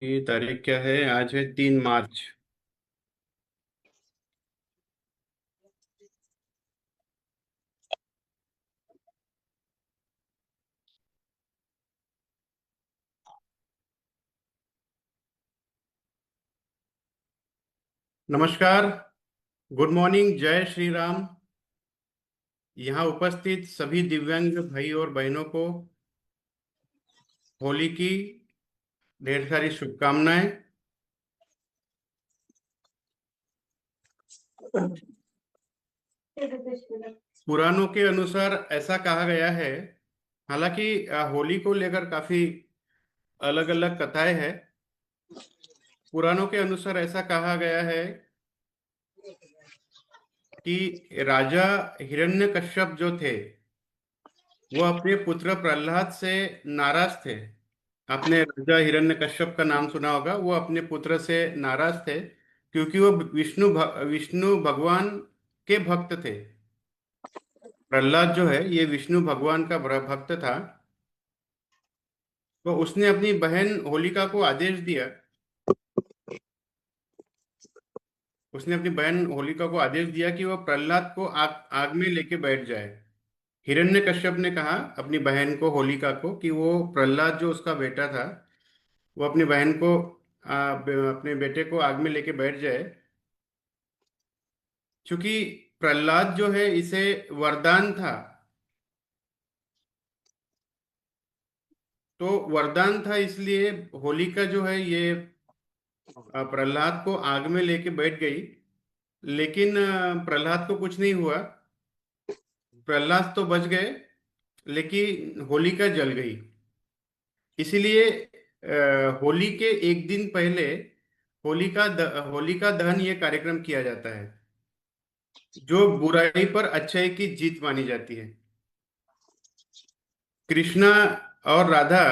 की तारीख क्या है? आज है 3 मार्च। नमस्कार। Good morning. जय श्री राम। यहाँ उपस्थित सभी दिव्यांग भाई और बहनों को होली की ढेर सारी शुभकामनाएं। पुराणों के अनुसार ऐसा कहा गया है। हालांकि होली को लेकर काफी अलग अलग कथाएं हैं। पुराणों के अनुसार ऐसा कहा गया है कि राजा हिरण्यकश्यप जो थे, वो अपने पुत्र प्रहलाद से नाराज थे। आपने राजा हिरण्यकश्यप का नाम सुना होगा। वो अपने पुत्र से नाराज थे क्योंकि वो विष्णु भगवान के भक्त थे। प्रहलाद जो है ये विष्णु भगवान का बड़ा भक्त था। तो उसने अपनी बहन होलिका को आदेश दिया। उसने अपनी बहन होलिका को आदेश दिया कि वह प्रहलाद को आग में लेके बैठ जाए। हिरण्यकश्यप ने कहा अपनी बहन को होलिका को कि वो प्रहलाद जो उसका बेटा था, वो अपनी बहन को अपने बेटे को आग में लेके बैठ जाए। क्योंकि प्रहलाद जो है इसे वरदान था। तो वरदान था इसलिए होलिका जो है ये प्रहलाद को आग में लेके बैठ गई। लेकिन प्रहलाद को कुछ नहीं हुआ। प्रहलाद तो बच गए, लेकिन होलिका जल गई। इसीलिए होली के एक दिन पहले होलिका दहन ये कार्यक्रम किया जाता है, जो बुराई पर अच्छाई की जीत मानी जाती है। कृष्णा और राधा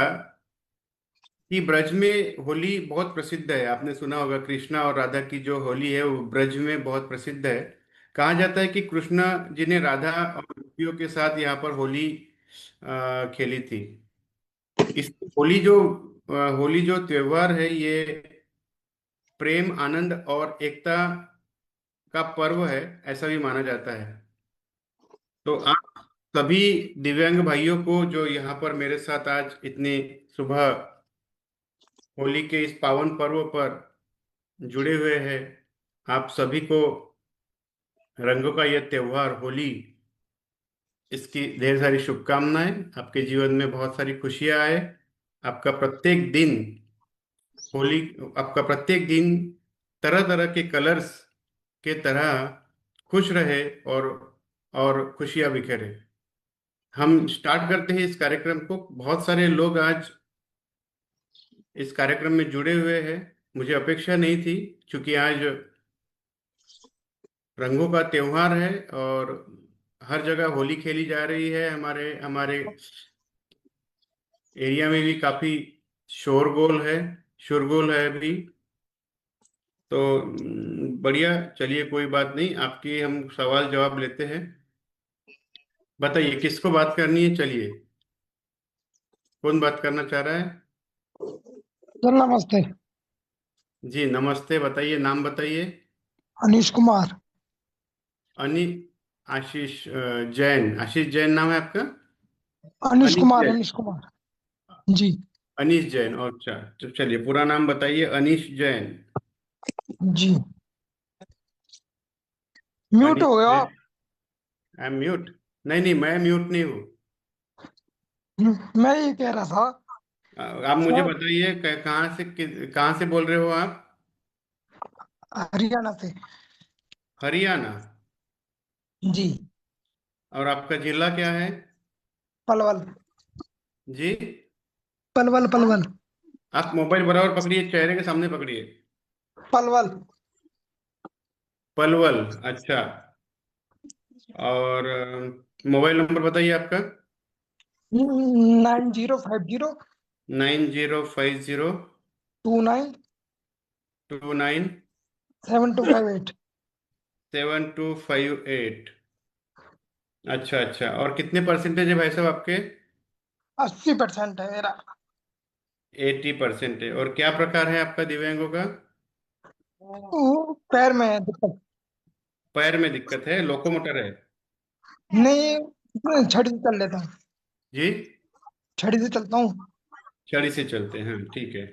की ब्रज में होली बहुत प्रसिद्ध है। आपने सुना होगा कृष्णा और राधा की जो होली है वो ब्रज में बहुत प्रसिद्ध है। कहा जाता है कि कृष्णा जी ने राधा और गोपियों के साथ यहाँ पर होली खेली थी। इस होली जो त्योहार है ये प्रेम, आनंद और एकता का पर्व है, ऐसा भी माना जाता है। तो आप सभी दिव्यांग भाइयों को जो यहाँ पर मेरे साथ आज इतनी सुबह होली के इस पावन पर्व पर जुड़े हुए हैं, आप सभी को रंगों का यह त्योहार होली, इसकी ढेर सारी शुभकामनाएं। आपके जीवन में बहुत सारी खुशियां आए। आपका प्रत्येक दिन होली आपका प्रत्येक दिन तरह तरह के कलर्स के तरह खुश रहे और खुशियां बिखेरे। हम स्टार्ट करते हैं इस कार्यक्रम को। बहुत सारे लोग आज इस कार्यक्रम में जुड़े हुए हैं। मुझे अपेक्षा नहीं थी, क्योंकि आज रंगों का त्योहार है और हर जगह होली खेली जा रही है। हमारे हमारे एरिया में भी काफी शोरगोल है अभी। तो बढ़िया। चलिए, कोई बात नहीं, आपकी हम सवाल जवाब लेते हैं। बताइए किसको बात करनी है। चलिए, कौन बात करना चाह रहा है? सर नमस्ते। जी नमस्ते। बताइए, नाम बताइए। अनीश कुमार। अनि जैन। आशीष जैन नाम है आपका? अनीश अनीश कुमार जैन। अनीश कुमार। जी। अनीश जैन। अच्छा, तो चलिए पूरा नाम बताइए। अनीश जैन। जी। म्यूट अनीश हो गए हो जैन। आप। I am mute? नहीं नहीं, मैं म्यूट नहीं हूँ। मैं ये कह रहा था आप मुझे सर, बताइए कहाँ से बोल रहे हो आप? हरियाणा से। हरियाणा। जी। और आपका जिला क्या है? पलवल। जी। पलवल पलवल। आप मोबाइल बराबर पकड़िए, चेहरे के सामने पकड़िए। पलवल। पलवल। अच्छा। और मोबाइल नंबर बताइए आपका। 9050 9050 29 29 7258। 7258। अच्छा अच्छा। और कितने परसेंटेज है भाई साहब आपके? 80% है मेरा। 80% है। और क्या प्रकार है आपका दिव्यांगों का? वो पैर में है दिक्कत। पैर में दिक्कत है, लोकोमोटर है? नहीं, छड़ी से चल लेता हूँ। जी। छड़ी से चलता हूँ। छड़ी से चलते हैं, हाँ, ठीक है।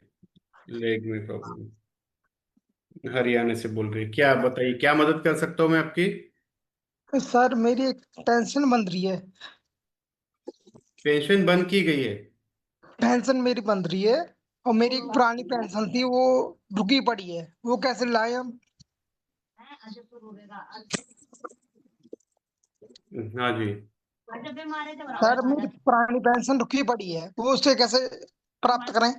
लेग में प्रॉब्लम। हरियाणा से बोल रही है, क्या बताइए, क्या मदद कर सकता हूँ मैं आपकी? सर मेरी एक टेंशन बन रही है। पेंशन बंद की गई है? पेंशन मेरी बन रही है। और मेरी एक पुरानी पेंशन थी, वो रुकी पड़ी है। वो कैसे लाए हम? हाँ जी। सर मेरी पुरानी पेंशन रुकी पड़ी है, वो उससे कैसे प्राप्त करें?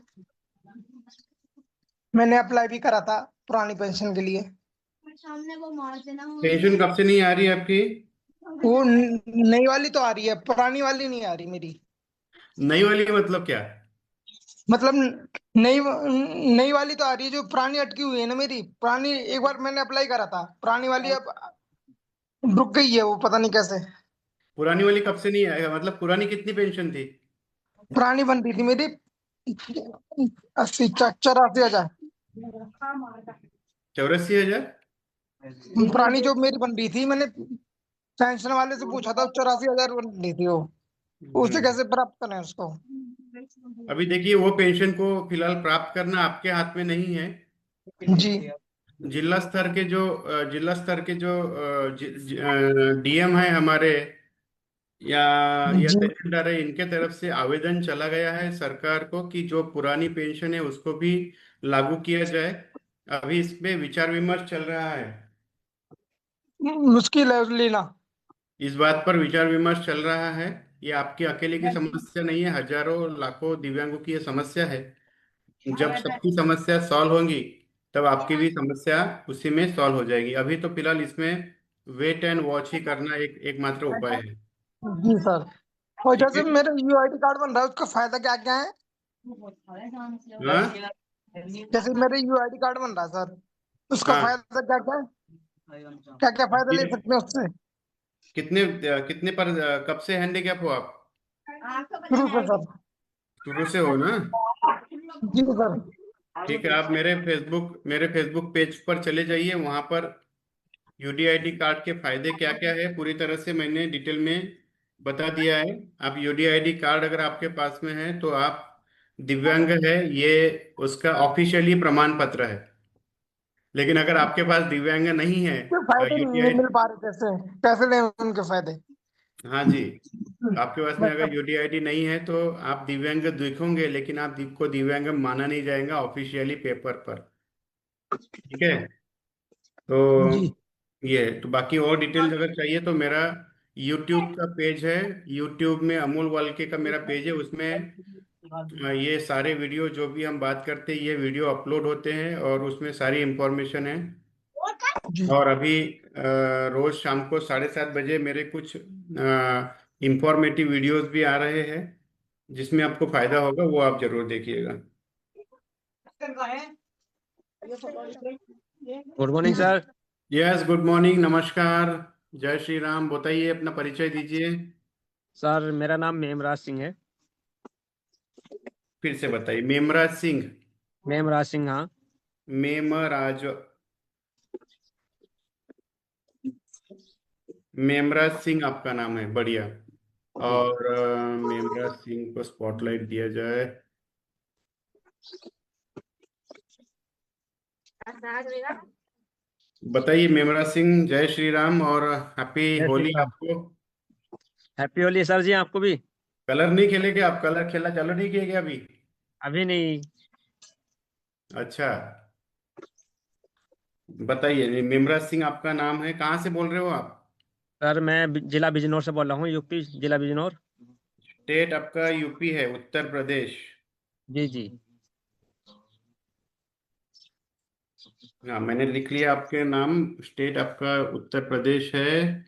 मैंने अप्लाई भी करा था पुरानी पेंशन के लिए। पेंशन कब से नहीं आ रही है आपकी? वो नई वाली तो आ रही है, पुरानी वाली नहीं आ रही मेरी। नई वाली का मतलब क्या? मतलब नई नई वाली तो आ रही है, जो पुरानी अटकी हुई है ना मेरी पुरानी। एक बार मैंने अप्लाई करा था, पुरानी वाली अब रुक गई है, वो पता नहीं कैसे। पुरानी वाली कब से नहीं आएगा, मतलब पुरानी कितनी पेंशन थी? पुरानी बन रही थी मेरी 84 हजार। 84,000? पुरानी जो मेरी बन रही थी, मैंने पेंशन वाले से पूछा था, 84 हजार बन रही थी वो। उसे हम्म। कैसे प्राप्त करें उसको? अभी देखिए, वो पेंशन को फिलहाल प्राप्त करना आपके हाथ में नहीं है। जी। जिला स्तर के जो डीएम है हमारे, या जी। तहसीलदार है, इनके तरफ से आवेदन चला गया है सरकार को कि जो पुरानी पेंशन है उसको भी लागू किया जाए। अभी इस पे विचार विमर्श चल रहा है। मुश्किल है लेना। इस बात पर विचार विमर्श चल रहा है। ये आपकी अकेले की समस्या नहीं है, हजारों लाखों दिव्यांगों की ये समस्या है। जब सबकी समस्या सॉल्व होंगी, तब आपकी भी समस्या उसी में सॉल्व हो जाएगी। अभी तो फिलहाल इसमें वेट एंड वॉच ही करना एक एकमात्र उपाय है। जी सर। और ठीक जैसे है। मेरा यूआईडी कार्ड बन रहा है, उसका फायदा क्या क्या है? हाँ। जैसे मेरा यूआईडी कार्ड बन रहा है सर, उसका हाँ फायदा क्या क्या है? क्या क्या फायदा ले ये सकते हैं उससे? कितने पर कब से हैंडीकैप हो आप? शुरू से सर। शुरू से हो ना? जी सर। ठीक है, आप मेरे फेसबुक पेज पर चले जाइए, वहां पर यूडीआईडी कार्ड के फायदे क्या क्या है पूरी तरह से मैंने डिटेल में बता दिया है। आप यूडीआईडी कार्ड अगर आपके पास में है तो आप दिव्यांग है, ये उसका ऑफिशियली प्रमाण पत्र है। लेकिन अगर आपके पास दिव्यांग नहीं है, तो फायदे नहीं यूडीआई, मिल पा रहे, कैसे कैसे लें उनके फायदे? हाँ जी, आपके पास में अगर यूडीआईडी नहीं है तो आप दिव्यांग दिखोगे, लेकिन को दिव्यांग माना नहीं जाएगा ऑफिशियली पेपर पर। ठीक है। जी। तो ये तो बाकी और डिटेल्स अगर चाहिए तो मेरा यूट्यूब का पेज है। यूट्यूब में अमूल वाल्के का मेरा पेज है, उसमें ये सारे वीडियो जो भी हम बात करते हैं ये वीडियो अपलोड होते हैं और उसमें सारी इंफॉर्मेशन है। जी। और अभी रोज शाम को 7:30 बजे मेरे कुछ इंफॉर्मेटिव वीडियोस भी आ रहे हैं, जिसमें आपको फायदा होगा, वो आप जरूर देखिएगा। Good morning sir. Yes, good morning, नमस्कार। जय श्री राम। बताइए, अपना परिचय दीजिए। सर मेरा नाम मेमराज सिंह है। फिर से बताइए, मेमराज सिंह? मेमराज सिंह, हाँ। मेमराज, मेमराज सिंह आपका नाम है, बढ़िया। और मेमराज सिंह को स्पॉटलाइट दिया जाए। बताइए मेमराज सिंह, जय श्री राम और हैप्पी जय श्री होली राम। आपको। हैप्पी होली सर जी, आपको भी। कलर नहीं खेले क्या आप? कलर खेलना चालू नहीं किए क्या अभी? अभी नहीं। अच्छा, बताइए, मेमराज सिंह आपका नाम है, कहाँ से बोल रहे हो आप? सर मैं जिला बिजनौर से बोल रहा हूँ, यूपी जिला बिजनौर। स्टेट आपका यूपी है, उत्तर प्रदेश? जी जी। हाँ, मैंने लिख लिया आपके नाम। स्टेट आपका उत्तर प्रदेश है।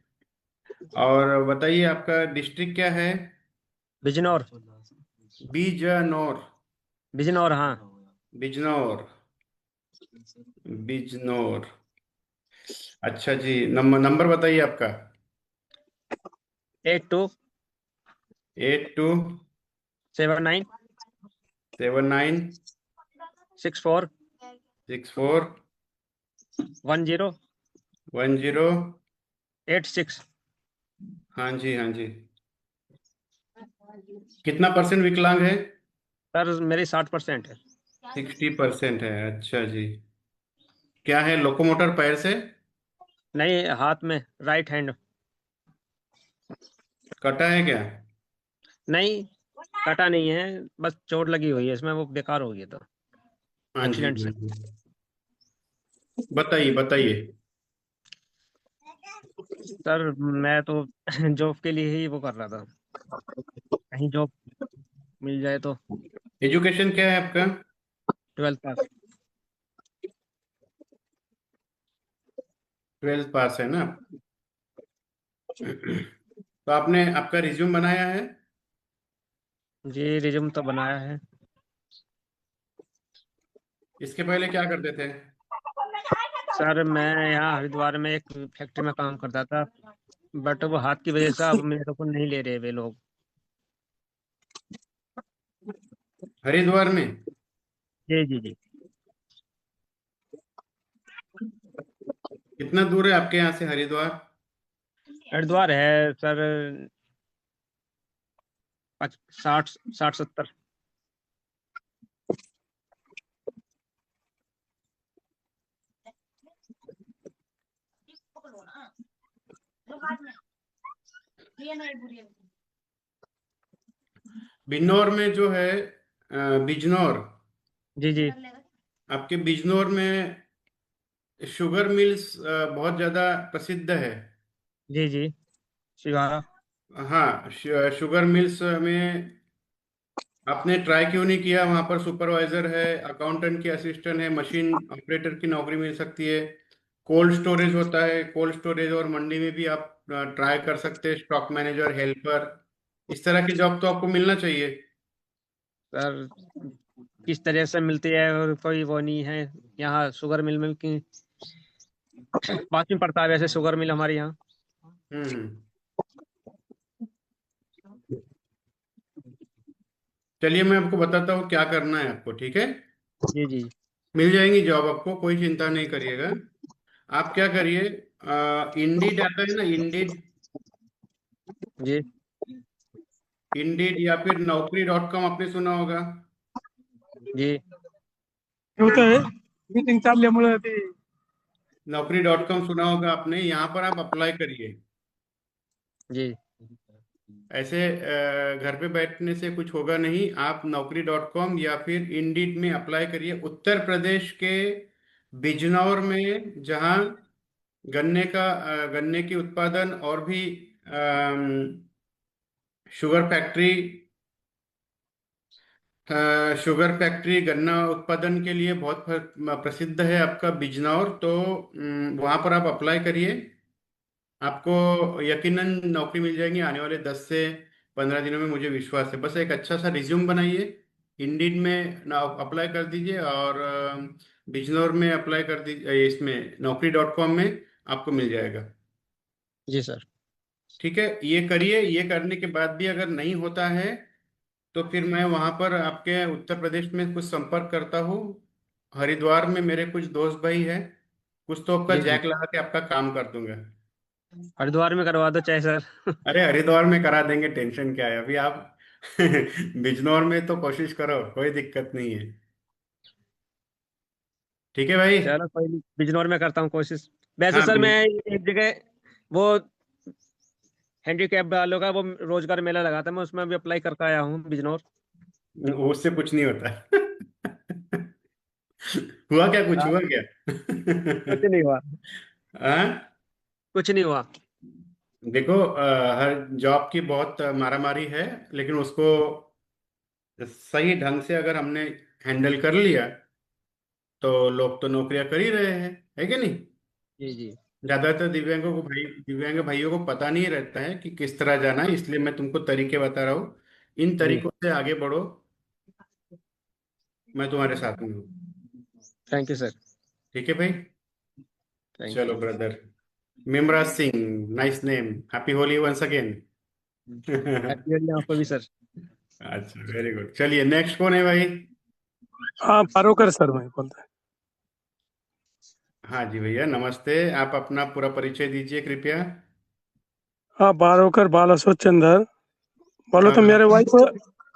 और बताइए, आपका डिस्ट्रिक्ट क्या है? बिजनौर। बीजानौर? बिजनौर, हाँ। बिजनौर, बिजनौर। अच्छा जी, नंबर नंबर बताइए आपका। 82 82। 79 79 64 64 10 10। 86। हाँ जी, हाँ जी। कितना परसेंट विकलांग है? सर मेरी 60% है। 60% है, अच्छा जी। क्या है, लोकोमोटर पैर से? नहीं, हाथ में, राइट हैंड। कटा है क्या? नहीं, कटा नहीं है, बस चोट लगी हुई है इसमें, वो बेकार हो गया था हाँ जी, एक्सीडेंट हाँ से। जी। बताइए बताइए। सर मैं तो जॉब के लिए ही वो कर रहा था, कहीं जॉब मिल जाए तो। एजुकेशन क्या है आपका? 12th pass. 12th पास है ना? तो आपने आपका रिज्यूम बनाया है? जी, रिज्यूम तो बनाया है। इसके पहले क्या करते थे? सर मैं यहाँ हरिद्वार में एक फैक्ट्री में काम करता था, बट वो हाथ की वजह से अब मेरे को नहीं ले रहे वे लोग। हरिद्वार में? जी जी जी। कितना दूर है आपके यहाँ से हरिद्वार? हरिद्वार है सर 60 60 70। बिजनौर में जो है, बिजनौर, जी जी आपके बिजनौर में शुगर मिल्स बहुत ज्यादा प्रसिद्ध है। जी जी। शिवारा। हाँ, शुगर मिल्स में आपने ट्राई क्यों नहीं किया? वहां पर सुपरवाइजर है, अकाउंटेंट की असिस्टेंट है, मशीन ऑपरेटर की नौकरी मिल सकती है। कोल्ड स्टोरेज होता है, कोल्ड स्टोरेज और मंडी में भी आप ट्राई कर सकते हैं, स्टॉक मैनेजर, हेल्पर। इस तरह की जॉब तो आपको मिलना चाहिए। सर किस तरह से मिलती है, और कोई वो नहीं है यहाँ शुगर मिल मिल की। पास में पड़ता है वैसे शुगर मिल हमारे यहाँ। हम्म। चलिए, मैं आपको बताता हूँ क्या करना है आपको, ठीक है? जी जी मिल जाएंगी जॉब आपको, कोई चिंता नहीं करिएगा। आप क्या करिए, इंडीड आता है ना, इंडीड। जी इंडीड या फिर naukri.com आपने सुना होगा। जी होतं मीटिंग चालल्यामुळे ते naukri.com सुना होगा आपने, यहाँ पर आप अप्लाई करिए। जी ऐसे घर पे बैठने से कुछ होगा नहीं। आप naukri.com या फिर इंडीड में अप्लाई करिए, उत्तर प्रदेश के बिजनौर में, जहाँ गन्ने की उत्पादन और भी शुगर फैक्ट्री, शुगर फैक्ट्री, गन्ना उत्पादन के लिए बहुत प्रसिद्ध है आपका बिजनौर। तो वहाँ पर आप अप्लाई करिए, आपको यकीनन नौकरी मिल जाएगी आने वाले 10 से 15 दिनों में, मुझे विश्वास है। बस एक अच्छा सा रिज्यूम बनाइए, इंडीड में ना अप्लाई कर दीजिए, और बिजनौर में अप्लाई कर दीजिए, इसमें naukri.com में आपको मिल जाएगा। जी सर। ठीक है, ये करिए। ये करने के बाद भी अगर नहीं होता है, तो फिर मैं वहां पर आपके उत्तर प्रदेश में कुछ संपर्क करता हूँ। हरिद्वार में मेरे कुछ दोस्त भाई हैं, कुछ तो आपका जी जी। जैक लगा के आपका काम कर दूंगा। हरिद्वार में करवा दो चाहे सर। अरे, हरिद्वार में करा देंगे, टेंशन क्या है अभी आप। बिजनौर में तो कोशिश करो, कोई दिक्कत नहीं है। ठीक है भाई। चलो कोई नहीं, बिजनौर में करता हूँ कोशिश। वैसे हाँ, सर मैं एक जगह वो हैंडीकैप वालों का वो रोजगार मेला लगा था, मैं उसमें भी अप्लाई करके आया हूँ बिजनौर। उससे कुछ नहीं होता। हुआ क्या, कुछ हाँ, हुआ क्या? कुछ नहीं हुआ। हाँ? कुछ नहीं हुआ। देखो, हर जॉब की बहुत मारामारी है, लेकिन उसको सही ढंग से अगर हमने हैंडल कर लिया, तो लोग तो नौकरियां कर ही रहे हैं, है कि नहीं? जी जी ज्यादातर दिव्यांग भाइयों को पता नहीं रहता है कि किस तरह जाना है, इसलिए मैं तुमको तरीके बता रहा हूँ। इन जी। तरीकों से आगे बढ़ो, मैं तुम्हारे साथ में हूँ। Thank you sir. ठीक है भाई। थैंक चलो you. Brother. Mimraj Singh, nice name, happy Holi once again. Happy Holi आपको भी सर। अच्छा, वेरी गुड। चलिए, नेक्स्ट कौन है भाई? हाँ, पारोकर सर मैं बोलता हाँ जी भैया, नमस्ते। आप अपना पूरा परिचय दीजिए कृपया। हाँ, पारोकर बालासोद चंदर बोलो तो मेरे आप, वाइफ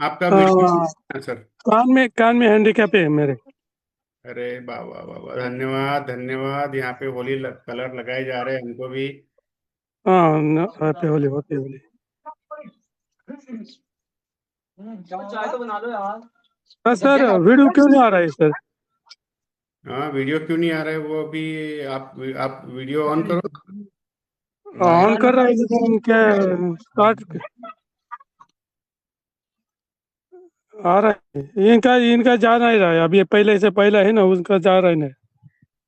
आपका वीडियो सर। कान में हैंडीकैप है मेरे। अरे वाह वाह वाह वाह, धन्यवाद धन्यवाद। यहाँ पे होली कलर लगाए जा रहे हैं हमको भी। हाँ, हैप्पी होली होती होली। हाँ सर, वीडियो क्यों नहीं आ रहा है सर? हाँ, वीडियो क्यों नहीं आ रहा है वो अभी? आप वीडियो ऑन करो। ऑन कर रहा है लेकिन क्या स्टार्ट आ रहा है? इनका इनका जा नहीं रहा है अभी, पहले से पहला है ना, उसका जा रहा है ना।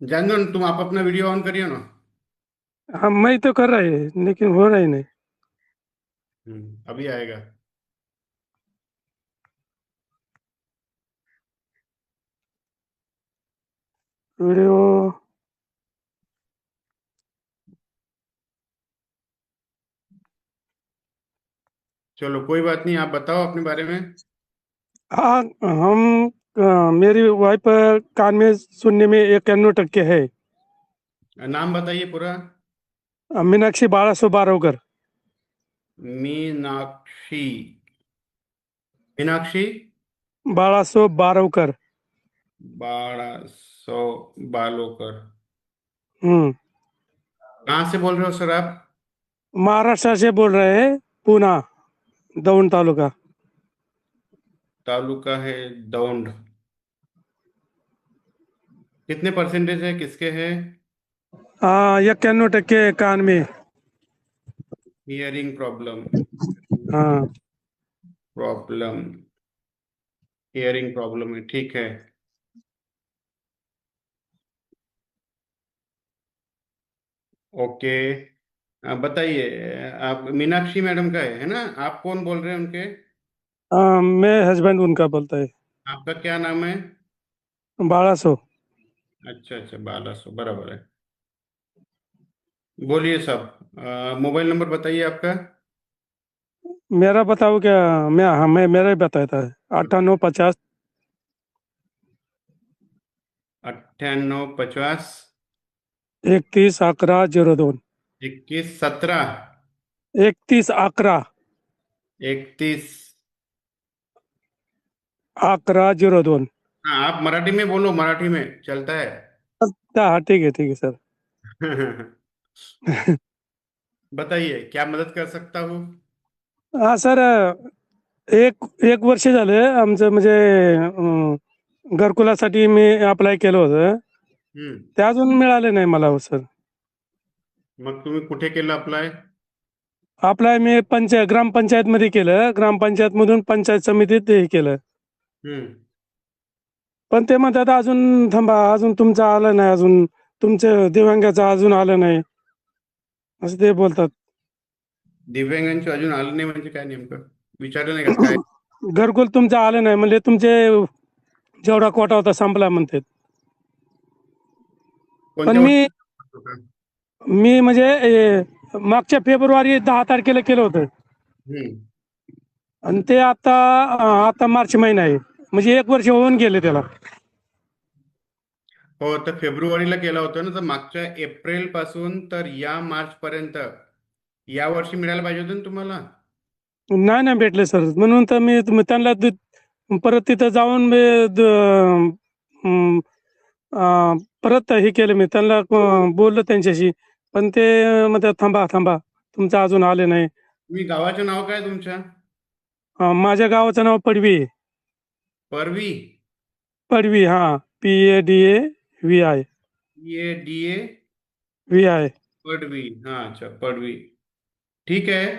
जान दो ना, तुम आप अपना वीडियो ऑन करिए ना। हाँ, मैं तो कर रहा है लेकिन हो रहा ही नहीं। अभी आएगा। वीडियो। चलो कोई बात नहीं, आप बताओ अपने बारे में। हाँ, हम मेरी वाइफ कान में सुनने में 91% है। नाम बताइए पूरा। मीनाक्षी 1212 मीनाक्षी। मीनाक्षी 1212। 1212। हम्म। कहाँ से बोल रहे हो सर आप? महाराष्ट्र से बोल रहे हैं, पूना, दौंड तालुका। तालुका है दौंड। कितने परसेंटेज है, किसके है? हाँ, 91% कान में। Hearing problem. हाँ। प्रॉब्लम। हियरिंग प्रॉब्लम है, ठीक है। ओके। बताइए, आप मीनाक्षी मैडम का है ना? आप कौन बोल रहे हैं उनके? मैं हस्बैंड उनका बोलता है। आपका क्या नाम है? 1200। अच्छा अच्छा, बालासो, बराबर है। बोलिए सब। मोबाइल नंबर बताइए आपका। मेरा बताओ क्या? मैं मेरा ही बताता है। 9850 9850 31 11 02। 21 17 31 11 31। 11 02। हाँ, आप मराठी में बोलो, मराठी में चलता है। हाँ, ठीक है सर। बताइए, क्या मदद कर सकता हूँ? हा सर, एक एक वर्ष झालं आमचं म्हणजे घरकुलासाठी मी अप्लाय केलं होतं. हम्म ते अजून मिळाले नाही मला हो सर. मग तुम्ही कुठे केलं अप्लाय? अप्लाय मी ग्रामपंचायतमध्ये केलं. ग्रामपंचायतमधून पंचायत समितीत हे केलं. हम्म पण ते म्हणतात अजून थांबा, अजून तुमचं आलं नाही, अजून तुमचं दिव्यांगाचं अजून आलं नाही, असं ते बोलतात. दिव्यांगांचं अजून आलं नाही म्हणजे काय नेमकं? विचारलं नाही का काय? घरकुल तुमचं आलं नाही म्हणजे तुमचे जेवढा कोटा होता संपला म्हणतात. पण कोणत्या मी वर्षी? मी म्हणजे मागच्या फेब्रुवारी 10 तारखेला केलं होतं. हम्म आणि ते आता मार्च महिना आहे, म्हणजे 1 वर्ष होऊन गेले त्याला. हो, तर फेब्रुवारीला केला होता ना, तर मागच्या एप्रिल पासून तर या मार्च पर्यंत या वर्षी मिळायला पाहिजे होतं ना तुम्हाला. नाही भेटले सर, म्हणून तर मी त्यांना परत तिथं जाऊन मी अं, परत हे केलं. मी त्यांना बोललो त्यांच्याशी, पण ते म्हणतात थांबा थांबा, तुमचं अजून आले नाही. तुम्ही गावाचं नाव काय तुमच्या? माझ्या गावाचं नाव पडवी आहे. परवी? पडवी, हा. PADAVI. DA? VI. पडवी, हा, अच्छा, पडवी। ठीक आहे।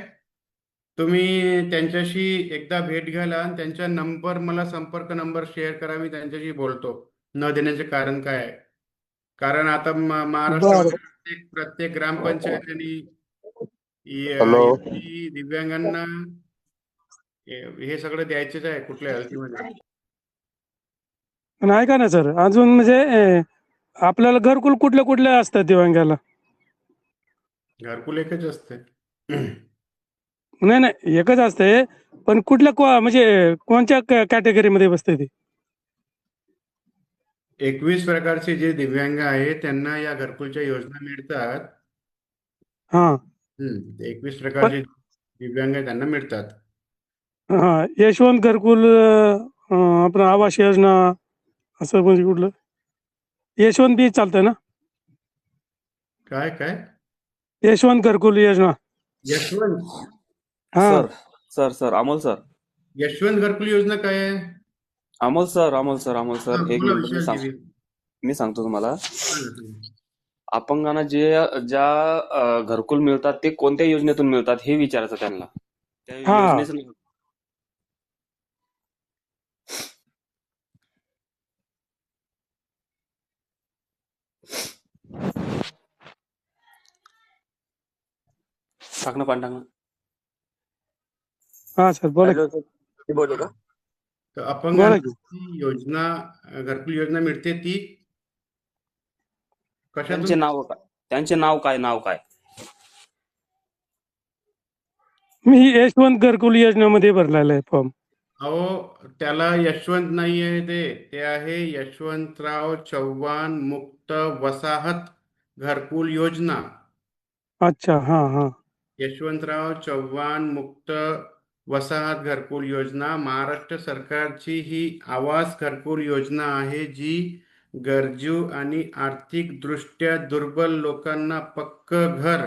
तुम्ही त्यांच्याशी एकदा भेट घ्याला आणि त्यांचा नंबर, मला संपर्क नंबर शेअर करा, मी त्यांच्याशी बोलतो। न देण्याचे कारण काय आहे? कारण आता बर. महाराष्ट्रामध्ये प्रत्येक प्रत्येक ग्रामपंचायत आणि हॅलो. दिव्यांगांना हे सगळं द्यायचेच आहे कुठल्या हलतीमध्ये। पण ऐका ना सर, अजून म्हणजे आपल्याला घरकुल कुठले कुठले असतात दिव्यांगाला? घरकुल एकच असते। नाही नाही एकच असते, पण कुठल्या म्हणजे कोणत्या कॅटेगरीमध्ये बसते ते? 21 प्रकारचे जे दिव्यांग आहे त्यांना या घरकुलच्या योजना मिळतात. हा 21 पण प्रकारचे दिव्यांग आहे त्यांना मिळतात. हा यशवंत घरकुल, आपण आवास योजना, असं म्हणजे कुठलं यशवंत बी चालतंय ना? काय काय यशवंत घरकुल योजना. यशवंत हा sir sir sir Amol sir Yashwant घरकुल योजना काय आहे? अमोल हा सर एक बोला मिनिट विशाल जी. मी सांगतो तुम्हाला. सांगा. अपंगांना ज्या घरकुल मिळतात ते कोणत्या योजनेतून मिळतात हे विचारायचं त्यांना. त्या हा योजनेचं नाव टाकणं पाणी टाकणं. हा सर बोला की. हॅलो सर, ते बोलू का? तर बोला की. अपंगांना जी योजना घरकुल योजना मिळते ती कशातून? त्यांचे नाव काय? मी यशवंत घरकुल योजनेमध्ये भरलेला आहे फॉर्म. अहो त्याला यशवंत नाही आहे, ते आहे यशवंतराव चव्हाण मुक्त वसाहत घरकुल योजना. अच्छा हा हा. यशवंतराव चव्हाण मुक्त वसाहत घरकुल योजना महाराष्ट्र सरकारची ही आवास घरकुल योजना आहे, जी गरजू आणि आर्थिक दृष्ट्या दुर्बल लोकांना पक्क घर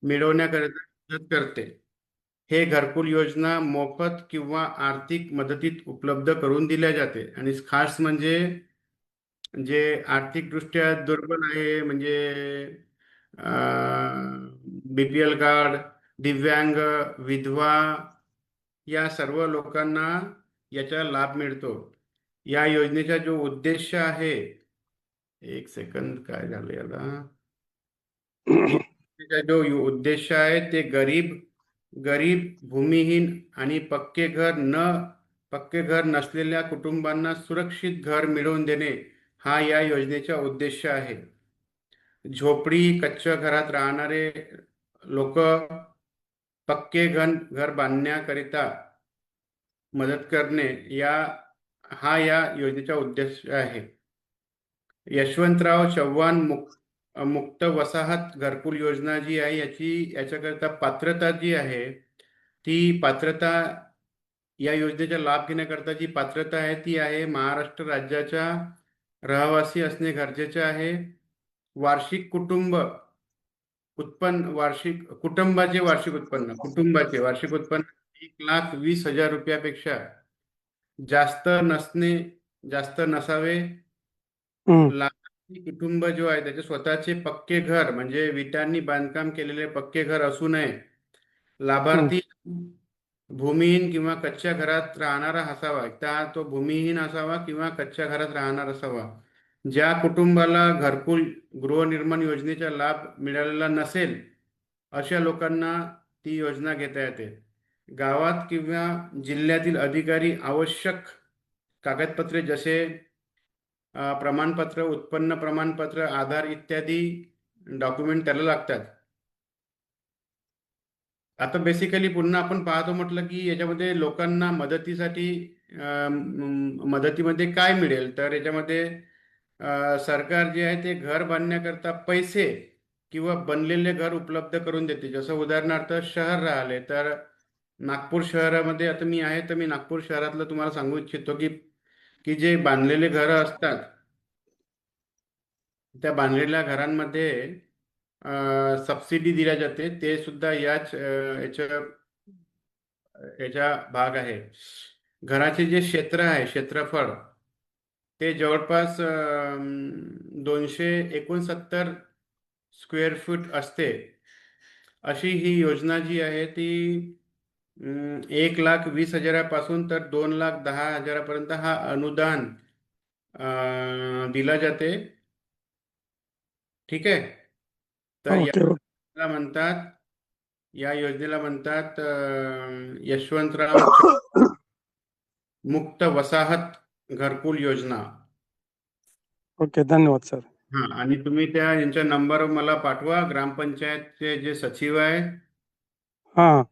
मिळवण्याकरिता मदत करते. हे घरकुल योजना मोफत किंवा आर्थिक मदतीत उपलब्ध करून दिल्या जाते. आणि खास म्हणजे जे आर्थिकदृष्ट्या दुर्बल आहे, म्हणजे बीपीएल कार्ड, दिव्यांग, विधवा या सर्व लोकांना याचा लाभ मिळतो. या योजनेचा जो उद्देश आहे, एक सेकंद काय झालं याला, त्याचा जो उद्देश आहे ते गरीब गरीब भूमिहीन आणि पक्के घर नसलेल्या कुटुंबांना सुरक्षित घर मिळवून देणे हा या योजनेचा उद्देश आहे. झोपडी कच्च्या घरात राहणारे लोक पक्के घर बांधण्याकरिता मदत करणे हा या योजनेचा उद्देश आहे. यशवंतराव चव्हाण मुक्त वसाहत घरकुल योजना जी आहे याच्याकरिता पात्रता जी आहे, ती पात्रता या योजनेचा लाभ घेण्याकरता जी पात्रता आहे ती आहे महाराष्ट्र राज्याच्या रहिवासी असणे गरजेचे आहे. वार्षिक कुटुंबाचे वार्षिक उत्पन्न 1,20,000 रुपयापेक्षा जास्त जास्त नसावे. हम्म, लाभार्थी कुटुंब जो आहे त्याचे स्वतःचे पक्के घर म्हणजे विटांनी बांधकाम केलेले पक्के घर असू नये. हम्म, लाभार्थी भूमिहीन किंवा कच्च्या घरात राहणारा असावा. तो भूमिहीन असावा किंवा कच्च्या घरात राहणार असावा. ज्या कुटुंबाला घरकुल गृहनिर्माण योजनेचा लाभ मिळालेला नसेल अशा लोकांना ती योजना घेता येते. गावात किंवा जिल्ह्यातील अधिकारी आवश्यक कागदपत्रे जसे प्रमाणपत्र, उत्पन्न प्रमाणपत्र, आधार इत्यादी डॉक्युमेंट त्याला लागतात. आता बेसिकली पुन्हा आपण पाहतो म्हटलं की याच्यामध्ये लोकांना मदतीमध्ये काय मिळेल, तर याच्यामध्ये सरकार जे आहे ते घर बांधण्याकरता पैसे किंवा बनलेले घर उपलब्ध करून देते. जसं उदाहरणार्थ शहर राहिले तर नागपूर शहरामध्ये आता मी आहे, तर मी नागपूर शहरातलं तुम्हाला सांगू इच्छितो की की जे बांधलेले घरं असतात त्या बांधलेल्या घरांमध्ये सबसिडी दिल्या जाते. ते सुद्धा याच्या भाग आहे. घराचे जे क्षेत्र आहे, क्षेत्रफळ, ते जवळपास 269 स्क्वेअर फूट असते. अशी ही योजना जी आहे ती 1,20,000पासून तर 2,10,000पर्यंत हा अनुदान दिला जाते. ठीक आहे. तर ओके ओके. या योजनेला म्हणतात यशवंतराव मुक्त वसाहत घरकुल योजना. ओके धन्यवाद सर. हा, आणि तुम्ही यांच्या नंबर मला पाठवा. ग्रामपंचायतचे जे सचिव आहे हा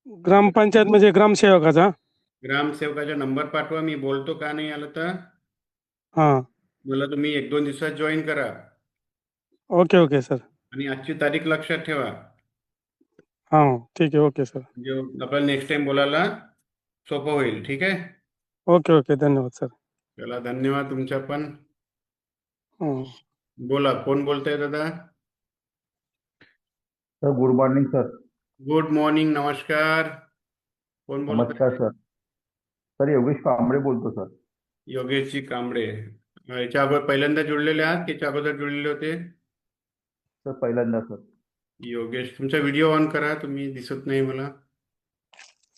ग्रामपंचायत म्हणजे ग्रामसेवकाचा. ग्रामसेवकाचा नंबर पाठवा, मी बोलतो. का नाही आलं तर हा. मला तुम्ही 1-2 दिवसात जॉईन करा. Okay okay sir. आणि आजची तारीख लक्षात ठेवा, हा ठीक आहे. Okay sir. म्हणजे आपल्याला नेक्स्ट टाइम बोलायला सोपं होईल. ठीक आहे. ओके ओके धन्यवाद सर. चला, धन्यवाद तुमच्या पण. हं. बोला, कोण बोलतंय दादा? Sir good morning sir. Good morning, नमस्कार. कोण बोलत नमस्कार आहे? सर. सर योगेश कांबळे बोलतो सर. योगेशजी कांबळे. याच्या अगोदर पहिल्यांदा जुळलेले आहात की याच्या अगोदर जुळलेले होते? सर पहिल्यांदा सर. योगेश, तुमचा व्हिडिओ ऑन करा, तुम्ही दिसत नाही मला.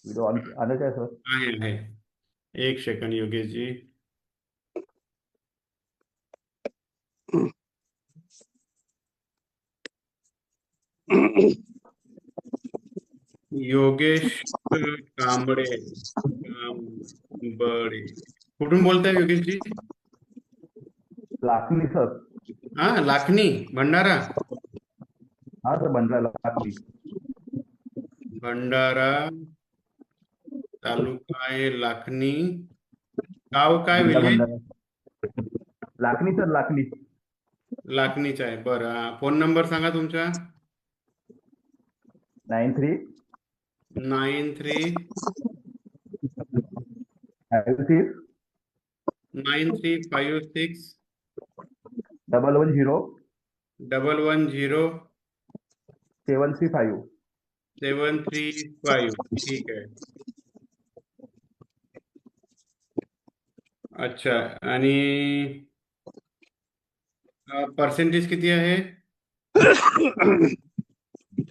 व्हिडिओ आलं काय सर? आहे. एक सेकंड योगेशजी. योगेश कांबळे. कांबळे. कुठून बोलताय योगेशजी? लाखनी सर. हा, लाखनी, भंडारा. हा सर बंजारा लाखनी. भंडारा तालुका आहे लाखनी. गाव काय, जिल्हा विलेज? भंडारा. लाखनी सर लाखनी. लाखनीच आहे. बरं, फोन नंबर सांगा तुमचा. 93 93 56 9356 110 110 735. 735. ठीक आहे. अच्छा, आणि पर्सेंटेज किती आहे?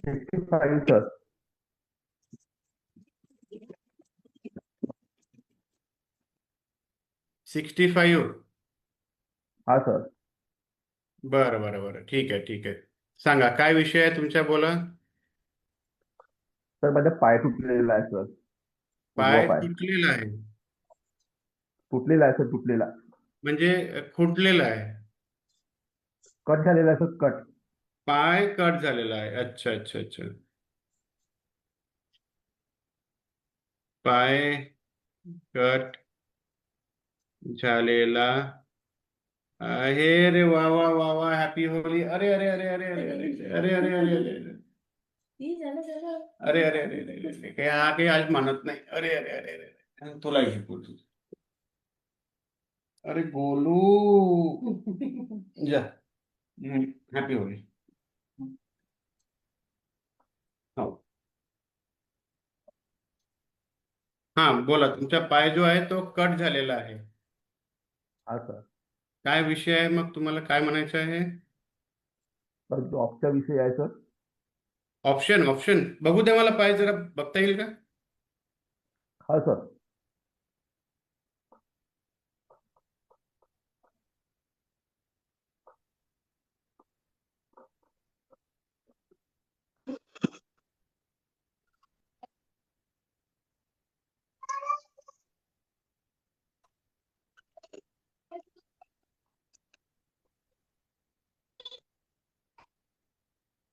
65 सर. 65. हा सर. बरं, ठीक आहे. सांगा, काय विषय आहे तुमच्या, बोला. सर माझा पाय तुटलेला आहे सर. उजवा पाय पाय तुटलेला आहे तुटलेला आहे सर. तुटलेला. म्हणजे खुटलेला आहे? कट झालेला आहे सर. कट. पाय कट झालेला आहे. अच्छा. पाय कट झालेला आहे रे. वा वा वा वा, हॅपी होली. अरे, काही हा काही आज मानत नाही. अरे, तुला शिकवू. अरे गोलू, जा. Happy Holy. हो. हा, बोला. तुमचा पाय जो आहे तो कट झालेला आहे. हा सर. काय विषय आहे मग, तुम्हाला काय म्हणायचं आहे? सर जॉबचा विषय आहे सर. ऑप्शन बघू दे मला, पाय जरा बघता येईल का? हा सर.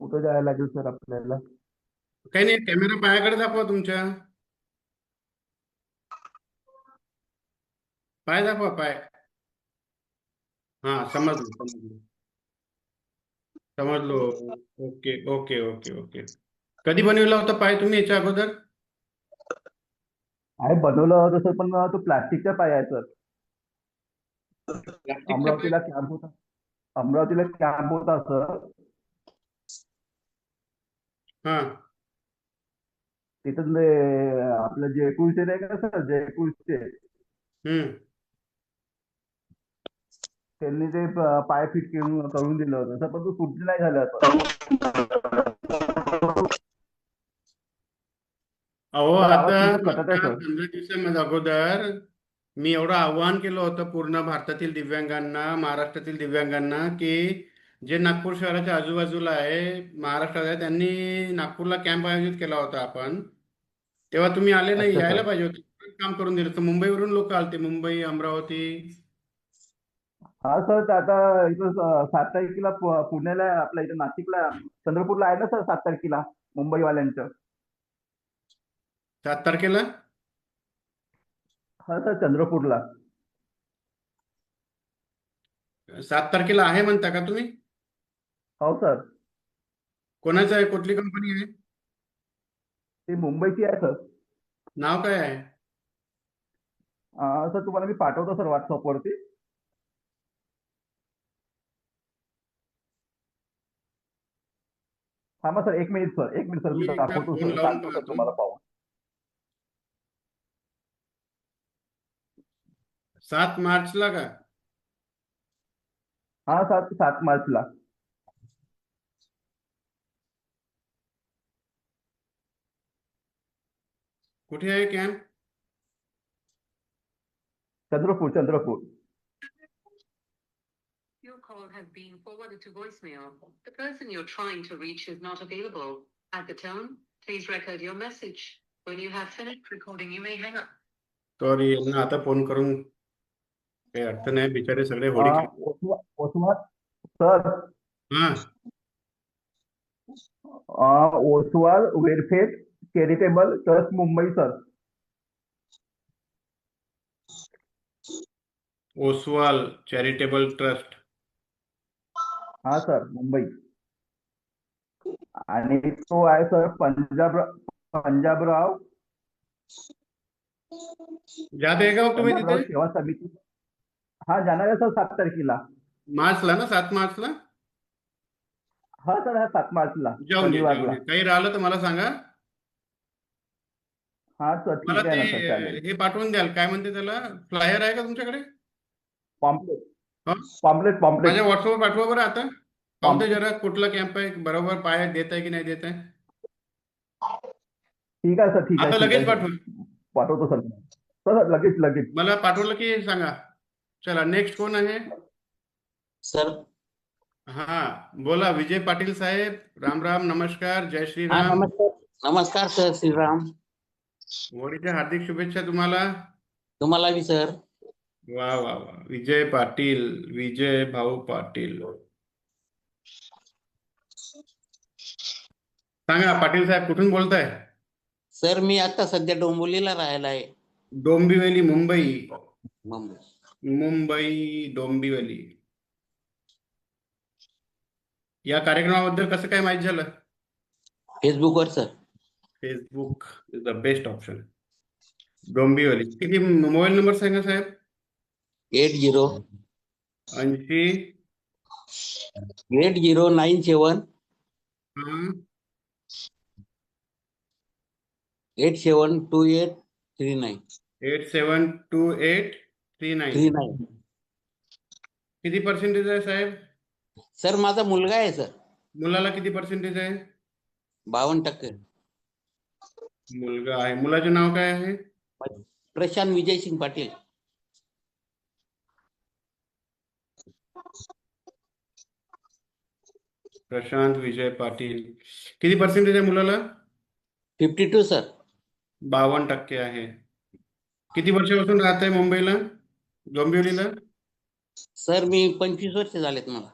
कुठं जायला लागेल सर आपल्याला? काही नाही, कॅमेरा पायाकडे दाखवा तुमच्या. पाय दाखवा, पाय. हा, समजलो. ओके. कधी बनवला होता पाय तुम्ही याच्या अगोदर? आहे बनवलं होतं सर, पण तो प्लास्टिकचा पाय आहे सर. प्लास्टिकचा पाय? अमरावतीला कॅम्प होता. अमरावतीला कॅम्प होता सर. हा. तिथं आपलं जयपूरचे नाही का सर, जयपूरचे हम्म. त्यांनी ते पाय फिट करून दिलं होतं सर, पण तो सुट नाही झाला सर. अहो, सर आवाज आता तुमचा कटत आहे मागच्या सर. 15 दिवसामध्ये अगोदर मी एवढं आव्हान केलं होतं पूर्ण भारतातील दिव्यांगांना, महाराष्ट्रातील दिव्यांगांना, की जे नागपूर शहराच्या आजूबाजूला आहे, महाराष्ट्रात आहे, त्यांनी नागपूरला कॅम्प आयोजित केला होता आपण. तेव्हा तुम्ही आले नाही, अच्छा यायला सर. पाहिजे होतं. काम करून दिलं तर. मुंबईवरून लोक आलते, मुंबई, अमरावती. हा सर, तर आता इथं 7 तारखेला पुण्याला, आपल्या इथं नाशिकला, चंद्रपूरला आहे ना सर 7 तारखेला मुंबईवाल्यांचं. 7 तारखेला? हा सर, चंद्रपूरला. 7 तारखेला आहे म्हणता का तुम्ही? हो सर. कोणाचं आहे? कुठली कंपनी आहे? ती मुंबईची आहे सर. नाव काय आहे? सर तुम्हाला मी पाठवतो सर व्हॉट्सअपवरती. थांबा सर, एक मिनिट सर, एक मिनिट सर, मी मी एकदा दाखवतो फोन सर, लावून सांगतो सर पाहतो. तुम्हाला पाहून. 7 मार्चला का? हा, 7 मार्चला. कुठे आहे camp? Chandrapur, Chandrapur. Your call has been forwarded to voicemail. The person you're trying to reach is not available. At the tone, please record your message. When you have finished recording, you may hang up. Sorry, यांना आता phone करून काही अर्थ नाही, बिचारे सगळे होडी Oswal sir, हा. Oswal welfare charitable trust Mumbai sir. Oswal charitable trust. हा सर, मुंबई. आणि तो आहे सर पंजाबराव जाते का हो तुम्ही पंजाबराव तिथे? सेवा समिती. हा, जाणार आहे सर 7 तारखेला. मार्चला ना? 7 मार्चला हा सर, हा 7 मार्चला जाऊन ये, जाऊन शनिवारला. ये. काही राहिलं तर मला सांगा. हा सर, मला ठीक आहे ना सर, चालेल. ते हे पाठवून द्याल, काय म्हणते त्याला, फ्लायर आहे का तुमच्याकडे? पॉम्पलेट, हा? Pamphlet, pamphlet. माझ्या व्हॉट्सअपवर पाठवा बरं आता. पाहू दे जरा कुठला कॅम्प आहे, बरोबर पाय देत आहे की नाही देत आहे. ठीक आहे सर, ठीक आहे, आता ठीक लगेच आहे. पाठवून. पाठवतो सर. सर लगेच लगेच. मला पाठवलं की सांगा. चला, नेक्स्ट कोण आहे? सर. हा, बोला. विजय पाटील साहेब, राम राम, नमस्कार, जय हा, श्रीराम. नमस्कार. नमस्कार सर, श्रीराम. होळीच्या हार्दिक शुभेच्छा तुम्हाला. तुम्हाला बी सर. वा वा वा. विजय पाटील, विजय भाऊ पाटील. सांगा पाटील साहेब, कुठून बोलताय? सर, मी आता सध्या डोंबिवलीला राहायला आहे. डोंबिवली, मुंबई. मुंबई. मुंबई, डोंबिवली. या कार्यक्रमाबद्दल कसं काय माहिती झालं? फेसबुकवर sir. Facebook is the best option. Dombivli. किती मोबाईल नंबर सांगा साहेब? 80 80 8097 हा, 872839 872839. 39. किती पर्सेंटेज आहे साहेब? सर, माझा मुलगा आहे सर. मुलाला किती पर्सेंटेज आहे? 52%. मुलगा आहे. मुलाचे नाव काय आहे? प्रशांत विजय सिंग पाटील. प्रशांत विजय पाटील. किती पर्सेंटेज आहे मुलाला? 52 सर. 52% आहे. किती वर्षापासून राहत आहे मुंबईला, डोंबिवलीला? सर, मी 25 वर्ष झालेत मला.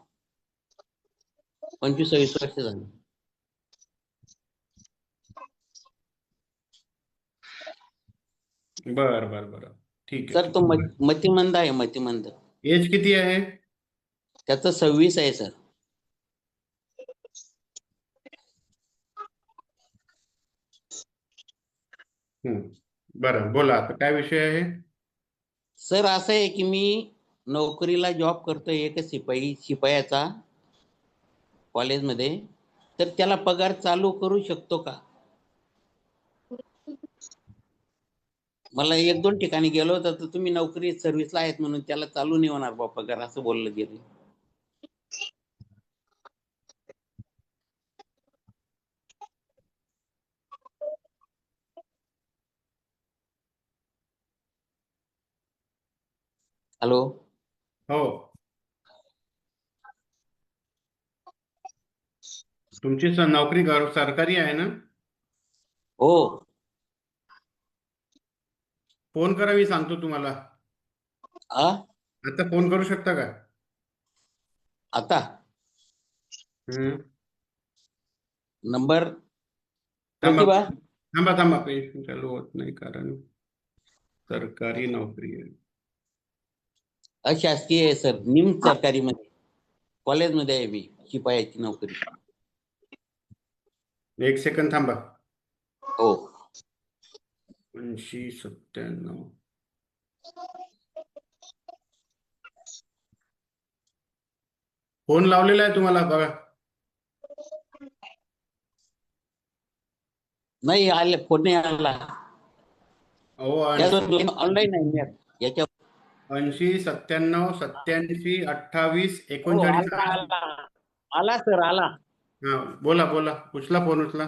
25-26 वर्ष झाले. बर बर बर, ठीक आहे. सर, तो मतिमंद आहे, मतिमंद. एज किती आहे? त्याचं 26 आहे सर. बरं, बोला आता काय विषय आहे? सर, असं आहे की मी नोकरीला जॉब करतोय एक शिपायाचा कॉलेजमध्ये. तर त्याला पगार चालू करू शकतो का? मला 1-2 ठिकाणी गेलो होतं, तर तुम्ही नोकरी सर्व्हिसला आहेत म्हणून त्याला चालू नाही होणार बा पगार, असं बोललं गेलं. हॅलो. हो, तुमची नोकरी सरकारी आहे ना? हो. फोन करा, मी सांगतो तुम्हाला. आ आता फोन करू शकता का? आता हम्म. नंबर थांबा. प्रतिभा. थांबा थांबा, पेन्शन चालू होत नाही कारण सरकारी नोकरी आहे. अशासकीय आहे सर, निम सरकारी मध्ये कॉलेजमध्ये आहे मी, शिपायाची नोकरी. 1 सेकंद थांबा. हो 80-97. फोन लावलेला आहे तुम्हाला बघा. नाही आले, फोन नाही आला. हो, ऑनलाईन आहे मी याच्या. 80-97-87-28-39. आला आला आला सर, आला. हा, बोला बोला, उचला फोन, उचला.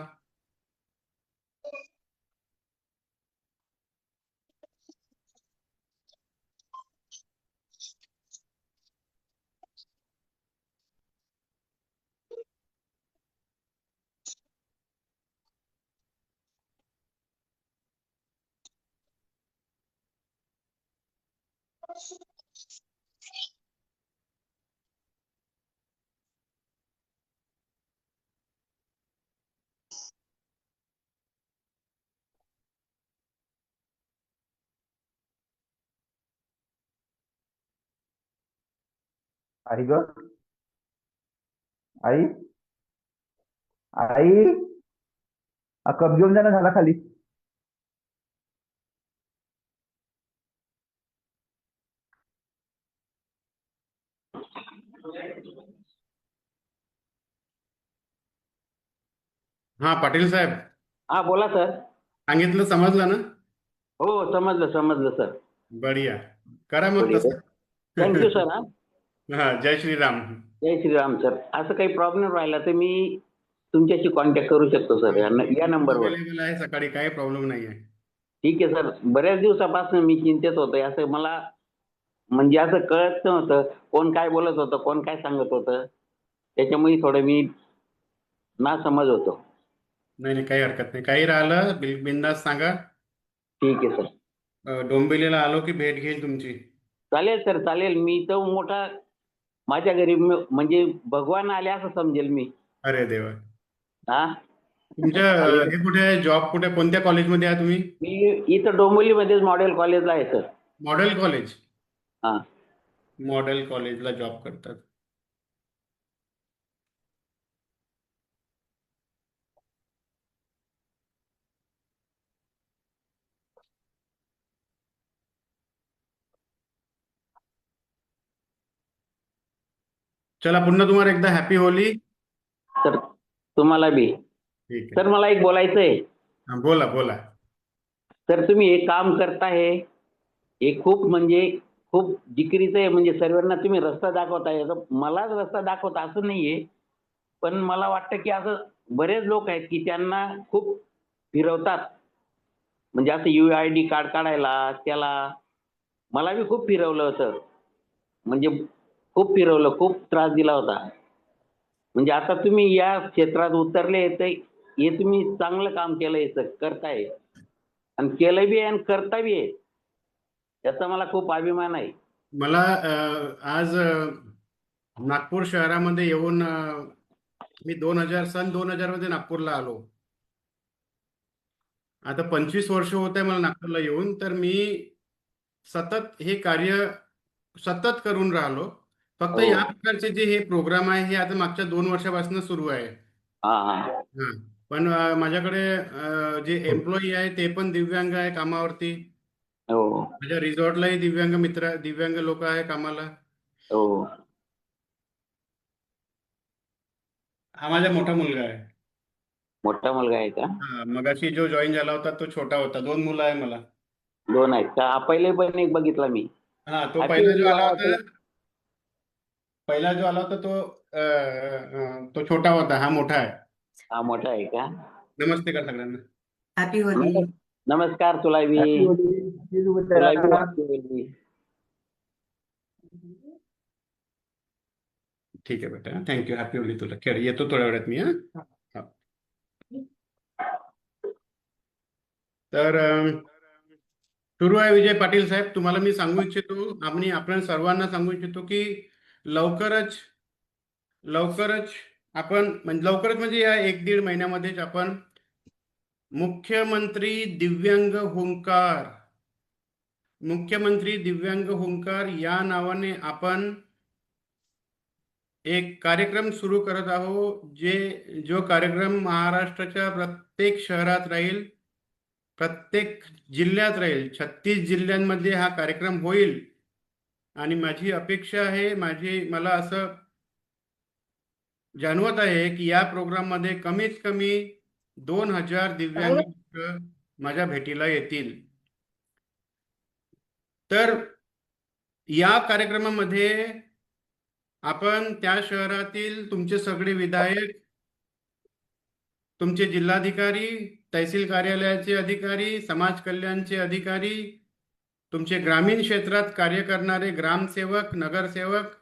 आई ग, आई, आई, कप घेऊन जाणं झाला खाली. हा, पाटील साहेब, हा बोला सर. सांगितलं, समजलं ना? हो समजलं समजलं सर. बढिया, करा मग तसं. Thank you sir. हा हा, जय श्रीराम. जय श्रीराम सर. असं काही प्रॉब्लेम राहिला तर मी तुमच्याशी कॉन्टॅक्ट करू शकतो सर या नंबरवर. अवेलेबल आहे सकाळी, काही प्रॉब्लेम नाही आहे. ठीक आहे सर. बऱ्याच दिवसापासून मी चिंतेत होतो, असं मला म्हणजे असं कळत नव्हतं कोण काय बोलत होतं, कोण काय सांगत होतं, त्याच्यामुळे थोडं मी नासमज होतो. नाही नाही, काही हरकत नाही. काही राहिलं बिंदास सांगा. ठीक आहे सर. डोंबिवलीला आलो की भेट घेईल तुमची. चालेल सर चालेल. मी तर मोठा माझ्या घरी म्हणजे भगवान आले असं समजेल मी. अरे देवा. हा तुमच्या हे कुठे आहे, जॉब कुठे, कोणत्या कॉलेजमध्ये आहे तुम्ही? मी इथं डोंबिवलीमध्येच मॉडेल कॉलेजला आहे सर. Model college? हा मॉडेल कॉलेजला जॉब करतात. चला, पुन्हा तुम्हाला एकदा हॅपी होली. सर तुम्हाला बी. ठीक आहे. सर मला एक बोलायचं आहे. हा, बोला बोला. सर तुम्ही एक काम करताय हे खूप म्हणजे खूप जिकिरीचं आहे. म्हणजे सर्वांना तुम्ही रस्ता दाखवताय. आता मलाच रस्ता दाखवता असं नाहीये, पण मला वाटतं की असं बरेच लोक आहेत की त्यांना खूप फिरवतात. म्हणजे असं UID कार्ड काढायला त्याला मला बी खूप फिरवलं होतं. म्हणजे खूप फिरवलं, खूप त्रास दिला होता. म्हणजे आता तुम्ही या क्षेत्रात उतरले तर हे तुम्ही चांगलं काम केलंय सर, करताय आणि केलं बी आहे आणि करता बी आहे, याचा मला खूप अभिमान आहे. मला आज नागपूर शहरामध्ये येऊन मी 2000 मध्ये नागपूरला आलो. आता 25 वर्ष होत आहे मला नागपूरला येऊन. तर मी सतत हे कार्य सतत करून राहिलो. फक्त हो. या प्रकारचे जे हे प्रोग्राम आहे हे आता मागच्या 2 वर्षापासून सुरू आहे. हा हा हा, पण माझ्याकडे जे एम्प्लॉई आहे ते पण दिव्यांग आहे कामावरती. हो माझ्या रिसॉर्टलाही दिव्यांग लोक आहे कामाला. हो हा माझा मोठा मुलगा आहे. मोठा मुलगा आहे का? हा, मगाशी जो जॉईन झाला होता तो छोटा होता. 2 मुलं आहे मला. 2 आहेत का? पहिले पण एक बघितला मी. हा, तो Happy पहिला जो Holi आला वाला होता, तो छोटा होता. हा मोठा आहे. हा मोठा आहे का? नमस्ते का सगळ्यांना. Happy Holi. नमस्कार तुला बी. Happy Holi. Happy Holi. तुला बी happy Holi. ठीक आहे बेटा, थँक्यू. हॅपी होली तुला. खेळ, येतो थोड्या वेळात मी. हा, तर सुरू आहे विजय पाटील साहेब. तुम्हाला मी सांगू इच्छितो, आपण सर्वांना सांगू इच्छितो की लवकरच लवकरच आपण लवकरच म्हणजे या 1-1.5 महिन्यामध्येच आपण मुख्यमंत्री दिव्यांग हुंकार मुख्यमंत्री दिव्यांग हुंकार या नावाने आपण एक कार्यक्रम सुरू करत आहोत, जो कार्यक्रम महाराष्ट्राच्या प्रत्येक शहरात राहील, प्रत्येक जिल्ह्यात राहील. 36 जिल्ह्यांमध्ये हा कार्यक्रम होईल. आणि माझी अपेक्षा आहे, मला असं जाणवत आहे की या प्रोग्राममध्ये कमीत कमी 2000 दिव्यांग लोक माझ्या भेटीला येतील. तर या कार्यक्रमामध्ये आपण त्या शहरातील तुमचे सगळे विधायक, तुमचे जिल्हाधिकारी, तहसील कार्यालयाचे अधिकारी, समाज कल्याणचे अधिकारी, तुमचे ग्रामीण क्षेत्रात कार्य करणारे ग्रामसेवक, नगरसेवक,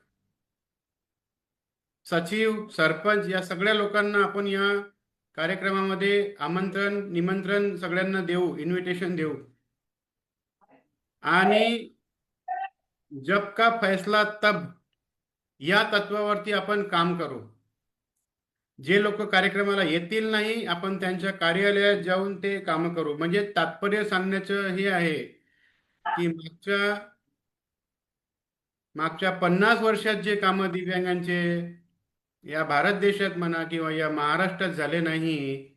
सचिव, सरपंच या सगळ्या लोकांना आपण या कार्यक्रमामध्ये निमंत्रण सगळ्यांना देऊ, इन्व्हिटेशन देऊ. आणि जब का फैसला तब या तत्वावरती आपण काम करू. जे लोक कार्यक्रमाला येतील नाही, आपण त्यांच्या कार्यालयात जाऊन ते काम करू. म्हणजे तात्पर्य सांगण्याचं हे आहे की मागच्या 50 वर्षात जे कामं दिव्यांगांचे या भारत देशात म्हणा किंवा या महाराष्ट्रात झाले नाही,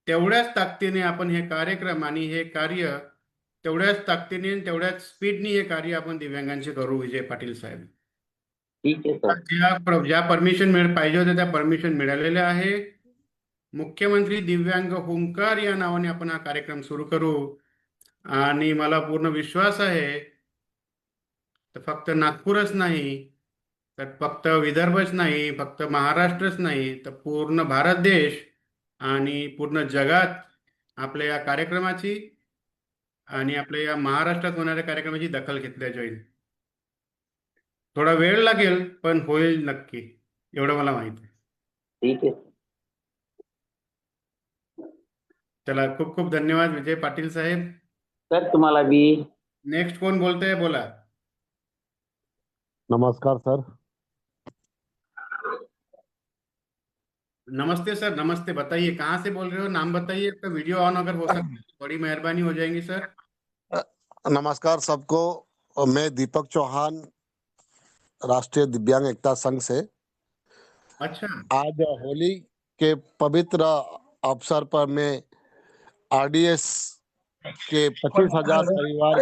तेवढ्याच ताकदीने आपण हे कार्यक्रम आणि हे कार्य तेवढ्याच ताकदीने तेवढ्याच स्पीडनी हे कार्य आपण दिव्यांगांचे करू. विजय पाटील साहेब, ठीक आहे सर. ज्या परमिशन पाहिजे होत्या त्या परमिशन मिळालेल्या आहे. मुख्यमंत्री दिव्यांग हुंकार या नावाने आपण हा कार्यक्रम सुरू करू. आणि मला पूर्ण विश्वास आहे, तर फक्त नागपूरच नाही, तर फक्त विदर्भच नाही, फक्त महाराष्ट्रच नाही, तर पूर्ण भारत देश आणि पूर्ण जगात आपल्या या कार्यक्रमाची आणि आपल्या या महाराष्ट्रात होणाऱ्या कार्यक्रमाची दखल घेतल्या जाईल. थोडा वेळ लागेल, पण होईल नक्की, एवढं मला माहिती आहे. ठीक आहे चला, खूप खूप धन्यवाद विजय पाटील साहेब. सर. तुम्हाला बी. नेक्स्ट कोण बोलतंय, बोला. नमस्कार सर. नमस्ते सर, नमस्ते. बताइए कहाँ से बोल रहे हो, नाम बताइए, आपका वीडियो ऑन अगर हो सकता है तो बड़ी मेहरबानी हो जाएगी सर. नमस्कार सबको. मैं दीपक चौहान, राष्ट्रीय दिव्यांग एकता संघ से. अच्छा. आज होली के पवित्र अवसर पर मैं आरडीएस के 25,000 परिवार.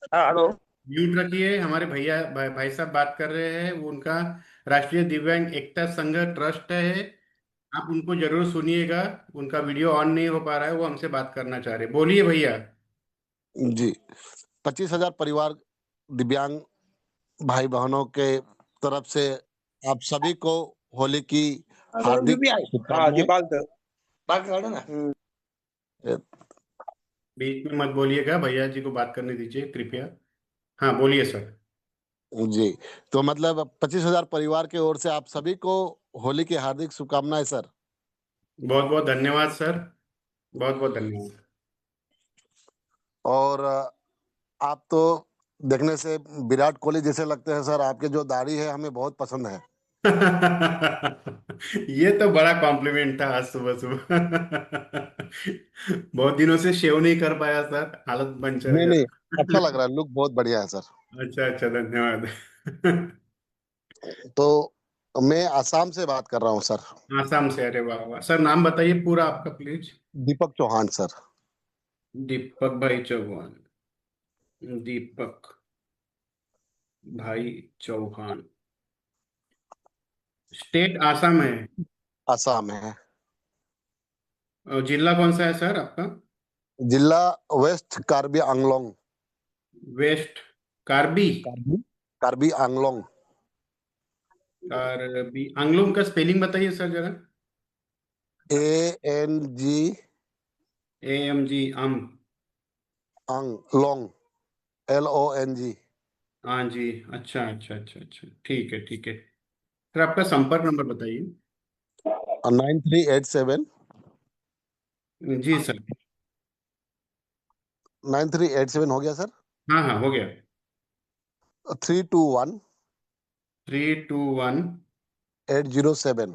हेलो, म्यूट रखिए. हमारे भाई साहब बात कर रहे हैं. वो उनका राष्ट्रीय दिव्यांग एकता संघ ट्रस्ट है. आप उनको जरूर सुनिएगा. उनका वीडियो ऑन नहीं हो पा रहा है, वो हमसे बात करना चाह रहे. बोलिए भैया. जी, 25,000 परिवार दिव्यांग भाई बहनों के तरफ से आप सभी को होली की हार्दिक शुभकामनाएं. बीच में मत बोलिएगा, भैया जी को बात करने दीजिए कृपया. हाँ, बोलिए सर. जी, तो मतलब 25,000 परिवार की ओर से आप सभी को होली की हार्दिक शुभकामनाएं सर. बहुत बहुत धन्यवाद सर, बहुत बहुत धन्यवाद. और आप तो देखने से विराट कोहली जैसे लगते हैं सर. आपके जो दाढ़ी है हमें बहुत पसंद है. ये तो बड़ा कॉम्प्लीमेंट था आज सुबह सुबह. बहुत दिनों से शेव नहीं कर पाया सर, हालत पंचर नहीं है. नहीं, अच्छा लग रहा है, लुक बहुत बढ़िया है सर. अच्छा अच्छा, धन्यवाद. तो मैं आसाम से बात कर रहा हूँ सर. आसाम से. अरे वाह वाह सर, नाम बताइए पूरा आपका प्लीज. दीपक चौहान सर. दीपक भाई चौहान. दीपक भाई चौहान. स्टेट आसाम है. आसाम है. और जिला कौन सा है सर आपका? जिला वेस्ट कार्बी आंगलोंग. वेस्ट कार्बी. कार्बी आंगलोंग. कार्बी आंगलोंग का स्पेलिंग बताइए सर जरा. ANG AMG आम. आंगलोंग LONG. हाँ जी, अच्छा अच्छा अच्छा अच्छा, ठीक है ठीक है. सर आपका संपर्क नंबर बताइए. 9387. जी सर. 9387 हो गया सर. हाँ हाँ, हो गया. 321 321 807.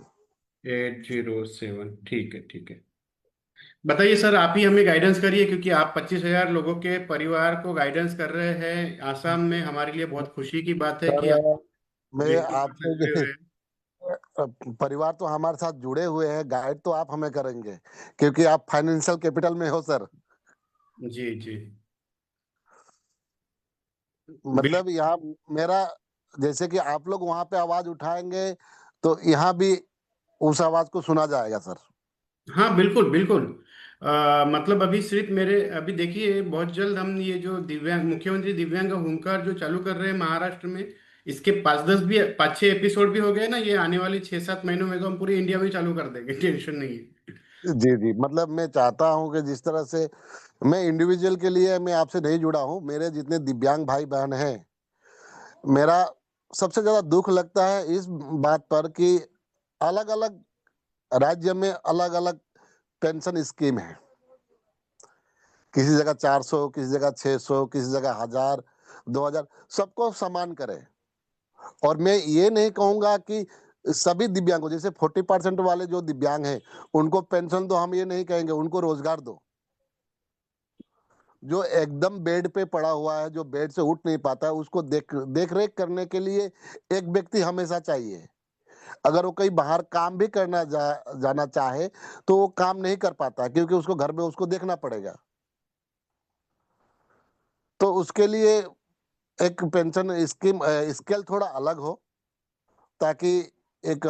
807। ठीक है, ठीक है। बताइए सर, आप ही हमें गाइडेंस करिए, क्योंकि आप 25,000 लोगों के परिवार को गाइडेंस कर रहे हैं आसाम में। हमारे लिए बहुत खुशी की बात है कि आप सर मैं बिल्कुल जुड़े आपसे हुए हैं। परिवार तो हमारे साथ जुड़े हुए हैं, गाइड तो आप हमें करेंगे क्योंकि आप फाइनेंशियल कैपिटल में हो सर। जी जी। मतलब यहाँ मेरा, जैसे कि आप लोग वहां पे आवाज उठाएंगे तो यहाँ भी उस आवाज को सुना जाएगा सर। हाँ, बिल्कुल बिल्कुल। मतलब अभी सिर्फ मेरे, अभी देखिए बहुत जल्द हम ये जो दिव्यांग मुख्यमंत्री दिव्यांग हुंकार जो चालू कर रहे हैं महाराष्ट्र में, इसके 5-6 एपिसोड भी हो गए ना, ये आने वाले 6-7 महीनों में तो हम पूरे इंडिया में चालू कर देंगे। टेंशन नहीं है। जी जी, मतलब मैं चाहता हूँ कि जिस तरह से मैं इंडिविजुअल के लिए मैं आपसे नहीं जुड़ा हूँ, मेरे जितने दिव्यांग भाई बहन हैं, मेरा सबसे ज्यादा दुख लगता है इस बात पर कि अलग अलग राज्य में अलग अलग पेंशन स्कीम है। किसी जगह 400, किसी जगह 600, किसी जगह 1000, 2000, सबको समान करे। और मैं ये नहीं कहूंगा कि सभी दिव्यांगों, जैसे 40% वाले जो दिव्यांग हैं उनको पेंशन दो, हम ये नहीं कहेंगे, उनको रोजगार दो। जो एकदम बेड पे पड़ा हुआ है, जो बेड से उठ नहीं पाता है, उसको देख रेख करने के लिए एक व्यक्ति हमेशा चाहिए। अगर वो कहीं बाहर काम भी करना जाना चाहे तो वो काम नहीं कर पाता है, क्योंकि उसको घर में उसको देखना पड़ेगा। तो उसके लिए एक पेंशन स्कीम स्केल थोड़ा अलग हो, ताकि एक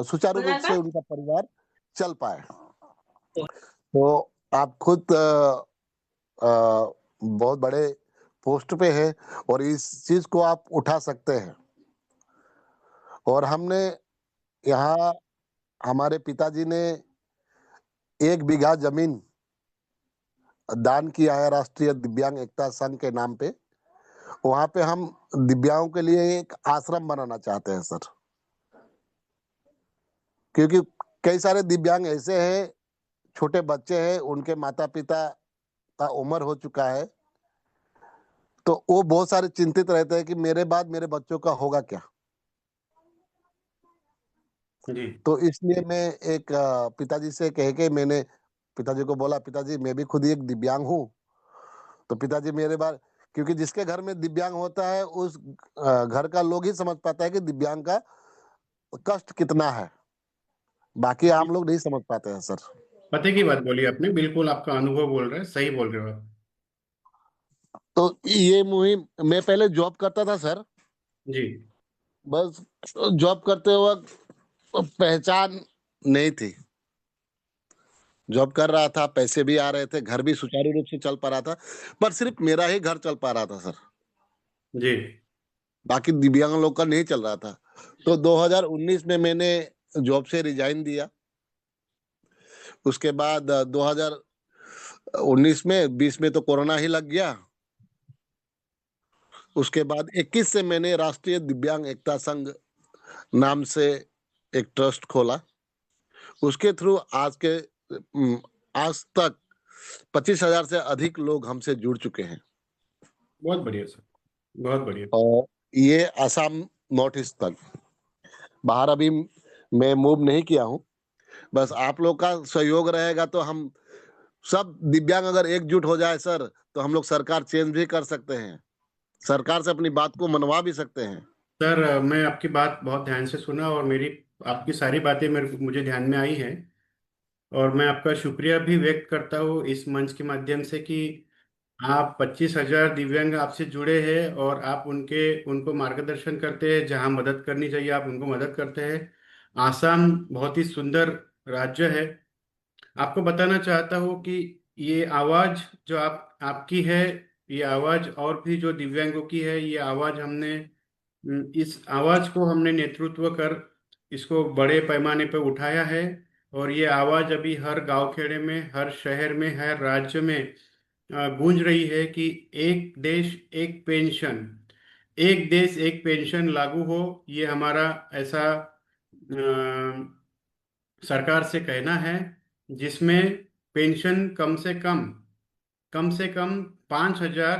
सुचारू रूप से उनका परिवार चल पाए। तो आप खुद बहुत बड़े पोस्ट पे है और इस चीज को आप उठा सकते हैं। और हमने यहाँ, हमारे पिताजी ने 1 बीघा जमीन दान किया है राष्ट्रीय दिव्यांग एकता संघ के नाम पे। वहां पे हम दिव्यांगों के लिए एक आश्रम बनाना चाहते हैं सर, क्योंकि कई सारे दिव्यांग ऐसे हैं, छोटे बच्चे हैं, उनके माता पिता का उम्र हो चुका है, तो वो बहुत सारे चिंतित रहते हैं कि मेरे बाद मेरे बच्चों का होगा क्या। जी तो इसलिए मैं एक पिताजी से कह के मैंने पिताजी को बोला, पिताजी मैं भी खुद ही एक दिव्यांग हूँ। तो पिताजी मेरे बार, क्योंकि जिसके घर में दिव्यांग होता है उस घर का लोग ही समझ पाता है कि दिव्यांग का कष्ट कितना है, बाकी आम लोग नहीं समझ पाते हैं सर। पते की बात बोली आपने, बिल्कुल आपका अनुभव बोल रहे हैं, सही बोल रहे हो आप। तो ये मुहिम, मैं पहले जॉब करता था सर, जी बस जॉब करते वक्त पहचान नहीं थी। जॉब कर रहा था, पैसे भी आ रहे थे, घर भी सुचारू रूप से चल पा रहा था, पर सिर्फ मेरा ही घर चल पा रहा था सर, जी। बाकी दिव्यांग लोग का नहीं चल रहा था। तो 2019 में मैंने जॉब से रिजाइन दिया। उसके बाद 2019 में, 20 में तो कोरोना ही लग गया। उसके बाद 21 से मैंने राष्ट्रीय दिव्यांग एकता संघ नाम से एक ट्रस्ट खोला। उसके थ्रू आज तक 25,000 से अधिक लोग हमसे जुड़ चुके हैं। बहुत बढ़िया सर, बहुत बढ़िया। और ये असम नॉर्थ ईस्ट तक, बाहर अभी मैं मूव नहीं किया हूँ। बस आप लोग का सहयोग रहेगा तो हम सब दिव्यांग अगर एकजुट हो जाए सर, तो हम लोग सरकार चेंज भी कर सकते हैं, सरकार से अपनी बात को मनवा भी सकते हैं। सर, मैं आपकी बात बहुत ध्यान से सुना, और मेरी आपकी सारी बातें मुझे ध्यान में आई हैं। और मैं आपका शुक्रिया भी व्यक्त करता हूँ इस मंच के माध्यम से कि आप 25,000 दिव्यांग आपसे जुड़े हैं, और आप उनको मार्गदर्शन करते हैं, जहाँ मदद करनी चाहिए आप उनको मदद करते हैं। आसाम बहुत ही सुंदर राज्य है। आपको बताना चाहता हूँ कि ये आवाज़ जो आपकी है, ये आवाज़ और भी जो दिव्यांगों की है, ये आवाज़ इस आवाज़ को हमने नेतृत्व कर इसको बड़े पैमाने पर उठाया है। और ये आवाज़ अभी हर गांव खेड़े में, हर शहर में, हर राज्य में गूंज रही है कि एक देश एक पेंशन, एक देश एक पेंशन लागू हो। ये हमारा ऐसा सरकार से कहना है, जिसमें पेंशन कम से कम 5,000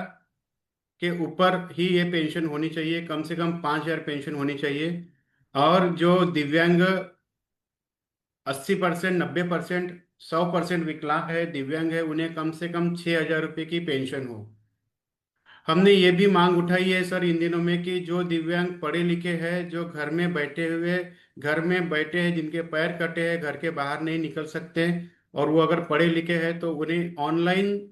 के ऊपर ही ये पेंशन होनी चाहिए, कम से कम 5,000 पेंशन होनी चाहिए। और जो दिव्यांग 80%, 90%, 100% विकलांग है, दिव्यांग है, उन्हें कम से कम 6,000 रुपये की पेंशन हो। हमने ये भी मांग उठाई है सर इन दिनों में कि जो दिव्यांग पढ़े लिखे हैं, जो घर में बैठे हैं, जिनके पैर कटे हैं, घर के बाहर नहीं निकल सकते, और वो अगर पढ़े लिखे हैं तो उन्हें ऑनलाइन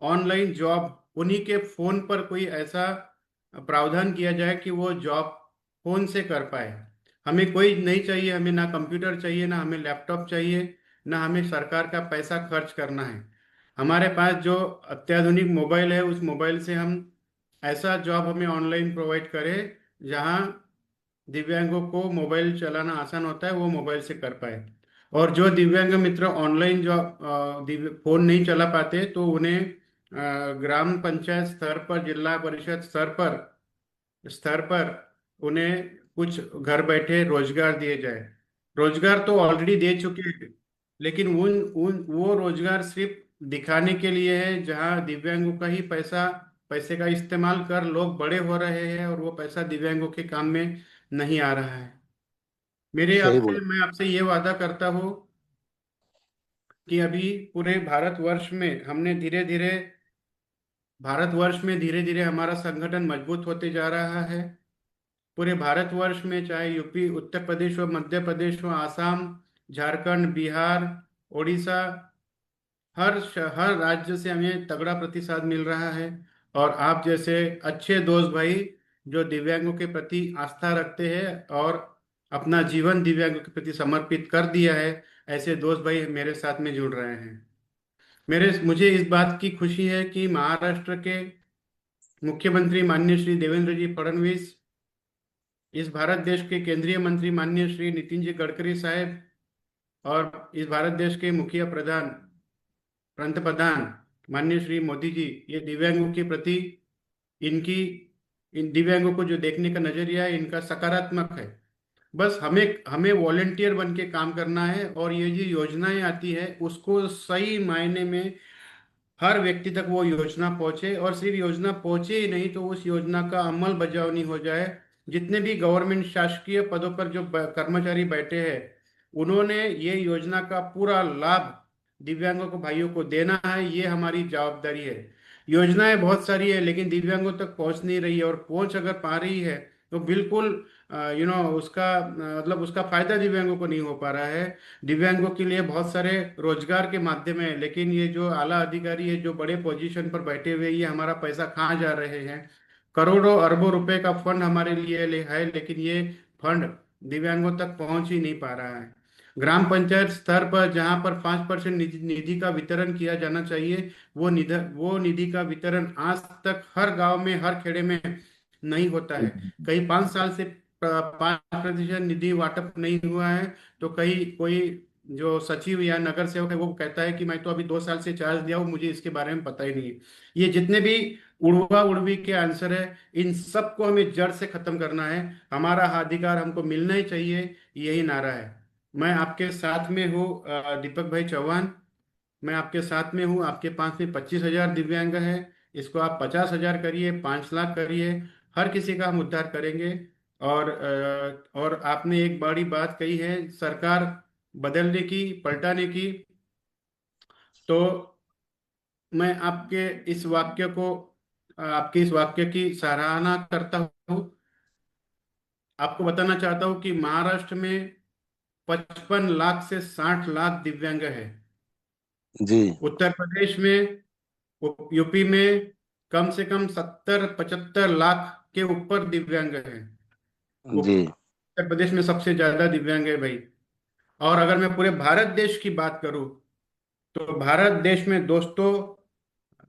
ऑनलाइन जॉब, उन्हीं के फोन पर कोई ऐसा प्रावधान किया जाए कि वो जॉब फोन से कर पाए। हमें कोई नहीं चाहिए, हमें ना कंप्यूटर चाहिए, ना हमें लैपटॉप चाहिए, ना हमें सरकार का पैसा खर्च करना है। हमारे पास जो अत्याधुनिक मोबाइल है, उस मोबाइल से हम ऐसा जॉब हमें ऑनलाइन प्रोवाइड करें जहां दिव्यांगों को मोबाइल चलाना आसान होता है, वो मोबाइल से कर पाए। और जो दिव्यांग मित्र ऑनलाइन जो फोन नहीं चला पाते, तो उन्हें ग्राम पंचायत स्तर पर, जिला परिषद स्तर पर उन्हें कुछ घर बैठे रोजगार दिए जाए। रोजगार तो ऑलरेडी दे चुके हैं, लेकिन उन उन वो रोजगार सिर्फ दिखाने के लिए है, जहां दिव्यांगों का ही पैसे का इस्तेमाल कर लोग बड़े हो रहे हैं, और वो पैसा दिव्यांगों के काम में नहीं आ रहा है। सही बोला। मैं आपसे ये वादा करता हूँ कि अभी पूरे भारतवर्ष में धीरे धीरे हमारा संगठन मजबूत होते जा रहा है। पूरे भारतवर्ष में, चाहे यूपी, उत्तर प्रदेश हो, मध्य प्रदेश हो, आसाम, झारखंड, बिहार, उड़ीसा, हर राज्य से हमें तगड़ा प्रतिसाद मिल रहा है। और आप जैसे अच्छे दोस्त भाई, जो दिव्यांगों के प्रति आस्था रखते हैं और अपना जीवन दिव्यांगों के प्रति समर्पित कर दिया है, ऐसे दोस्त भाई मेरे साथ में जुड़ रहे हैं। मुझे इस बात की खुशी है कि महाराष्ट्र के मुख्यमंत्री माननीय श्री देवेंद्र जी फडणवीस, इस भारत देश के केंद्रीय मंत्री माननीय श्री नितिन जी गडकरी साहब, और इस भारत देश के मुखिया पंतप्रधान माननीय श्री मोदी जी, ये दिव्यांगों के प्रति इनकी इन दिव्यांगों को जो देखने का नजरिया है, इनका सकारात्मक है। बस हमें हमें वॉलेंटियर बन के काम करना है, और ये जो योजनाएं आती है उसको सही मायने में हर व्यक्ति तक वो योजना पहुंचे, और सिर्फ योजना पहुंचे ही नहीं तो उस योजना का अमल बजावनी हो जाए। जितने भी गवर्नमेंट शासकीय पदों पर जो कर्मचारी बैठे हैं, उन्होंने ये योजना का पूरा लाभ दिव्यांगों को, भाइयों को देना है, ये हमारी जवाबदारी है। योजनाएं बहुत सारी है, लेकिन दिव्यांगों तक पहुंच नहीं रही है, और पहुंच अगर पा रही है तो बिल्कुल उसका मतलब उसका फायदा दिव्यांगों को नहीं हो पा रहा है। दिव्यांगों के लिए बहुत सारे रोजगार के माध्यम है, लेकिन ये जो आला अधिकारी है, जो बड़े पोजीशन पर बैठे हुए, ये हमारा पैसा कहाँ जा रहे हैं। करोड़ों अरबों रुपए का फंड हमारे लिए है, लेकिन ये फंड दिव्यांगों तक पहुंच ही नहीं पा रहा है। ग्राम पंचायत स्तर पर जहां पर 5% निधि का वितरण किया जाना चाहिए, वो निधि का वितरण आज तक हर गांव में, हर खेड़े में नहीं होता है। कहीं 5 साल से 5% निधि वाटप नहीं हुआ है, तो कहीं कोई जो सचिव या नगर सेवक है वो कहता है कि मैं तो अभी 2 साल से चार्ज दिया हूँ, मुझे इसके बारे में पता ही नहीं है। ये जितने भी उड़वा उड़वी के आंसर है, इन सबको हमें जड़ से खत्म करना है। हमारा अधिकार हमको मिलना ही चाहिए, यही नारा है। मैं आपके साथ में हूँ दीपक भाई चौहान, मैं आपके साथ में हूँ। आपके पास में 25,000 दिव्यांग है, इसको आप 50,000 करिए, 5 लाख करिए, हर किसी का हम उद्धार करेंगे। और आपने एक बड़ी बात कही है, सरकार बदलने की, पलटाने की, तो मैं आपके इस वाक्य की सराहना करता हूँ। आपको बताना चाहता हूँ कि महाराष्ट्र में 55 लाख से 60 लाख दिव्यांग है। जी उत्तर प्रदेश में, यूपी में कम से कम 70-75 लाख के ऊपर दिव्यांग हैं। जी उत्तर प्रदेश में सबसे ज्यादा दिव्यांग है भाई। और अगर मैं पूरे भारत देश की बात करूं, तो भारत देश में दोस्तों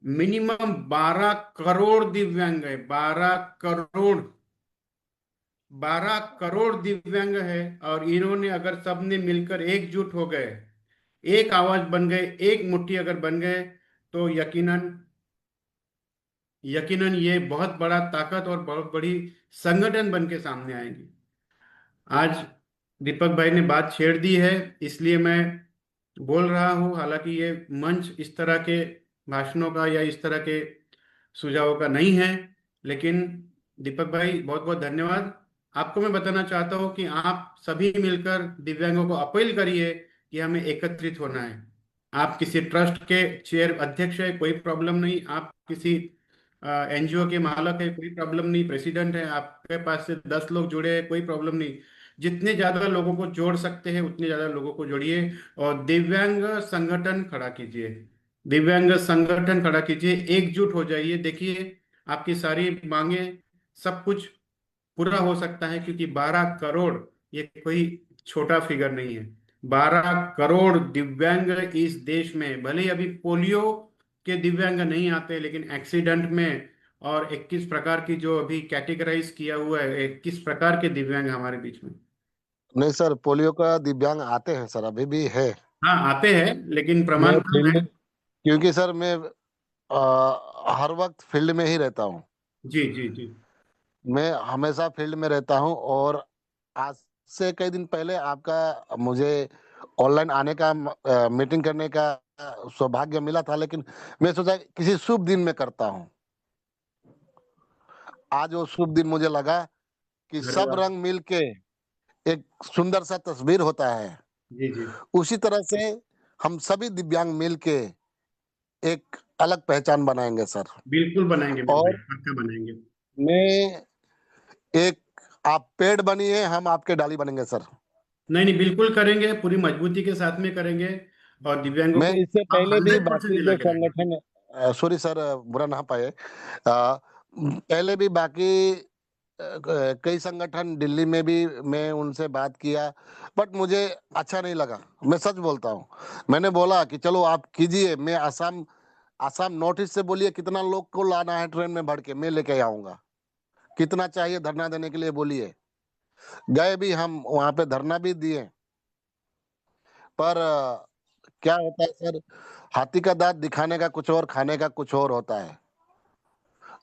मिनिमम 12 करोड़ दिव्यांग है। 12 करोड़ दिव्यांग है, और इन्होंने अगर सबने मिलकर एकजुट हो गए, एक आवाज बन गए, एक मुट्ठी अगर बन गए, तो यकीनन यकीनन ये बहुत बड़ा ताकत और बहुत बड़ी संगठन बन के सामने आएंगी। आज दीपक भाई ने बात छेड़ दी है, इसलिए मैं बोल रहा हूँ। हालांकि ये मंच इस तरह के भाषणों का या इस तरह के सुझावों का नहीं है, लेकिन दीपक भाई बहुत बहुत धन्यवाद। आपको मैं बताना चाहता हूँ कि आप सभी मिलकर दिव्यांगों को अपील करिए कि हमें एकत्रित होना है। आप किसी ट्रस्ट के चेयर अध्यक्ष है, कोई प्रॉब्लम नहीं। आप किसी एनजीओ के मालक है, कोई प्रॉब्लम नहीं। प्रेसिडेंट है, आपके पास से 10 लोग जुड़े हैं, कोई प्रॉब्लम नहीं। जितने ज्यादा लोगों को जोड़ सकते हैं उतने ज्यादा लोगों को जोड़िए और दिव्यांग संगठन खड़ा कीजिए। दिव्यांग संगठन खड़ा कीजिए, एकजुट हो जाइए। देखिए, आपकी सारी मांगे, सब कुछ पूरा हो सकता है, क्योंकि 12 करोड़ ये कोई छोटा फिगर नहीं है। 12 करोड़ दिव्यांग इस देश में, भले ही अभी पोलियो के दिव्यांग नहीं आते, लेकिन एक्सीडेंट में और 21 प्रकार की जो अभी कैटेगराइज किया हुआ है, 21 प्रकार के दिव्यांग हमारे बीच में। नहीं सर, पोलियो का दिव्यांग आते हैं सर, अभी भी है। हाँ, आते हैं, लेकिन मैं प्रमाण कम है। फील्ड क्योंकि सर मैं हर वक्त फील्ड में ही रहता हूँ। जी जी जी। मैं हमेशा फील्ड में रहता हूँ, और आज से कई दिन पहले आपका मुझे ऑनलाइन आने का मीटिंग करने का सौभाग्य मिला था, लेकिन मैं सोचा किसी शुभ दिन में करता हूँ। आज वो शुभ दिन मुझे लगा कि अरे सब वाह। रंग मिल के एक सुंदर सा तस्वीर होता है। जी जी। उसी तरह से हम सभी दिव्यांग मिल के एक अलग पहचान बनाएंगे सर। बिल्कुल बनाएंगे मेरे भाई, और पक्का बनाएंगे। मैं एक आप पेड़ बनिए, हम आपके डाली बनेंगे सर। नहीं नहीं, बिल्कुल करेंगे, पूरी मजबूती के साथ में करेंगे। और दिव्यांगों मैं को इससे आप पहले भी 100% बाकी दिला जो के लाएंगे। संगठन, सॉरी सर, बुरा ना पाए, पहले भी बाकी कई संगठन दिल्ली में भी मैं उनसे बात किया, बट मुझे अच्छा नहीं लगा। मैं सच बोलता हूँ। मैंने बोला कि चलो आप कीजिए, मैं आसाम आसाम नॉर्थ ईस्ट से बोलिए कितना लोग को लाना है ट्रेन में भर के, मैं लेके आऊंगा। कितना चाहिए धरना देने के लिए बोलिए। गए भी, हम वहां पे धरना भी दिए, पर क्या होता है सर, हाथी का दांत दिखाने का कुछ और, खाने का कुछ और होता है।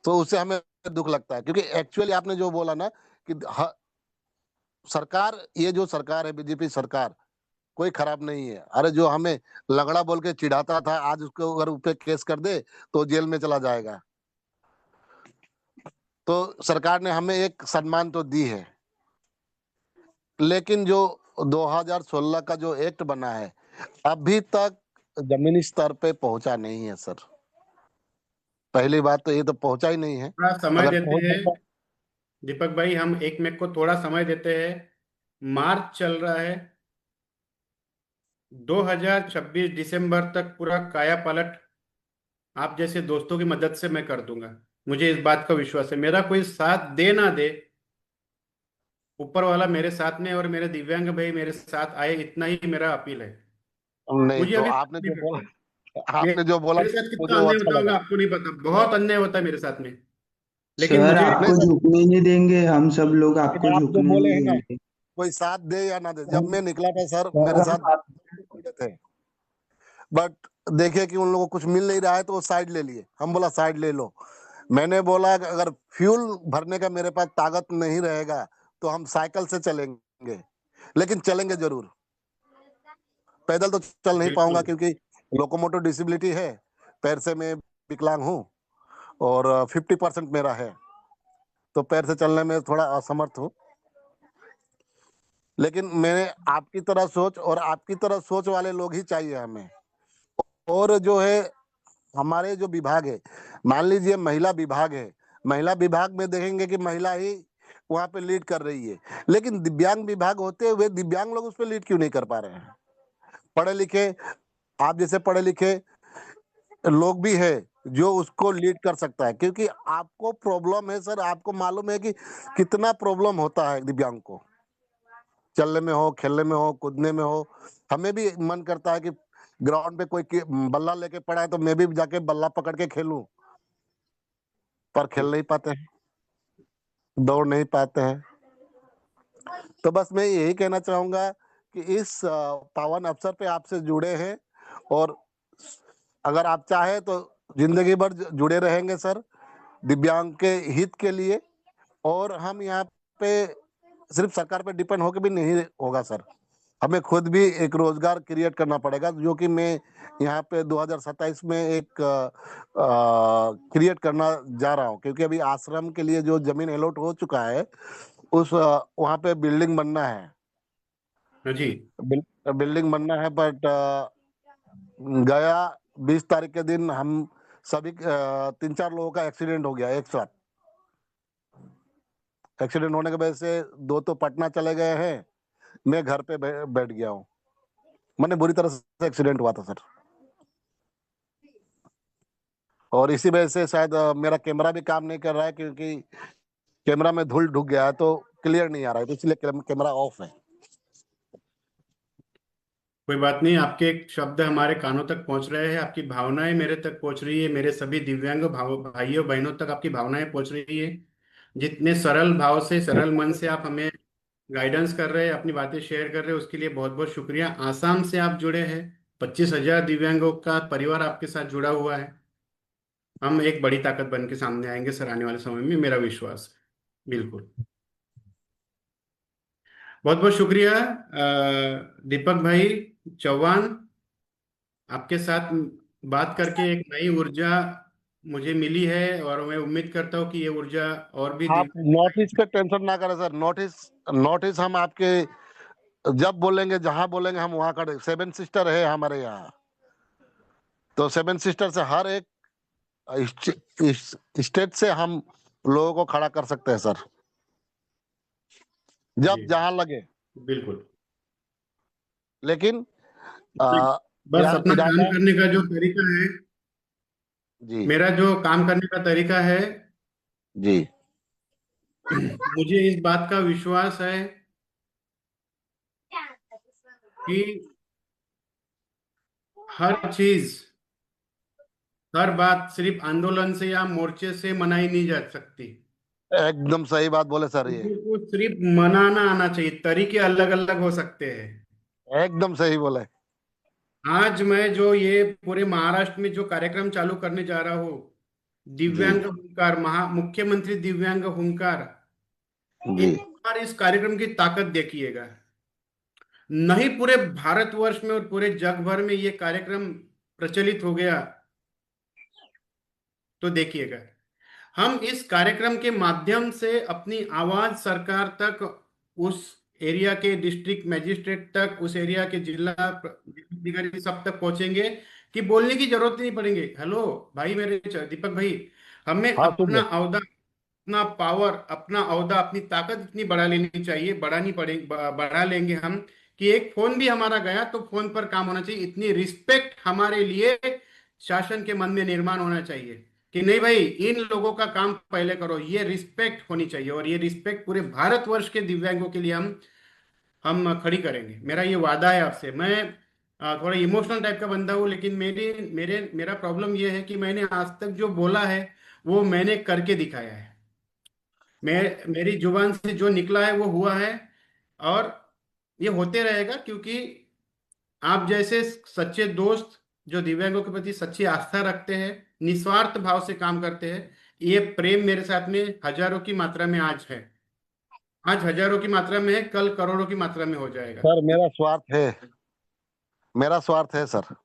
तो उससे हमें दुख लगता है, क्योंकि एक्चुअली आपने जो बोला ना कि सरकार, ये जो सरकार है बीजेपी सरकार, कोई खराब नहीं है। अरे जो हमें लंगड़ा बोल के चिढ़ाता था, आज उसको अगर ऊपर केस कर दे तो जेल में चला जाएगा। तो सरकार ने हमें एक सम्मान तो दी है, लेकिन जो 2016 का जो एक्ट बना है, अभी तक जमीनी स्तर पे पहुंचा नहीं है सर। पहली बात तो ये तो पहुंचा ही नहीं है। थोड़ा समय अगर देते पहुंच हैं जाता, दीपक भाई, हम एक मेक को थोड़ा समय देते हैं। मार्च चल रहा है, 2026 दिसंबर तक पूरा काया पलट आप जैसे दोस्तों की मदद से मैं कर दूंगा। मुझे इस बात का विश्वास है। मेरा कोई साथ दे ना दे, ऊपर वाला मेरे साथ में और मेरे दिव्यांग भाई मेरे साथ आए, इतना ही मेरा अपील है। नहीं मुझे तो अभी आपने नहीं जो बोला, पता कि मेरे साथ मुझे कितना वो अन्याय अच्छा होता होगा, लगा। आपको नहीं पता। बहुत अन्याय होता है मेरे साथ में, लेकिन सर मुझे नहीं आपको सर, झुकने नहीं देंगे, हम सब लोग लेकिन आपको आप जो झुकने बोले नहीं हैं ना, देंगे। कोई साथ दे या ना दे, जब मैं निकला था सर सर मेरे हम साथ थे, बट देखे कि उन लोगों को कुछ मिल नहीं रहा है तो वो साइड ले लिए। हम बोला साइड ले लो। मैंने बोला कि अगर फ्यूल भरने का मेरे पास ताकत नहीं रहेगा तो हम साइकिल से चलेंगे, लेकिन चलेंगे जरूर। पैदल तो चल नहीं पाऊंगा, बिल्कुल। क्योंकि लोकोमोटिव डिसेबिलिटी है, पैर से मैं विकलांग हूँ, और 50% मेरा है, तो पैर से चलने में थोड़ा असमर्थ हूँ। लेकिन मैंने आपकी तरह सोच, और आपकी तरह सोच वाले लोग ही चाहिए हमें। और जो है हमारे जो विभाग है, मान लीजिए महिला विभाग है, महिला विभाग में देखेंगे कि महिला ही वहां पे लीड कर रही है, लेकिन दिव्यांग विभाग होते हुए दिव्यांग लोग उस पर लीड क्यों नहीं कर पा रहे हैं? पढ़े लिखे, आप जैसे पढ़े लिखे लोग भी है जो उसको लीड कर सकता है, क्योंकि आपको प्रॉब्लम है सर, आपको मालूम है कि कितना प्रॉब्लम होता है दिव्यांग को, चलने में हो, खेलने में हो, कूदने में हो। हमें भी मन करता है कि ग्राउंड पे कोई बल्ला लेके पड़ा है तो मैं भी जाके बल्ला पकड़ के खेलूं, पर खेल नहीं पाते हैं, दौड़ नहीं पाते हैं। तो बस मैं यही कहना चाहूंगा कि इस पावन अवसर पे आपसे जुड़े हैं, और अगर आप चाहे तो जिंदगी भर जुड़े रहेंगे सर, दिव्यांग के हित के लिए। और हम यहाँ पे सिर्फ सरकार पे डिपेंड होकर भी नहीं होगा सर, हमें खुद भी एक रोजगार क्रिएट करना पड़ेगा, जो कि मैं यहाँ पे 2027 में एक क्रिएट करना जा रहा हूँ, क्योंकि अभी आश्रम के लिए जो जमीन अलॉट हो चुका है उस वहाँ पे बिल्डिंग बनना है, हाँ जी। बिल्डिंग बनना है, बट गया 20 तारीख के दिन हम सभी 3-4 लोगों का एक्सीडेंट हो गया एक साथ। एक्सीडेंट होने की वजह से 2 तो पटना चले गए हैं, मैं घर पे बैठ गया हूँ। मैंने बुरी तरह से एक्सीडेंट हुआ था सर, और इसी वजह से शायद मेरा कैमरा भी काम नहीं कर रहा है, क्योंकि कैमरा में धूल ढुक गया है तो क्लियर नहीं आ रहा है, तो इसलिए कैमरा ऑफ है। कोई बात नहीं, आपके शब्द हमारे कानों तक पहुंच रहे हैं, आपकी भावनाएं मेरे तक पहुंच रही है, मेरे सभी दिव्यांग भाइयों बहनों तक आपकी भावनाएं पहुंच रही है। जितने सरल भाव से, सरल मन से आप हमें गाइडेंस कर रहे हैं, अपनी बातें शेयर कर रहे हैं, उसके लिए बहुत बहुत शुक्रिया। आसाम से आप जुड़े हैं, 25,000 दिव्यांगों का परिवार आपके साथ जुड़ा हुआ है। हम एक बड़ी ताकत बन के सामने आएंगे सर आने वाले समय में, मेरा विश्वास है। बिल्कुल। बहुत बहुत शुक्रिया दीपक भाई चौहान, आपके साथ बात करके एक नई ऊर्जा मुझे मिली है, और मैं उम्मीद करता हूँ कि ये ऊर्जा और भी आप नॉर्थ ईस्ट का टेंशन ना करें सर। नॉर्थ ईस्ट हम आपके जब बोलेंगे, जहां बोलेंगे हम वहां खड़े। 7 सिस्टर है हमारे यहाँ, तो 7 सिस्टर से हर एक स्टेट से हम लोगों को खड़ा कर सकते हैं सर, जी जब जहां लगे। बिल्कुल। लेकिन बस अपना काम इरादा। करने का जो तरीका है, जी मेरा जो काम करने का तरीका है, जी मुझे इस बात का विश्वास है कि हर चीज, हर बात सिर्फ आंदोलन से या मोर्चे से मनाई नहीं जा सकती। एकदम सही बात बोले सर, ये लोगों को सिर्फ मनाना आना चाहिए, तरीके अलग अलग हो सकते हैं। एकदम सही बोले। आज मैं जो ये पूरे महाराष्ट्र में जो कार्यक्रम चालू करने जा रहा हूँ, जी दिव्यांग हुंकार, मुख्यमंत्री दिव्यांग हुंकार, जी एक बार इस कार्यक्रम की ताकत देखिएगा। नहीं पूरे भारतवर्ष में और पूरे जग भर में ये कार्यक्रम प्रचलित हो गया तो देखिएगा, हम इस कार्यक्रम के माध्यम से अपनी आवाज सरकार तक, उस एरिया के डिस्ट्रिक्ट मजिस्ट्रेट तक, उस एरिया के जिला अधिकारी सब तक पहुंचेंगे कि बोलने की जरूरत नहीं पड़ेंगे। हेलो भाई, मेरे दीपक भाई, हमें हाँ, सुन अपना रहे। अहदा, अपना पावर, अपना अहदा, अपनी ताकत इतनी बढ़ा लेनी चाहिए, बढ़ानी पड़ेगी, बढ़ा लेंगे हम कि एक फोन भी हमारा गया तो फोन पर काम होना चाहिए। इतनी रिस्पेक्ट हमारे लिए शासन के मन में निर्माण होना चाहिए कि नहीं भाई, इन लोगों का काम पहले करो, ये रिस्पेक्ट होनी चाहिए, और ये रिस्पेक्ट पूरे भारतवर्ष के दिव्यांगों के लिए हम खड़ी करेंगे। मेरा ये वादा है आपसे। मैं थोड़ा इमोशनल टाइप का बंदा हूँ, लेकिन मेरा प्रॉब्लम ये है कि मैंने आज तक जो बोला है वो मैंने करके दिखाया है। मेरी जुबान से जो निकला है वो हुआ है, और ये होते रहेगा, क्योंकि आप जैसे सच्चे दोस्त जो दिव्यांगों के प्रति सच्ची आस्था रखते हैं, निस्वार्थ भाव से काम करते हैं, ये प्रेम मेरे साथ में हजारों की मात्रा में आज है। आज हजारों की मात्रा में है, कल करोड़ों की मात्रा में हो जाएगा। सर मेरा स्वार्थ है, मेरा स्वार्थ है सर।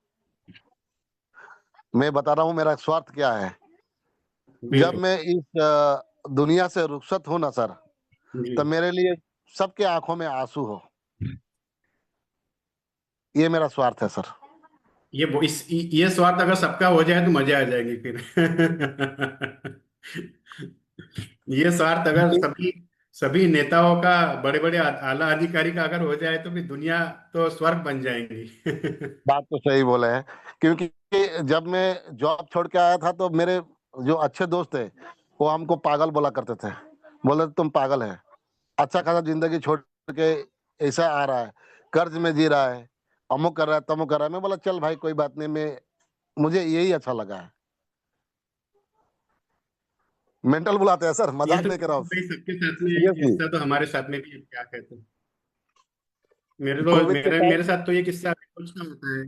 मैं बता रहा हूँ मेरा स्वार्थ क्या है। जब बिल्कुल। मैं इस दुनिया से रुखसत हूं ना सर, जी। तो मेरे लिए सबके आंखों में आंसू हो, ये मेरा स्वार्थ है सर। ये स्वार्थ अगर सबका हो जाए तो मजा आ जाएगी फिर। ये स्वार्थ अगर सभी सभी नेताओं का, बड़े बड़े आला अधिकारी का अगर हो जाए तो फिर दुनिया तो स्वर्ग बन जाएंगी। बात तो सही बोले हैं, क्योंकि जब मैं जॉब छोड़ के आया था तो मेरे जो अच्छे दोस्त थे वो हमको पागल बोला करते थे। बोले तुम पागल है, अच्छा खासा जिंदगी छोड़ के ऐसा आ रहा है, कर्ज में जी रहा है, अमुक कर रहा है, तमुक कर रहा है। मैं बोला चल भाई कोई बात नहीं, मैं मुझे यही अच्छा लगा है। मेंटल बुलाते हैं सर, ये मजाक तो नहीं कर रहा हूँ, भाई सबके साथ में, सीरियसली। किस्सा तो हमारे साथ में भी है, क्या कहते हैं। कोविड के मेरे टाइम साथ तो ये किस्सा कुछ ना होता है।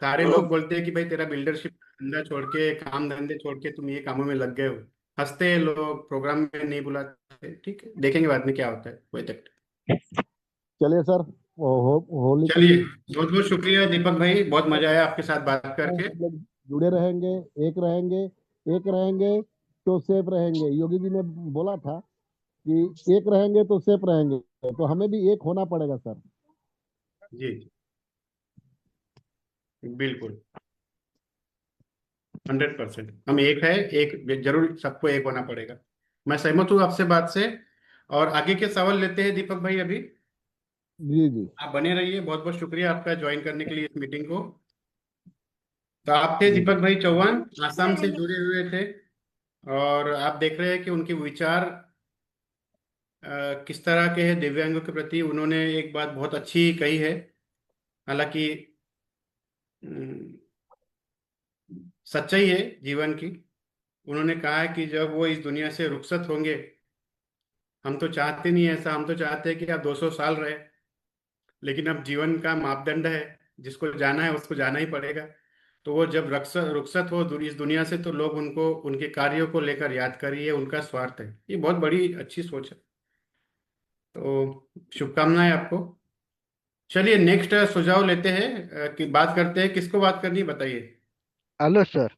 सारे लोग बोलते हैं कि भाई तेरा बिल्डरशिप धंधा छोड़ के, काम धंधे छोड़ के तुम ये कामों में लग गए हो। हंसते हैं लोग, प्रोग्राम में नहीं बुलाते। ठीक है, देखेंगे बाद में क्या होता है, कोई तक। चलिए सर, होली की चलिए, बहुत बहुत शुक्रिया दीपक भाई, बहुत मजा आया आपके साथ बात करके। सब लोग जुड़े रहेंगे, एक रहेंगे, एक रहेंगे तो सेफ रहेंगे। योगी जी ने बोला था कि एक रहेंगे तो सेफ रहेंगे, तो हमें भी एक होना पड़ेगा सर। जी बिल्कुल 100%। हम एक है, एक जरूर सबको एक होना पड़ेगा। मैं सहमत हूँ आपसे बात से। और आगे के सवाल लेते हैं दीपक भाई अभी। जी जी आप बने रहिए, बहुत बहुत शुक्रिया आपका ज्वाइन करने के लिए इस मीटिंग को। तो आप थे जी दीपक भाई चौहान, आसाम से जुड़े हुए थे। और आप देख रहे हैं कि उनके विचार किस तरह के हैं दिव्यांगों के प्रति। उन्होंने एक बात बहुत अच्छी कही है, हालांकि अम, सच्चाई है जीवन की। उन्होंने कहा है कि जब वो इस दुनिया से रुखसत होंगे, हम तो चाहते नहीं ऐसा, हम तो चाहते हैं कि आप 200 साल रहे, लेकिन अब जीवन का मापदंड है, जिसको जाना है उसको जाना ही पड़ेगा। तो वो जब रुखसत रुखसत हो इस दुनिया से, तो लोग उनको उनके कार्यों को लेकर याद करिए, उनका स्वार्थ है। ये बहुत बड़ी अच्छी सोच है। तो शुभकामनाएं आपको। चलिए नेक्स्ट सुझाव लेते हैं, कि बात करते हैं, किसको बात करनी है बताइए। Hello sir.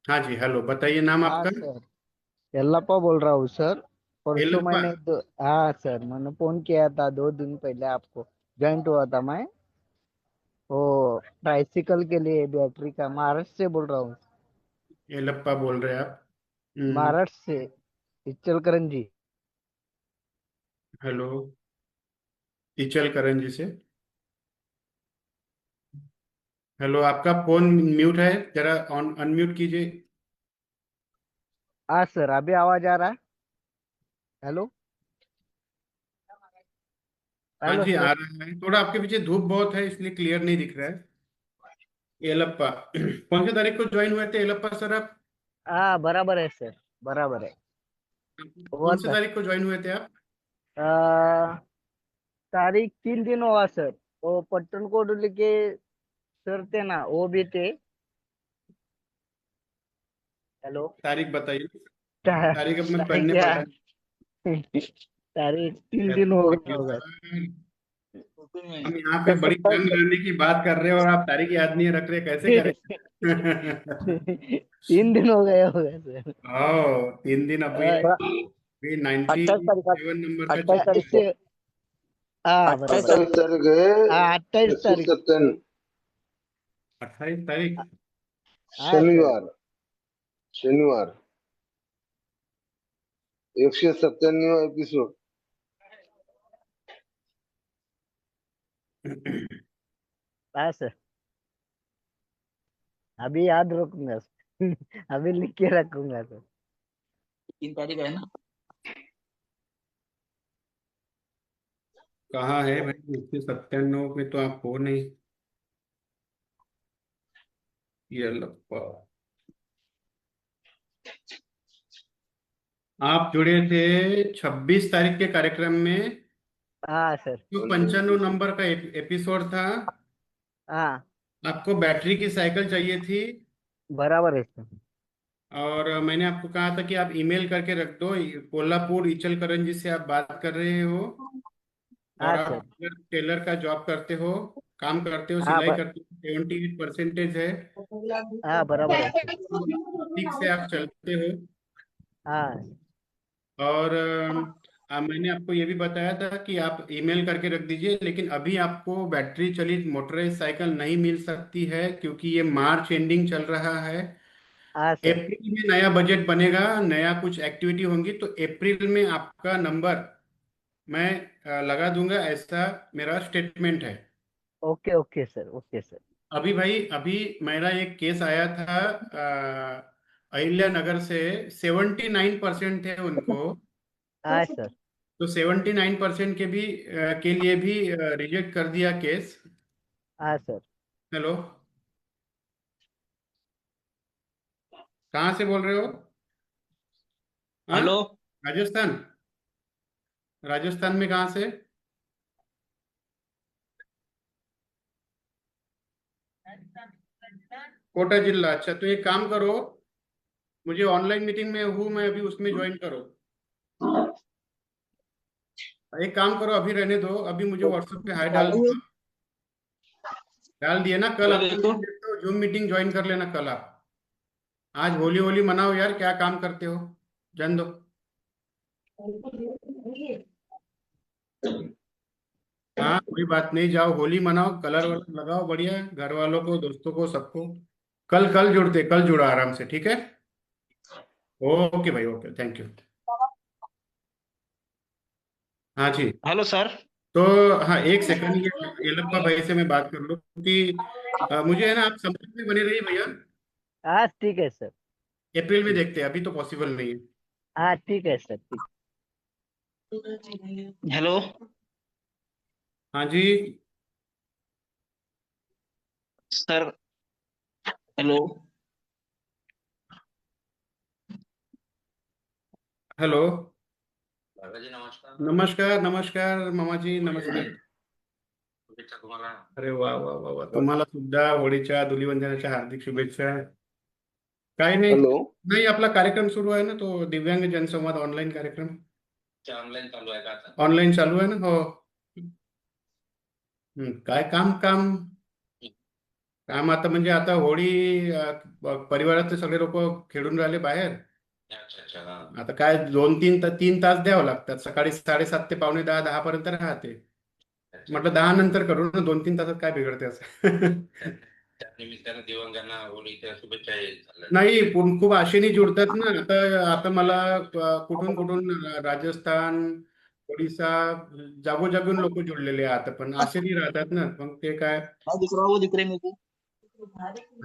हाँ जी हेलो, बताइए नाम हाँ आपका। सर, यल्लापा बोल रहा हूँ सर। परसों एलप्पा। हाँ सर, मैंने फोन किया था 2 दिन पहले, आपको ज्वाइंट हुआ था मैं। वो ट्राइसिकल के लिए बैटरी का, महाराष्ट्र से बोल रहा हूँ। एलप्पा बोल रहे हैं आप। महाराष्ट्र से, इचलकरंजी। हेलो, इचल करंजी से। हेलो, आपका फोन म्यूट है, जरा ऑन अनम्यूट कीजिए। हाँ सर, अभी आवाज आ रहा है? हेलो। हाँ हेलो जी सर। आ रहा है, थोड़ा आपके पीछे धूप बहुत है इसलिए क्लियर नहीं दिख रहा है। एलप्पा कौन सी तारीख को ज्वाइन हुए थे एलप्पा सर आप? हाँ बराबर है सर, बराबर है। हुआ कौन सी था। तारीख को ज्वाइन हुए थे आप? आ, तारीख 3 दिन हुआ सर। वो पट्टन कोडली के सर थे ना, वो भी थे। हेलो। तारीख बताइए। तारीख अब मैं तारीख पढ़ने क्या? पड़ रहा तारीख तीन है। दिन हो गए ओके होगा। सर, हम यहाँ पे बड़ी जंग लड़ने की बात कर रहे हैं और आप तारीख याद नहीं रख रहे, कैसे करें? 3 दिन हो गए होगा सर। ओ 3 दिन अभी है। अभी 97 नंबर का चल 28 रहा है। से। हाँ बराबर है। 28 तारीख है। हाँ 28 एकशे तारीख। 97 28 तारीख। हाँ सर। शनिवार 197 एपिसोड। हाँ सर, अभी याद रखूंगा सर। अभी लिख के रखूंगा सर। 3 तारीख है ना? कहाँ है भाई, 197 में तो आप हो नहीं। ये लप्पा, आप जुड़े थे 26 तारीख के कार्यक्रम में, हाँ सर। जो 95 नंबर का एपिसोड था। हाँ आपको बैटरी की साइकिल चाहिए थी। बराबर है सर। और मैंने आपको कहा था कि आप ईमेल करके रख दो, कोल्हापुर इचल करंजी से आप बात कर रहे हो, और हाँ आप सर। टेलर का जॉब करते हो, काम करते हो, हाँ सिलाई करते हो, 78% है, हाँ बराबर है सर। ठीक से आप चलते हो। हाँ और मैंने आपको ये भी बताया था कि आप ईमेल करके रख दीजिए, लेकिन अभी आपको बैटरी चलित मोटराइज साइकिल नहीं मिल सकती है, क्योंकि ये मार्च एंडिंग चल रहा है। हाँ सर। अप्रैल में नया बजट बनेगा, नया कुछ एक्टिविटी होंगी, तो अप्रैल में आपका नंबर मैं लगा दूंगा, ऐसा मेरा स्टेटमेंट है। Okay okay sir, okay sir. अभी भाई, अभी मेरा एक केस आया था अहिल्या नगर से, 79% है उनको। हाँ सर। तो 79% के भी के लिए भी रिजेक्ट कर दिया केस। हाँ सर। हेलो, कहाँ से बोल रहे हो? हाँ, हेलो। राजस्थान। राजस्थान में कहाँ से? कोटा जिला। अच्छा, तो एक काम करो, मुझे ऑनलाइन मीटिंग में हूँ मैं अभी, उसमें ज्वाइन करो। एक काम करो, अभी रहने दो, अभी मुझे व्हाट्सएप पे हाय डाल दो। डाल दिए ना? कल आपको मीटिंग देखते हो, जूम मीटिंग ज्वाइन कर लेना कल आप। आज होली होली मनाओ यार, क्या काम करते हो, जान दो। हाँ कोई बात नहीं, जाओ होली मनाओ, कलर वलर लगाओ बढ़िया, घर वालों को, दोस्तों को, सबको। कल कल जुड़ते, कल जुड़ो आराम से, ठीक है। ओके भाई, ओके, थैंक यू। हाँ जी। Hello sir. तो हाँ, एक सेकंड, ये लप्पा भाई से मैं बात कर लूँ कि मुझे है ना, आप संपर्क में बने रहिए भैया। हाँ ठीक है सर। अप्रैल में देखते हैं, अभी तो पॉसिबल नहीं है। हाँ ठीक है सर, ठीक। हेलो हाँ जी। सर। हेलो। हेलो। जी नमस्कार। नमस्कार नमस्कार मामा जी, नमस्ते। अरे वा वा वा वा, तुम्हाला सुद्धा होळीच्या, धुलीवंदनाच्या हार्दिक शुभेच्छा. काय नाही, हॅलो. नाही आपला कार्यक्रम सुरू आहे ना, तो दिव्यांग जनसंवाद ऑनलाईन कार्यक्रम. ऑनलाईन चालू आहे का आता? ऑनलाईन चालू आहे ना, हो. काय काम काम काम आता म्हणजे आता होळी, परिवारातले सगळे लोक खेळून राहिले बाहेर. अच्छा अच्छा हा. आता काय 2-3 तास द्यावं लागतात, सकाळी 7:30 ते पावणे 10, 10 पर्यंत राहते. म्हटलं 10 नंतर करू ना, 2-3 तासात काय बिघडते असं. त्या निमित्तानं दिवंगांना होळीच्या शुभेच्छा झाल्या. नाही, खूप आशेने जुडतात ना. आता आता मला कुठून कुठून, राजस्थान, ओडिसा, जागोजागून लोक जुळलेले आहेत. आता पण आशेने राहतात ना, मग ते काय. हा दिख रहा, वो दिख रहे मेरे को.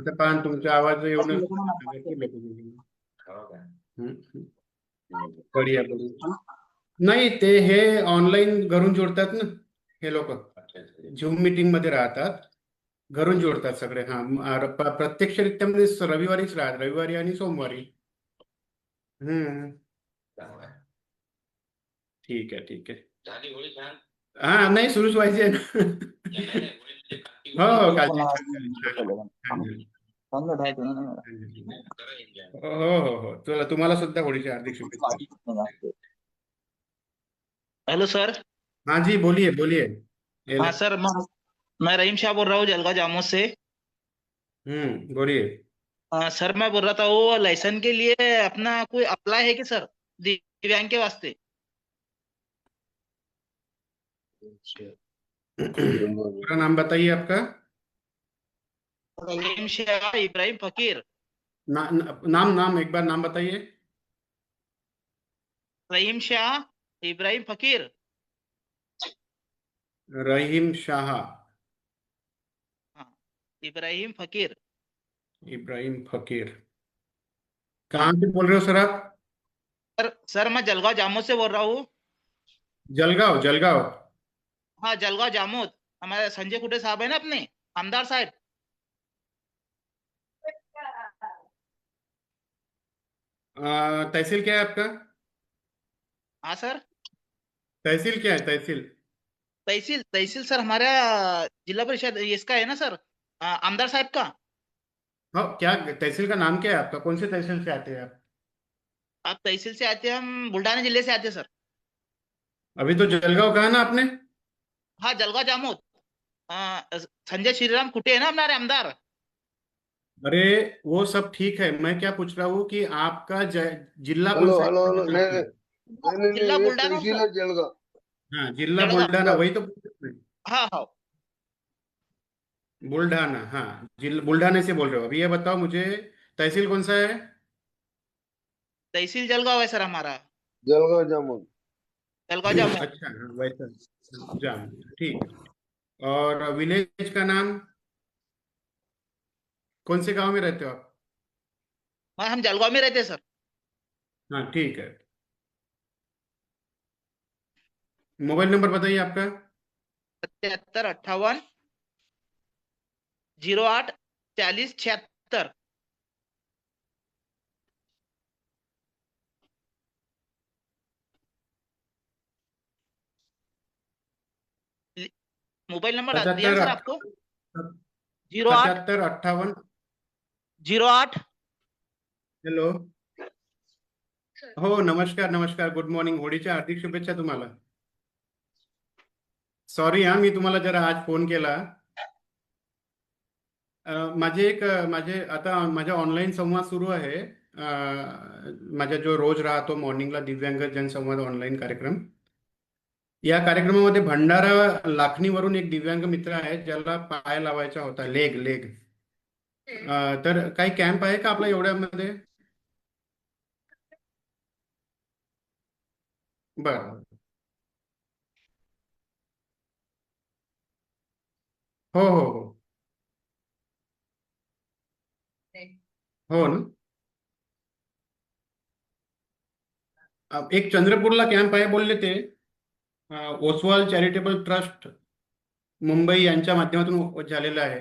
आता पान तुमचा आवाज येऊन भरपूर लोक जुळलेले. हो का? हम्म. बढिया बढिया. नाही, ते हे ऑनलाईन घरून जोडतात ना, हे लोक अच्छा अच्छा. झूम मीटिंग मध्ये राहतात, घरून जोडतात सगळे. हा, प्रत्यक्षरित्या म्हणजे रविवारीच राहत, रविवारी आणि सोमवारी. हम्म. चांगलं आहे. ठीक आहे, ठीक आहे. झाली होळी छान. हा, नाही, सुरूच व्हायची आहे ना. नाही, नाही, होळी म्हणजे कालची हो होळी. हो, कालची छान झाली, छान झाली. खरं enjoy. हो हो हो, चला, तुम्हाला सुद्धा होळीच्या हार्दिक शुभेच्छा. Hello sir. हाँ जी, बोलिए बोलिए। हाँ सर, मैं रहीम शाह बोल रहा हूँ जलगांव जामोद से। बोलिए। सर मैं बोल रहा था, वो लाइसेंस के लिए अपना कोई अप्लाई है कि सर, दिव्यांग के वास्ते? पूरा नाम बताइए आपका। रहीम शाह इब्राहिम फकीर। नाम नाम एक बार नाम बताइए। रहीम शाह इब्राहिम फकीर। रहीम शाह हाँ, इब्राहिम फकीर। इब्राहिम फकीर। कहाँ से बोल रहे हो सर आप? सर मैं जलगांव जामोद से बोल रहा हूँ। जलगांव जलगांव। हाँ, जलगांव जामोद। हमारे संजय कुटे साहब है ना, अपने आमदार साहब। तहसील क्या है आपका? हाँ सर। तहसील क्या है, तहसील? तहसील तहसील सर हमारा जिला परिषद इसका है ना सर, आमदार साहब का। हाँ, क्या तहसील का नाम क्या है आपका? कौन से तहसील से आते हैं आप? आप तहसील से आते हैं, हम बुल्ढाना जिले से आते हैं सर। अभी तो जलगांव कहा ना आपने? हाँ, जलगांव जामोद। संजय श्रीराम कुटे है ना हमारे आमदार। अरे वो सब ठीक है, मैं क्या पूछ रहा हूँ कि आपका जिला कौन हॅलो सा हॅलो हॅलो. है? नाही नाही नाही जिल्हा नाही, बुलढाणा तहसील सर। आहे जळगाव. हाँ, जिला जळगाव। बुल्ढाना, वही तो पूछ रहे हैं। हाँ हाँ। बुल्ढाना, हाँ, बुल्ढाने से बोल रहे हो। अभी ये बताओ मुझे, तहसील कौन सा है? तहसील जलगांव है सर हमारा। जळगाव जामोद. जलगांव जामोद। अच्छा, हाँ, वैसा जाम, ठीक है। और विलेज का नाम? कौन से गांव में रहते हो आप? हाँ, हम जलगांव में रहते हैं सर। हाँ, ठीक है। मोबाइल नंबर बताइए आपका। 7758 08 40 76। मोबाइल नंबर दिया ना 75 सर आपको? 08 58। 08। हॅलो, हो, नमस्कार नमस्कार, गुड मॉर्निंग, होळीच्या हार्दिक शुभेच्छा तुम्हाला. सॉरी हा, मी तुम्हाला जरा आज फोन केला. माझे आता माझा ऑनलाईन संवाद सुरू आहे माझा जो रोज राहतो मॉर्निंगला दिव्यांग जनसंवाद ऑनलाईन कार्यक्रम, या कार्यक्रमामध्ये भंडारा लाखणीवरून एक दिव्यांग मित्र आहे ज्याला पाय लावायचा होता, लेग लेग. तर काही कॅम्प आहे का आपला एवढ्यामध्ये? बरं. हो हो हो. हो ना. एक चंद्रपूरला कॅम्प आहे बोलले ते, ओसवाल चॅरिटेबल ट्रस्ट मुंबई यांच्या माध्यमातून झालेलं आहे.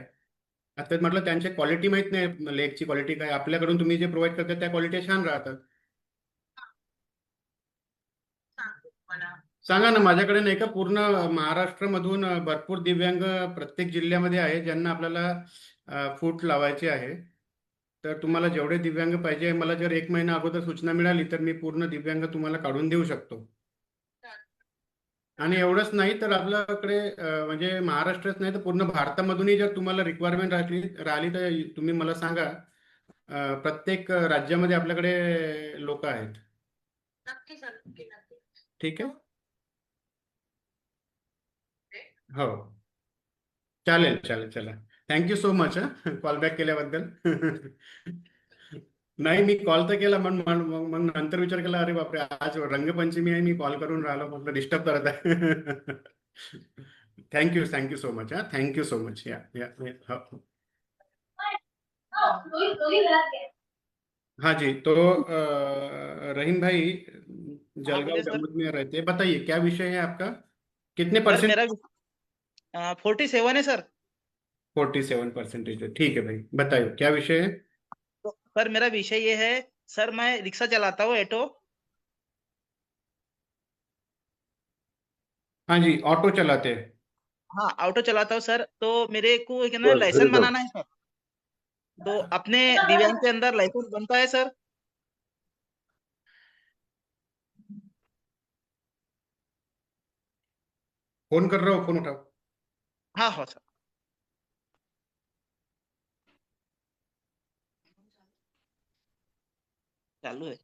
आता म्हटलं त्यांची क्वालिटी माहित नाही, लेगची क्वालिटी काय. आपल्याकडून तुम्ही जे प्रोव्हाइड करता त्या क्वालिटी छान राहतात. सांगा ना, माझ्याकडे नाही का पूर्ण महाराष्ट्रामधून भरपूर दिव्यांग प्रत्येक जिल्ह्यामध्ये आहे ज्यांना आपल्याला फूट लावायचे आहे. तर तुम्हाला जेवढे दिव्यांग पाहिजे, मला जर 1 महिना अगोदर सूचना मिळाली तर मी पूर्ण दिव्यांग तुम्हाला काढून देऊ शकतो. आणि एवढंच नाही तर आपल्याकडे म्हणजे महाराष्ट्रात नाही तर पूर्ण भारतामधूनही जर तुम्हाला रिक्वायरमेंट राहिली तर तुम्ही मला सांगा. प्रत्येक राज्यामध्ये आपल्याकडे लोक आहेत. ठीक आहे. हो, चालेल चालेल. चला, thank you so much call back केल्याबद्दल. नाही, मी कॉल तर केला, मग नंतर विचार केला, अरे बापरे, आज रंगपंचमी आहे, मी कॉल करून राहिलो, म्हटलं डिस्टर्ब करत आहे. Thank you so much. Thank you so much. या या हो. हाँ जी, तो रहीम भाई हाँ जलगांव बोलिए सर। जमुई में रहते हैं। बताइए क्या विषय है आपका, कितने सर परसेंट? मेरा 47 है सर। 47% है। ठीक है भाई, बताइए क्या विषय है। तो सर मेरा विषय ये है सर, मैं रिक्शा चलाता हूँ, ऑटो। हाँ जी, ऑटो चलाते हैं। हाँ, ऑटो चलाता हूँ सर। तो मेरे को क्या ना लाइसेंस बनाना है सर। तो अपने दिव्यांग के अंदर लाइसेंस बनता है सर? फोन कर रहा हो, फोन उठाओ। हाँ हाँ सर, चालू है।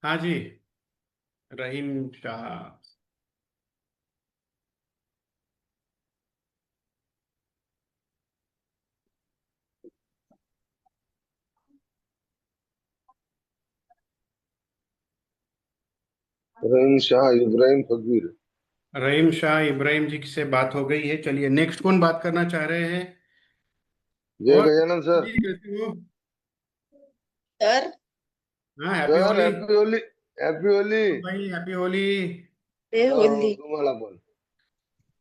हाँ जी, रहीम शाह। रहीम शाह इब्राहिम फकीर। रहीम शाह इब्राहिम जी से बात हो गई है। चलिए, नेक्स्ट कौन बात करना चाह रहे हैं? जय और गजानन सर। जी, कैसे हो? सर हाँ, happy sir Holy. Happy Holy, happy Holy. भाई हैप्पी होली। ये होली। तुम्हाला पण।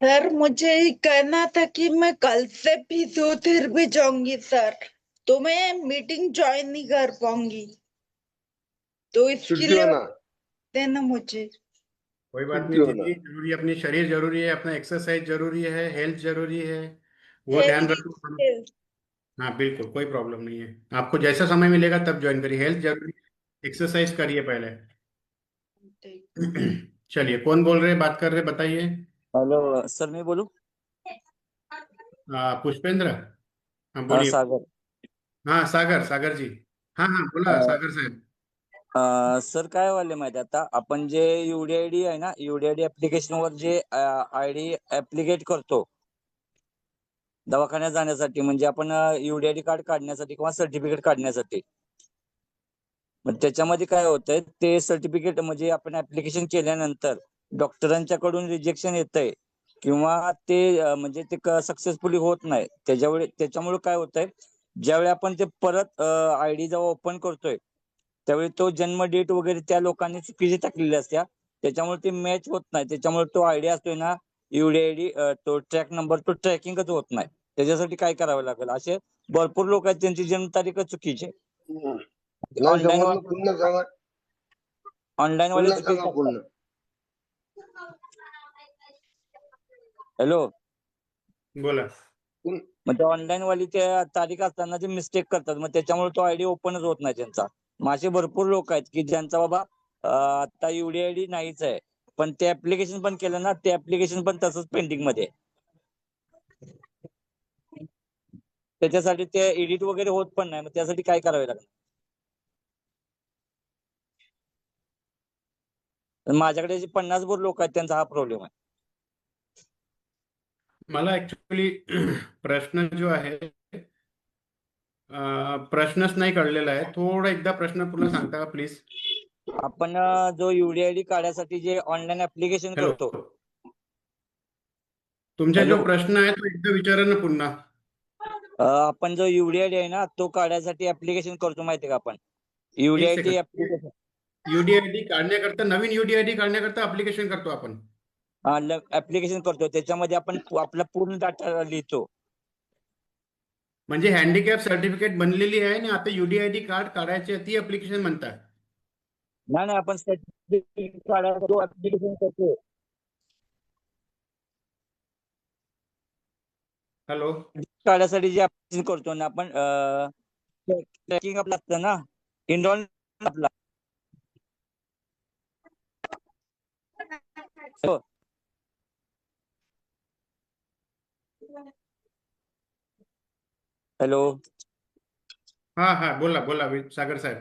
सर मुझे ये कहना था कि मैं कल से फिजियोथेरेपी जाऊंगी सर, तो मैं मीटिंग ज्वाइन नहीं कर पाऊंगी, तो इसके छुट्टी लिए होना, देना मुझे। कोई बात छुट्टी नहीं होना। दीदी, जरूरी है, अपनी शरीर जरूरी है, अपना एक्सरसाइज जरूरी है, हेल्थ जरूरी है, वो ध्यान हेल्थ रखो। हाँ बिल्कुल, कोई प्रॉब्लम नहीं है। आपको जैसा समय मिलेगा तब ज्वाइन करिए, हेल्थ जरूरी, एक्सरसाइज करिए पहले। चलिए, कौन बोल रहे हैं, बात कर रहे हैं, बताइए। हेलो सर, मैं बोलूं? पुष्पेंद्र, हाँ बोलिए। सागर। हाँ, सागर, सागर जी। हाँ हाँ, बोला सागर साहेब। सर काय व्हायला माहिती आता, आपण जे UDID आहे ना, UDID ऍप्लिकेशनवर जे ID ऍप्लिकेट करतो दवाखान्यात जाण्यासाठी, म्हणजे आपण UDID कार्ड काढण्यासाठी किंवा सर्टिफिकेट काढण्यासाठी, मग त्याच्यामध्ये काय होतंय, ते सर्टिफिकेट म्हणजे आपण ऍप्लिकेशन केल्यानंतर डॉक्टरांच्याकडून रिजेक्शन येतंय किंवा ते म्हणजे ते सक्सेसफुली होत नाही. त्याच्यामुळे काय होतंय, ज्यावेळी आपण ते परत आयडी जेव्हा ओपन करतोय त्यावेळी तो जन्म डेट वगैरे त्या लोकांनी चुकीची टाकलेली असत्या, त्याच्यामुळे ते मॅच होत नाही. त्याच्यामुळे तो आयडी असतोय ना, UDID तो ट्रॅक नंबर तो ट्रॅकिंगच होत नाही. त्याच्यासाठी काय करावं लागेल, असे भरपूर लोक आहेत त्यांची जन्मतारीखच चुकीची आहे. नाही ऑनलाईन समजलं, पुन्हा सांगा. ऑनलाईन वाले पुन्हा चुकीचे सांगा टाकतात. पुन्हा. हॅलो, बोला. मग ते ऑनलाईन वाली त्या तारीख असताना ते मिस्टेक करतात, मग त्याच्यामुळे तो आयडी ओपनच होत नाही त्यांचा. मग असे भरपूर लोक आहेत की ज्यांचा बाबा आता UDID नाहीच आहे, पण ते ऍप्लिकेशन पण केलं ना, ते ऍप्लिकेशन पण तसंच पेंडिंग मध्ये आहे. त्याच्यासाठी ते एडिट वगैरे होत पण नाही. मग त्यासाठी काय करावे लागेल? माझ्याकडे जे 50 भर लोक आहेत त्यांचा हा प्रॉब्लेम आहे. मला ऍक्च्युली प्रश्न जो आहे प्रश्नच नाही कळलेला आहे. थोडा एकदा प्रश्न पुन्हा सांगता का प्लीज? आपण जो UDID काढायसाठी जे ऑनलाईन ऍप्लिकेशन हॅलो, करतो. तुमचा हॅलो, जो प्रश्न आहे तो एकदा विचारा ना पुन्हा. आपण जो UDID आहे ना, तो काढायसाठी ऍप्लिकेशन करतो माहितीये का आपण? एक UDID सेकंड. ऍप्लिकेशन UDID काढण्याकरता, नवीन UDID काढण्याकरता अप्लिकेशन करतो आपण. ऍप्लिकेशन करतो, त्याच्यामध्ये आपण आपला पूर्ण डाटा लिहितो. म्हणजे हँडिकॅप सर्टिफिकेट बनलेली आहे आणि आता UDID कार्ड काढायची आहे, ती अप्लिकेशन म्हणतात. नाही, आपण सर्टिफिकेट काढायला ऍप्लिकेशन करतो. हॅलो, काढायसाठी जे ऍप्लिकेशन करतो ना आपण, ट्रॅकिंग आपलं असतं ना, इनरोल आपला. हो. हॅलो, हा बोला बोला सागर साहेब.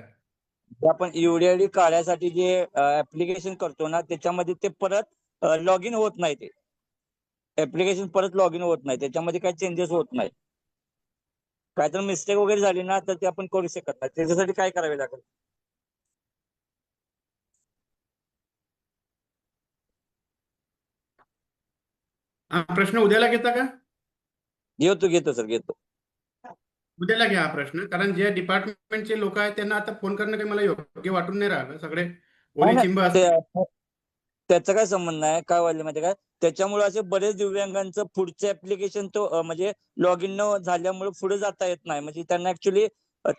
आपण UDID काढायसाठी जे ऍप्लिकेशन करतो ना, त्याच्यामध्ये ते परत लॉग इन होत नाही. ते ऍप्लिकेशन परत लॉग इन होत नाही, त्याच्यामध्ये काही चेंजेस होत नाही. काय तर मिस्टेक वगैरे झाली ना, तर ते आपण करू शकत नाही. त्याच्यासाठी काय करावे लागेल? हा प्रश्न उद्याला घेता का? घेतो सर, घेतो. उद्याला घ्या हा प्रश्न, कारण जे डिपार्टमेंटचे लोक आहेत त्यांना आता फोन करणं काही मला योग्य वाटून नाही राहिलं. सगळे नाही, ओली चिंब असतात. त्याचा काय संबंध नाही. काय व्हायला माहिती काय, त्याच्यामुळे असे बरेच दिव्यांगांचं पुढचं ऍप्लिकेशन तो म्हणजे लॉग इन न झाल्यामुळे पुढे जाता येत नाही. म्हणजे त्यांना ऍक्च्युली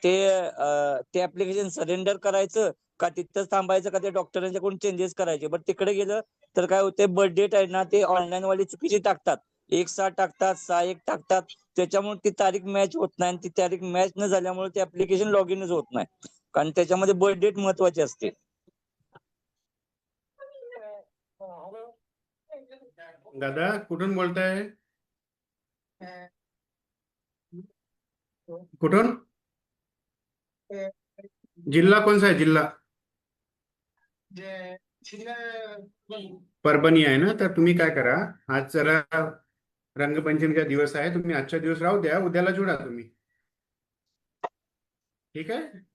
ते ऍप्लिकेशन सरेंडर करायचं का तिथंच थांबायचं का ते डॉक्टरांच्याकडून चेंजेस करायचे. बट तिकडे गेलं तर काय होते, बर्थ डेट आहे ना, ते ऑनलाईन वाली चुकीची टाकतात. 1/6 टाकतात, 6/1 टाकतात. त्याच्यामुळे ती तारीख मॅच होत नाही, आणि ती तारीख मॅच न झाल्यामुळे ते ऍप्लिकेशन लॉग इनच होत नाही. कारण त्याच्यामध्ये बर्थ डेट महत्वाची असते. दादा कुठून बोलताय? कुठून? जिल्हा कोणता आहे? जिल्हा परभणी आहे ना. तर तुम्ही काय करा, आज जरा रंगपंचमीचा दिवस आहे, तुम्ही आजचा दिवस राहू द्या, उद्याला जुळा तुम्ही. ठीक आहे.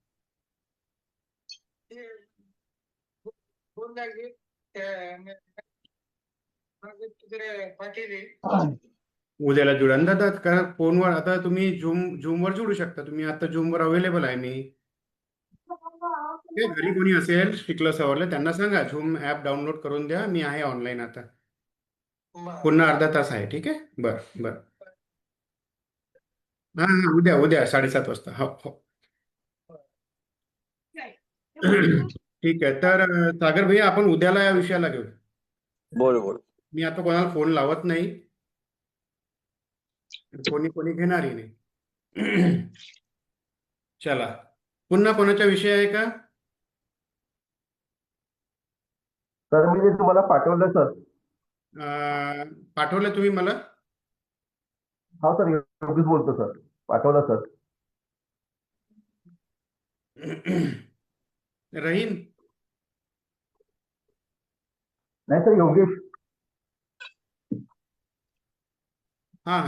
उद्याला जुळा ना दादा, कारण फोनवर आता तुम्ही झूमवर जुळू शकता. तुम्ही आता झूमवर अवेलेबल आहे मी. ते घरी कोणी असेल शिकलं सवरलं त्यांना सांगा झूम ऍप डाउनलोड करून द्या, मी आहे ऑनलाईन आता. पुन्हा अर्धा तास आहे. ठीक आहे. बरं. हा उद्या 7:30 वाजता. हो. ठीक आहे. तर सागर भैया, आपण उद्याला या विषयाला घेऊ. बोल. मी आता कोणाला फोन लावत नाही, कोणी घेणारही नाही. चला, पुन्हा कोणाचा विषय आहे का? सर मी ते तुम्हाला पाठवलं सर. पाठवलं तुम्ही मला? हा सर, योगेश बोलतो सर. पाठवलं सर. रहीम? नाही सर, योगेश. हा.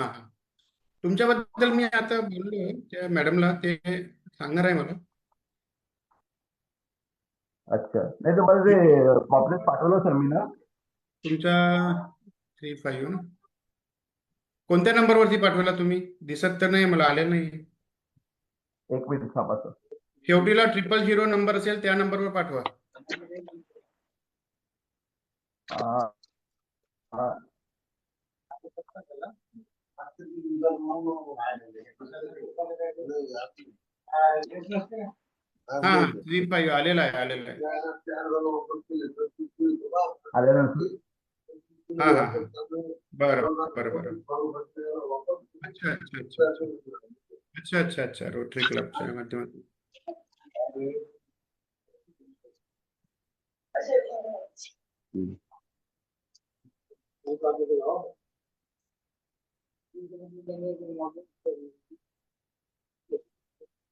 तुमच्याबद्दल मी आता बोललो त्या मॅडमला, ते सांगणार आहे मला. अच्छा, नाही तर मला ते पॉपलेट पाठवलं सर मी ना. तुमचा 35 ना, कोणत्या नंबरवरती पाठवला तुम्ही? दिसत तर नाही मला, आलेलं नाही. एक मिनिट थांबा सर. शेवटीला 000 नंबर असेल त्या नंबरवर पाठवा. हा, हा. हा 35 आलेला आहे. आलेलं ना? हा हा हा, बरं बरं बरं. अच्छा अच्छा अच्छा अच्छा अच्छा अच्छा अच्छा, रोटरी क्लबच्या माध्यमातून.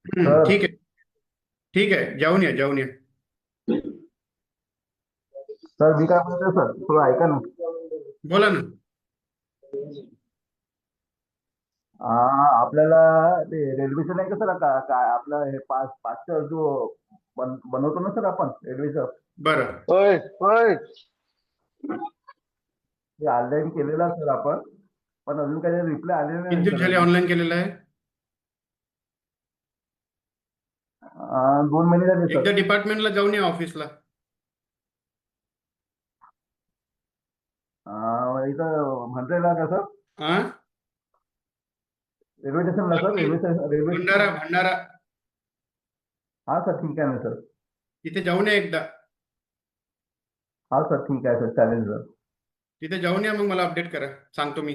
सर ठीक आहे ठीक आहे, जाऊन या जाऊन या. सर मी काय म्हणतोय सर, थोडं ऐका ना. बोला ना. आपल्याला ते रेल्वेचं नाही का सर, काय आपलं हे पासचा जो बनवतो ना सर आपण रेल्वेचं, बरं, होय होय. ते ऑनलाईन केलेलं सर आपण, पण अजून काही रिप्लाय आलेला किती नाही दिवस सर झाले अजून. ऑनलाईन केलेलं आहे? 2 महिने झाले सर. एकदा डिपार्टमेंटला जाऊन या ऑफिसला. इथं म्हणता येईल का सर? हा, रेल्वे स्टेशनला sir, railway Bhandara station. Bhandara हा सर, ठीक आहे ना सर. तिथे जाऊन या एकदा. हा सर, ठीक आहे सर, चालेल सर. तिथे जाऊन या, मग मला अपडेट करा, सांगतो मी.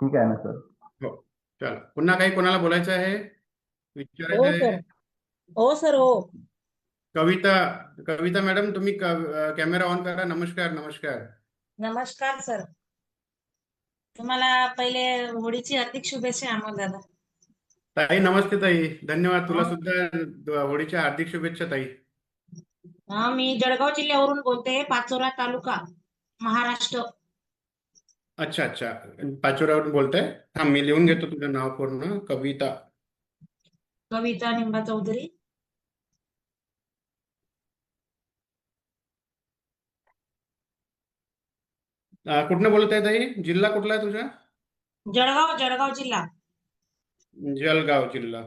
ठीक आहे ना सर. हो, चला. पुन्हा काही कोणाला बोलायचं आहे, विचारायचं हो सर. आहे? हो सर हो. कविता कविता मॅडम, तुम्ही कॅमेरा ऑन करा. नमस्कार नमस्कार. नमस्कार सर. तुम्हाला पहिले होळीची हार्दिक शुभेच्छा अमोल दादा. ताई नमस्ते ताई, धन्यवाद. तुला हा. सुद्धा होळीच्या हार्दिक शुभेच्छा ताई. मी जळगाव जिल्ह्यावरून बोलते, पाचोरा तालुका, महाराष्ट्र. अच्छा अच्छा, पाचोऱ्यावरून बोलताय. हा, मी लिहून घेतो तुझं नाव पूर्ण. कविता कविता निंबा चौधरी. कुठनं बोलत आहे ताई? जिल्हा कुठला आहे तुझा? जळगाव जिल्हा. जळगाव जिल्हा.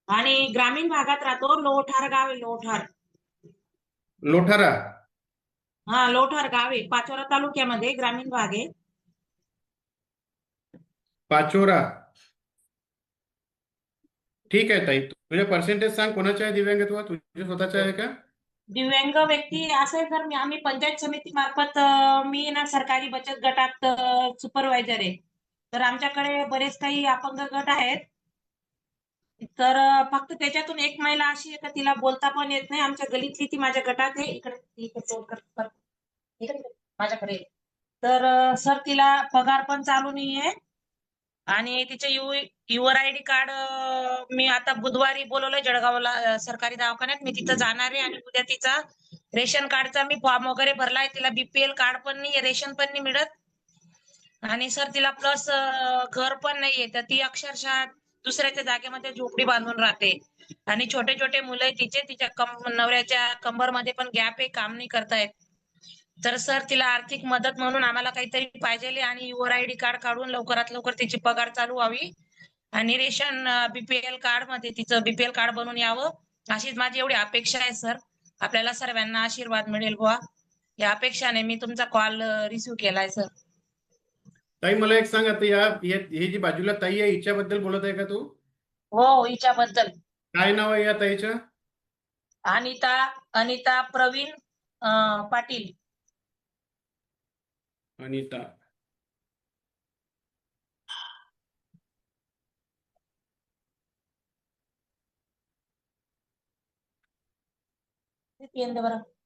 आणि ग्रामीण भागात राहतो. लोठार गाव आहे, लोठार. लोठारा. हा, लोठार गाव आहे, पाचोरा तालुक्यामध्ये, ग्रामीण भाग आहे. पाचोरा. ठीक आहे ताई, तुझे पर्सेंटेज सांग. कोणाचे आहे दिव्यांगत्व? तुझे स्वतःचे आहे का? दिव्यांग व्यक्ती असे तर आम्ही पंचायत समिती मार्फत, मी ना सरकारी बचत गटात सुपरवायझर आहे. तर आमच्याकडे बरेच काही अपंग गट आहेत. तर फक्त त्याच्यातून एक महिला अशी आहे का तिला बोलता पण येत नाही. आमच्या गलीतली ती माझ्या गटात आहे. इकडे तोड कर, इकडे माझ्याकडे. तर सर तिला पगार पण चालू नाहीये. आणि तिचे युवर आयडी कार्ड मी आता बुधवारी बोलवलंय जळगावला सरकारी दवाखान्यात. मी तिथं जाणार आहे आणि उद्या तिचा रेशन कार्डचा मी फॉर्म वगैरे भरलाय. तिला बीपीएल कार्ड पण नाही, रेशन पण नाही मिळत. आणि सर तिला प्लस घर पण नाहीये. तर ती अक्षरशः दुसऱ्याच्या जागेमध्ये झोपडी बांधून राहते. आणि छोटे छोटे मुलं तिचे, तिच्या नवऱ्याच्या कंबरमध्ये पण गॅप आहे, काम नाही करतायत. तर सर तिला आर्थिक मदत म्हणून आम्हाला काहीतरी पाहिजे आणि युवर आयडी कार्ड काढून लवकरात लवकर तिची पगार चालू व्हावी. आणि रेशन बीपीएल कार्ड मध्ये तिचं बीपीएल कार्ड बनून यावं, अशीच माझी एवढी अपेक्षा आहे सर. आपल्याला सर्वांना आशीर्वाद मिळेल बुवा, या अपेक्षाने मी तुमचा कॉल रिसिव्ह केलाय सर. ताई मला एक सांग, आता ही जी बाजूला ताई आहे हिच्याबद्दल बोलत आहे का तू? हो, हिच्याबद्दल. काय नाव आहे या ताईचं? अनिता प्रवीण पाटील. अनिता.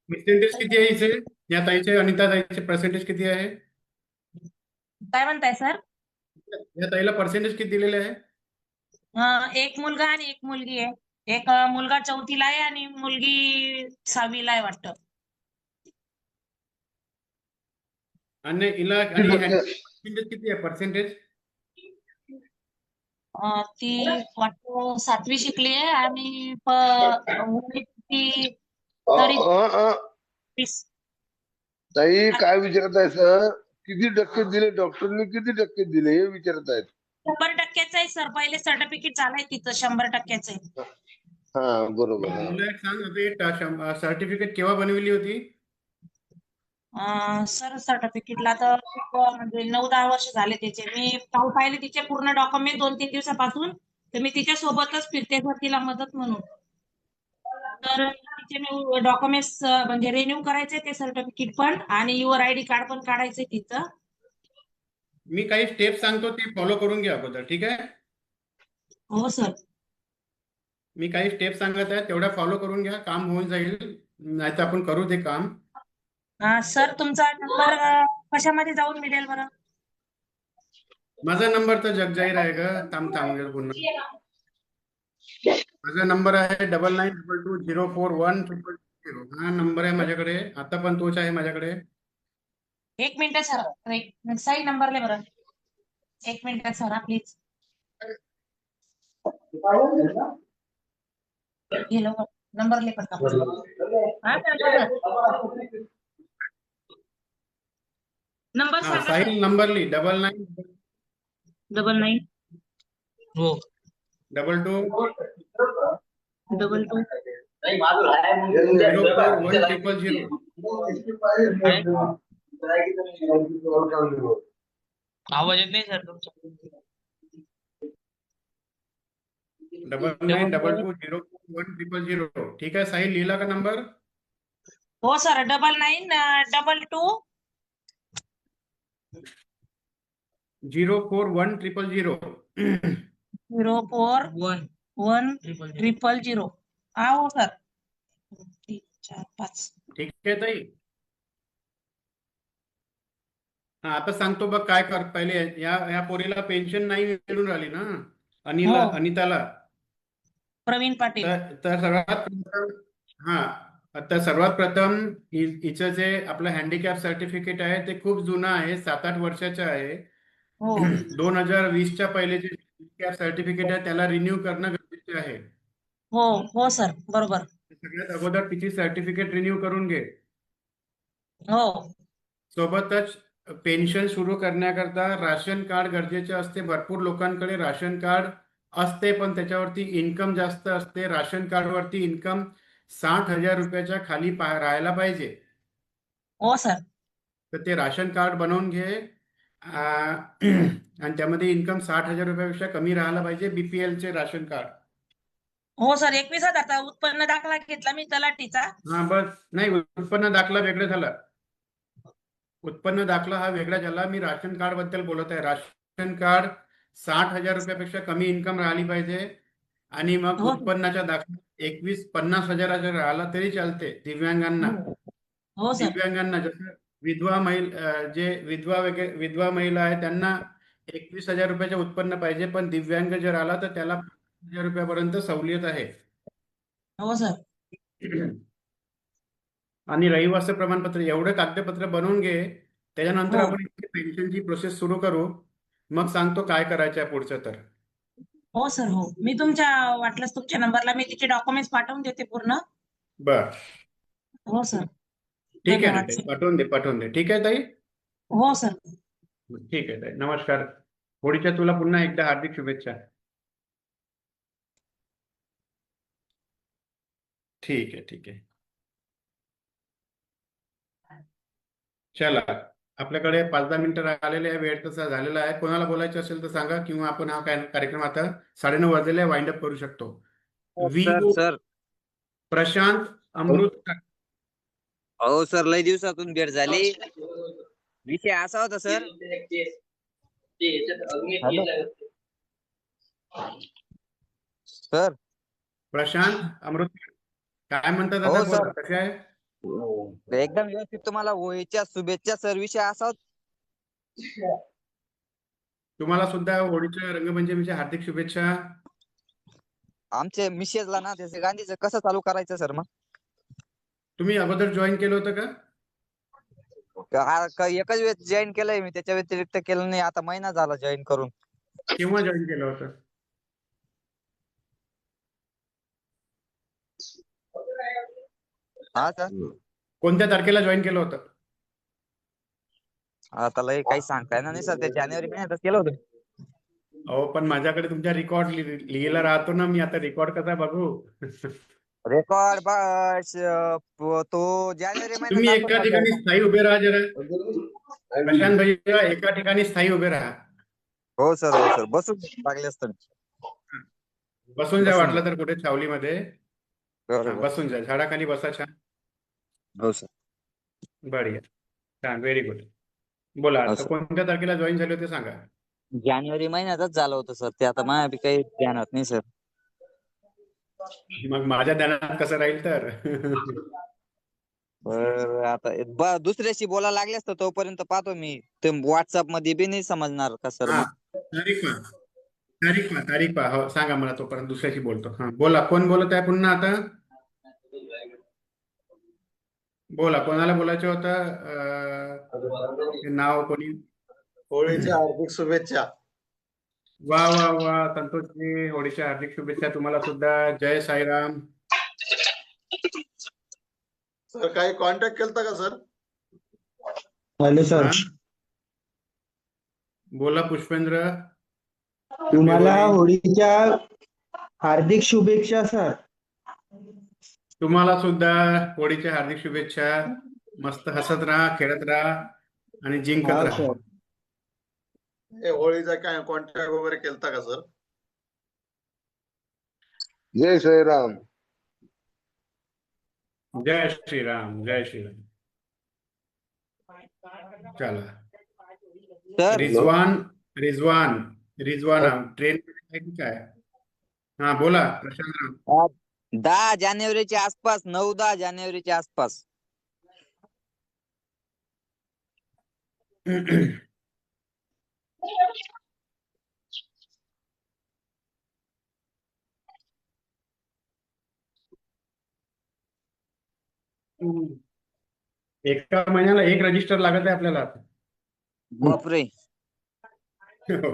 पर्सेंटेज किती आहे हिचे? या ताईचे, अनिता ताईचे पर्सेंटेज किती आहे? काय म्हणताय सर? या ताईला पर्सेंटेज किती दिलेले आहे? एक मुलगा आणि एक मुलगी आहे. एक मुलगा 4थीला आहे आणि मुलगी 6वीला आहे वाटतं. आणि पर्सेंटेज किती आहे? पर्सेंटेज ती वाटतं 7वी शिकली आहे आणि वय ती तरी अ, 20. ताई काय विचारत आहे सर? किती टक्के दिले डॉक्टरने, किती टक्के दिले हे विचारत आहेत. 100% आहे सर. पहिले सर्टिफिकेट झालंय तिचं 100% आहे. हा बरोबर. हा. मला एक सांग, सर्टिफिकेट केव्हा बनवली होती? सर सर्टिफिकेटला तर खूप म्हणजे 9-10 वर्ष झाले त्याचे. मी पाहिले तिचे पूर्ण डॉक्युमेंट 2-3 दिवसापासून. तर मी तिच्या सोबतच फिरते सर तिला मदत म्हणून. तर तिचे मी डॉक्युमेंट्स म्हणजे रिन्यू करायचे ते सर्टिफिकेट पण आणि युअर आयडी कार्ड पण काढायचंय तिचं. मी काही स्टेप सांगतो ते फॉलो करून घ्या अगोदर, ठीक आहे? हो सर. मी काही स्टेप सांगत आहे तेवढ्या फॉलो करून घ्या, काम होऊन जाईल. नाही तर आपण करू ते काम. सर तुमचा नंबर कशामध्ये जाऊन मिळेल बरं? माझा नंबर तर जगजाहीर आहे का? थांब पुन्हा. माझा नंबर आहे 9922041000. हा नंबर आहे माझ्याकडे. आता पण तोच आहे माझ्याकडे. 1 मिनिट सर. सही नंबर ले बरं. 1 मिनिट सर प्लीज. ये लो नंबर ले पड़ता. हाँ सर. नंबर हा सांगा साहिल सर. नंबर ली 99 99 हो 22 22 04100. आवाज येत नाही सर तुमचा. 9922041000. ठीक आहे साहिल, लिहिला का नंबर? हो सर. 9922 04100. 04100. हा हो सर. 3 4 5. ठीक आहे ताई. हा आता सांगतो बघ काय कर. पहिले या पोरीला पेन्शन नाही मिळून राहिली ना, अनिताला. प्रवीण पाटील. तर सर्वात प्रथम हिचं जे आपलं हँडिकॅप सर्टिफिकेट आहे ते खूप जुनं आहे, 7-8 वर्षाचं आहे. 2020च्या पहिले जे हँडिकॅप सर्टिफिकेट आहे त्याला रिन्यू करणं गरजेचं आहे. हो सर बरोबर. सगळ्यात अगोदर तिची सर्टिफिकेट रिन्यू करून घे. हो. सोबतच पेन्शन सुरू करण्याकरता राशन कार्ड गरजेचे असते. भरपूर लोकांकडे राशन कार्ड असते पण त्याच्यावरती इन्कम जास्त असते. राशन कार्डवरती इन्कम 60,000 रुपयाच्या खाली राहायला पाहिजे. हो सर. तर ते राशन कार्ड बनवून घे आणि त्यामध्ये इन्कम 60,000 रुपयापेक्षा कमी राहायला पाहिजे. BPL चे राशन कार्ड. हो सर. 21,000चा उत्पन्न दाखला घेतला मी तलाठीचा. हा बस. नाही, उत्पन्न दाखला वेगळं झाला. उत्पन्न दाखला हा वेगळा झाला. मी राशन कार्ड बद्दल बोलत आहे. राशन कार्ड 60,000 रुपयापेक्षा कमी इन्कम राहिली पाहिजे आणि मग उत्पन्नाच्या दाखला 50,000 राहिला तरी चालते. दिव्यांगांना जसं विधवा महिला आहे त्यांना 21,000 रुपयाचे उत्पन्न पाहिजे, पण दिव्यांग जर आला तर त्याला 5,000 रुपयापर्यंत सवलत आहे. हो सर. आणि रहिवासी प्रमाणपत्र एवढे कागदपत्र बनवून घे. त्याच्यानंतर आपण पेन्शनची प्रोसेस सुरू करू. मग सांगतो काय करायचं आहे पुढचं. तर हो सर. हो मी वाटलंच तुमच्या नंबरला मी तिचे डॉक्युमेंट्स पाठवून देते पूर्ण. बर. हो सर. ठीक आहे ना ताई, पाठवून दे. ठीक आहे ताई. हो सर. ठीक आहे ताई. नमस्कार. होळीच्या तुला पुन्हा एकदा हार्दिक शुभेच्छा. ठीक आहे. चला, आपल्याकडे 5-10 मिनिटं राहिलेले आहे. वेळ तसा झालेला आहे. कोणाला बोलायचं असेल तर सांगा किंवा आपण हा कार्यक्रम आता 9:30 वाजलेले वाइंड अप करू शकतो. सर प्रशांत अमृत. हो सर, लय दिवसातून भेट झाली. विषय असा होता सर. सर प्रशांत अमृत काय म्हणतात हो आता? सर. बोला, कसे आहे? एकदम व्यवस्थित. तुम्हाला होळीच्या शुभेच्छा सर. विषय असा तुम्हाला सुद्धा होळीच्या रंगपंचमीच्या हार्दिक शुभेच्छा. आमच्या मिसेसला ना त्याचे गांधीचं कसं चालू करायचं सर? मग तुम्ही अगोदर जॉईन केलं होतं का? एकच वेळेस जॉईन केलंय मी, त्याच्या व्यतिरिक्त केलं नाही. आता महिना झाला जॉईन करून. केव्हा जॉईन केलं होतं? हा सर. कोणत्या तारखेला जॉईन केलं होतं? आता लय काही सांगता येणार नाही सर, ते जानेवारी महिन्यातच केलं होतं. अहो पण माझ्याकडे तुमच्या रेकॉर्ड लिहिला राहतो ना मी, आता रेकॉर्ड कसा बघू? रेकॉर्ड बस तो जानेवारी महिन्यात तुम्ही दाखवत एका ना ठिकाणी सर. स्थायी उभे राहा जरा. प्रशांत भैया एका ठिकाणी स्थायी उभे राहा. हो सर, हो सर, बसून लागले असतं. बसून जा बसून वाटलं तर कुठे सावलीमध्ये. बरोबर. बसून जा, झाडाखाली बसा. छान, हो सर. बढिया, छान, व्हेरी गुड. बोला, हो आता सर. कोणत्या तारखेला जॉईन झाले होते सांगा. जानेवारी महिन्यातच झालं होतं सर, ते आता माझ्या बी काही ध्यानात नाही सर. मग माझ्या ध्यानात कसं राहील तर? बरं, आता दुसऱ्याशी बोलायला लागले असतं तोपर्यंत पाहतो मी. ते व्हॉट्सअप मध्ये बी नाही समजणार का सर हा, मग? तारीख पहा. हो, सांगा मला, तोपर्यंत दुसऱ्याशी बोलतो. हा बोला, कोण बोलत आहे पुन्हा आता? बोला, कोणाला बोलायचं होतं? हे नाव कोणी? होळीच्या हार्दिक शुभेच्छा. वा वा वा, संतोषजी, होळीच्या हार्दिक शुभेच्छा तुम्हाला सुद्धा. जय साईराम. सर काही कॉन्टॅक्ट केलता का सर? Hello sir. हा? बोला पुष्पेंद्र. तुम्हाला होळीच्या हार्दिक शुभेच्छा सर. तुम्हाला सुद्धा होळीच्या हार्दिक शुभेच्छा. मस्त हसत राहा, खेळत राहा आणि जिंकत हा राहा. सर. हे होळीचा काय कॉन्टॅक्ट वगैरे केलता का सर? जय साईराम. जय श्रीराम, जय श्रीराम. चला, सर रिजवान ट्रेन आहे की काय? हा बोला प्रशांतराव. 10 जानेवारीच्या आसपास, 9-10 जानेवारीच्या आसपास. एका महिन्याला एक रजिस्टर लागत आहे आपल्याला. बापरे. हो.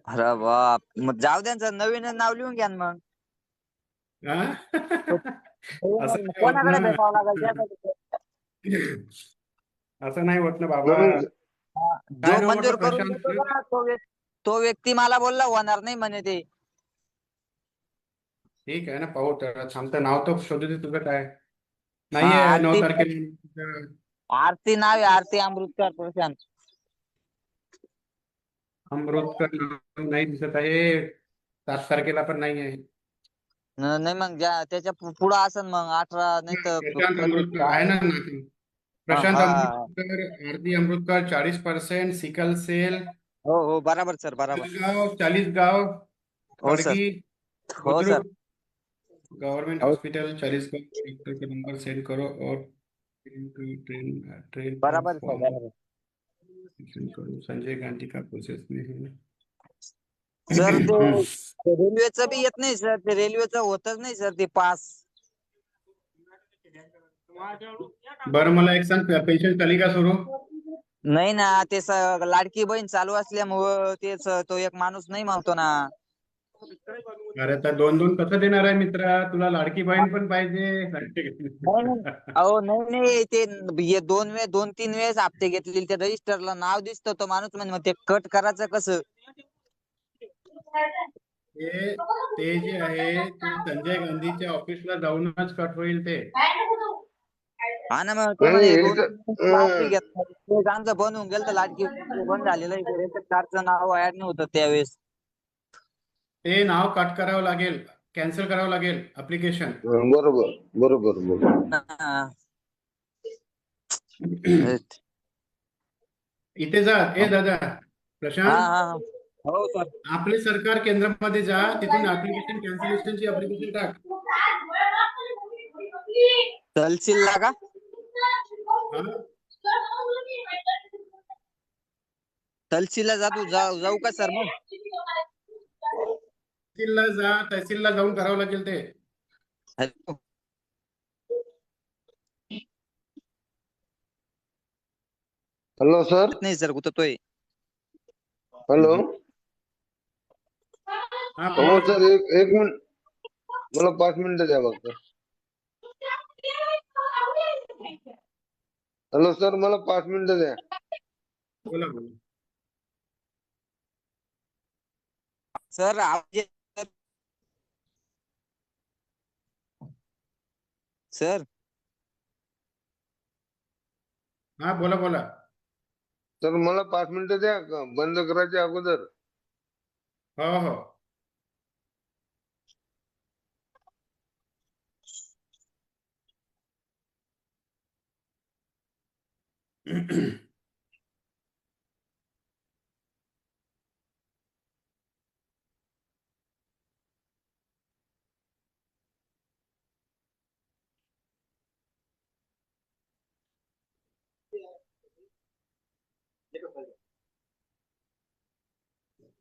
अरे बाप, मग जाऊ द्या सर, नवीन नाव लिहून घ्या ना मग. हा? असं नाही होत कोणाकडे ना. भेटावं लागेल त्यासाठी? असं नाही होत ना बाबा. जो काय नाव मंजूर म्हटलं करून देतो प्रशांत? ना, तो व्यक्ती मला बोलला होणार नाही म्हणे ते. ठीक आहे ना, पाहू तर. थांबतं नाव तर शोधू दे तुझं. काय हा, नाहीये 9 आरती तारखेला? नाव आहे, आरती अमृतकर प्रशांत. अमृतकर नाव नाही दिसत आहे. 7 तारखेला पण नाही आहे. नाही मग त्याच्या पुढं असन मग 18 नाही तर प्रशांत अमृतकर आहे ना. प्रशांत हा. अमृतकर, आरती अमृतकर, 40% सिकल सेल. हो हो, बराबर सर, बराबर. चालीसगाव, हो सर. खड़गी, हो sir. Government hospital Chalisgaon. Doctor का नंबर सेंड करो और ट्रेन बराबर सर, फॉर्म बराबर. करो. संजय गांधी का प्रोसेस में है. सर ते रेल्वेचं बी येत नाही सर, ते रेल्वेचं होतच नाही सर ते पास. बरं मला एक सांग, पेन्शन झाली का सुरू? नाही ना, ते लाडकी बहीण चालू असल्यामुळं तेच तो एक माणूस नाही म्हणतो ना. अरे तर 2-2 कसं देणार आहे मित्रा? तुला लाडकी बहीण पण पाहिजे. अहो नाही, ते 2-3 वेळेस हप्ते घेतलेले, ते रजिस्टरला नाव दिसतं, तो माणूस म्हणजे मग ते कट करायचं कसं? ते जे आहे ते संजय गांधीच्या ऑफिसला जाऊनच कट होईल ते. हा ना, मग ते म्हणे 2 घेतलं, आमचं बंद होऊन गेलं, तर लाडकी बंद झालेलं आहे, रेशन कार्डचं नाव ऍड नव्हतं त्यावेळेस. ते नाव कट करावं लागेल, कॅन्सल करावं लागेल ऍप्लिकेशन. बरोबर बरोबर बरोबर. इथे जा. दादा प्रशांत, हो सर. आपले सरकार केंद्रामध्ये जा, तिथून ऍप्लिकेशन कॅन्सलेशनची ऍप्लिकेशन टाक. तहसीलला का? तहसीलला जाऊ का सर मग? तहसीलला जाऊन करावं लागेल ते. Hello hello sir. नाही सर, गुततोय. हॅलो. हा हो सर, एक मिनिट, मला 5 मिनिटं द्या फक्त. हॅलो सर, मला 5 मिनिटं द्या. बोला बोला. सर सर हा बोला बोला. सर मला 5 मिनिटं द्या बंद करायच्या अगोदर. हो हो.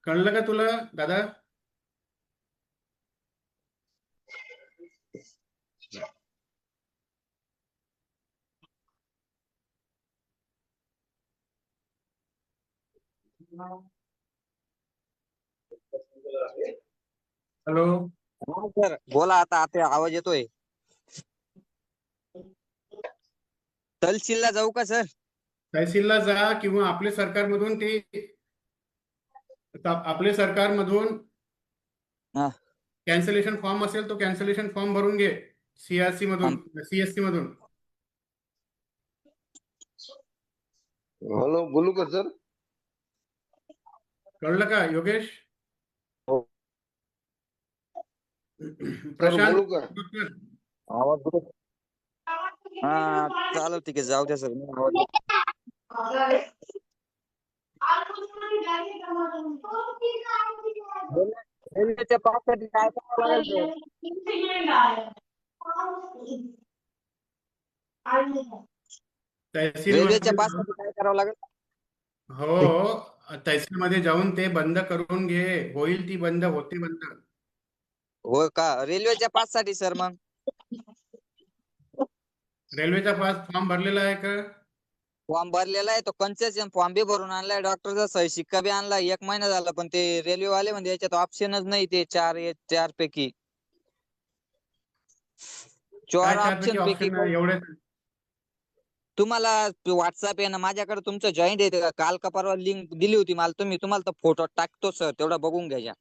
कळलं का तुला दादा? हॅलो. हा सर बोला, आता आता आवाज येतोय. तहसीलला जाऊ का सर? तहसीलला जा किंवा आपल्या सरकारमधून हा कॅन्सलेशन फॉर्म असेल तो कॅन्सलेशन फॉर्म भरून घे. सीआरसी मधून, सीएससी मधून. हॅलो, बोलू का सर? कळलं का योगेश? हो. सर प्रशांत बोलू का? आवाज येतोय? हा चालेल, ठीक आहे, जाऊ द्या सर. रेल्वेच्या पाससाठी काय करावं लागेल तहसील रेल्वेच्या मध्ये पाससाठी काय करावं लागेल? हो, तहसील मध्ये जाऊन ते बंद करून घे. होईल ती बंद, होते बंद. हो का? रेल्वेच्या पाससाठी सर मग रेल्वेचा पास फॉर्म भरलेला आहे का? फॉर्म भरलेला आहे, तो कन्सेशन फॉर्म बी भरून आणलाय, डॉक्टरचा सही शिक्का बी आणलाय. 1 महिना झाला, पण ते रेल्वेवाले म्हणजे याच्यात ऑप्शनच नाही. ते चार पैकी काय 4 चारपैकी ऑप्शन पैकी ऑप्शन नाही एवढे? तुम्हाला व्हॉट्सअप आहे ना, माझ्याकडे तुमचं जॉईंट आहे का? काल का परवा लिंक दिली होती मला. तुम्हाला तर फोटो टाकतो सर, तेवढा बघून घ्यायचा.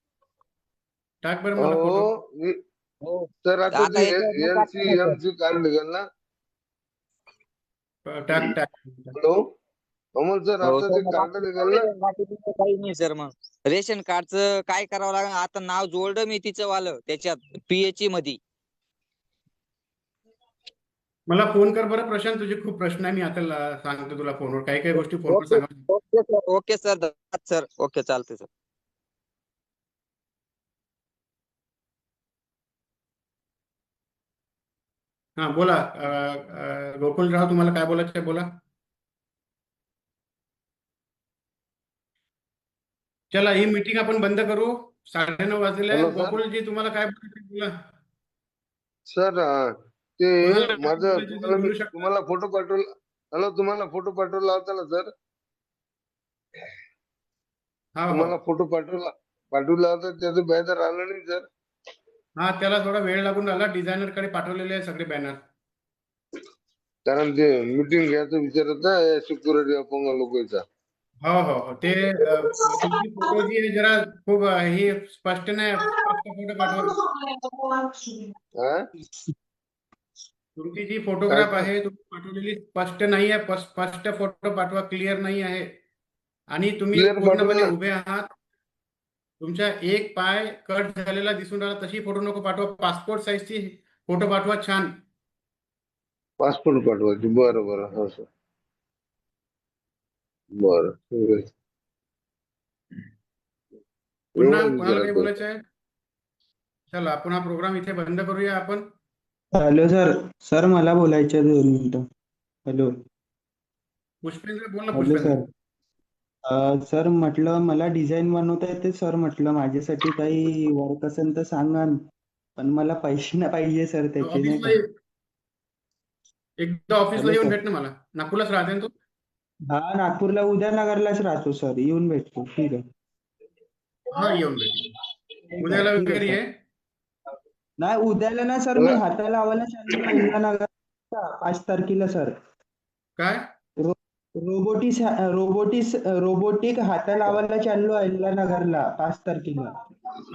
टाक बरं मला फोटो. हो सर आता आता ते याच्यावर टाकतो ना, एनसी कार्ड निघाल ना? टाक टाक. हॅलो अमोल सर, हो आता सर, ते मग कार्ड निघाल ना? बाकी तुमचं काही नाही सर. मग रेशन कार्डचं काय करावं लागेल? आता नाव जोडलं मी तिचं वालं त्याच्यात पीएचई मध्ये. मला फोन कर बरं प्रशांत, तुझे खूप प्रश्न आहे. मी आता सांगतो तुला फोनवर, काही काही गोष्टी फोनवर ओके सांगा. ओके सर, ओके सर, धन्यवाद सर. ओके, चालते सर. हा बोला. गोकुलराव, तुम्हाला काय बोलायचं आहे बोला. चला, ही मीटिंग आपण बंद करू. 9:30 वाजलेले आहे. Hello sir. गोकुलजी, तुम्हाला काय बोलायचं आहे बोला. सर ते कोणाला माझं बोलायचं ते बोलू शकता. तुम्हाला फोटो पाठवला. हॅलो, तुम्हाला फोटो पाठवला होता ना सर? हा हो. तुम्हाला फोटो पाठवला होता, त्याचं बॅनर आलं नाही सर. हा, त्याला थोडा वेळ लागून राहिला. डिझायनर कडे पाठवलेले आहे सगळे बॅनर. कारण ते मीटिंग घ्यायचं विचारत आहे सिक्युरिटी अपंग लोकांचा. हो हो हो. ते तुमची फोटो जी आहे जरा खूप ही स्पष्ट नाही. स्पष्ट फोटो पाठवा. हा? तुमची जी काय फोटोग्राफ सर? आहे तुम्ही पाठवलेली स्पष्ट नाही आहे. स्पष्ट फोटो पाठवा, क्लिअर नाही आहे. आणि तुम्ही क्लिअर पाठवलं पूर्णपणे ना? उभे आहात. तुमचा एक पाय कट झालेला दिसून राहिला, तशी फोटो नको पाठवा. पासपोर्ट साईजची फोटो पाठवा, छान. पासपोर्ट पाठवायची. बरं बरं, हो सर. बरं, ठीक आहे. पुन्हा एवढं कोणाला काही विचारत बोलायचं आहे? चला, आपण हा प्रोग्राम इथे बंद करूया आपण. Hello sir. सर मला बोलायचं 2 मिनिटं. हॅलो. पुष्पेंद्र, बोल ना हॅलो पुष्पेंद्र. सर. सर म्हटलं मला डिझाईन बनवता येते सर. म्हटलं माझ्यासाठी काही वर्क असेल तर सांगा. पण मला पैसे नाही पाहिजे सर त्याचे, नाही ऑफिसला का? एकदा ऑफिसला हॅलो येऊन सर. भेट ना मला. नागपूरलाच राहते ना तू? हा, नागपूरला उदयनगरलाच राहतो सर. येऊन भेटतो. ठीक आहे. हा, येऊन भेट. ठीक आहे, उद्याला ठीक आहे वगैरे सर. ये. नाही, उद्याला ना सर, मी हाताला लावायला चाललो इंदिरानगर 5 तारखेला सर. काय? रोबोटिक हाता लावायला चाललो अहिल्यानगरला 5 तारखेला.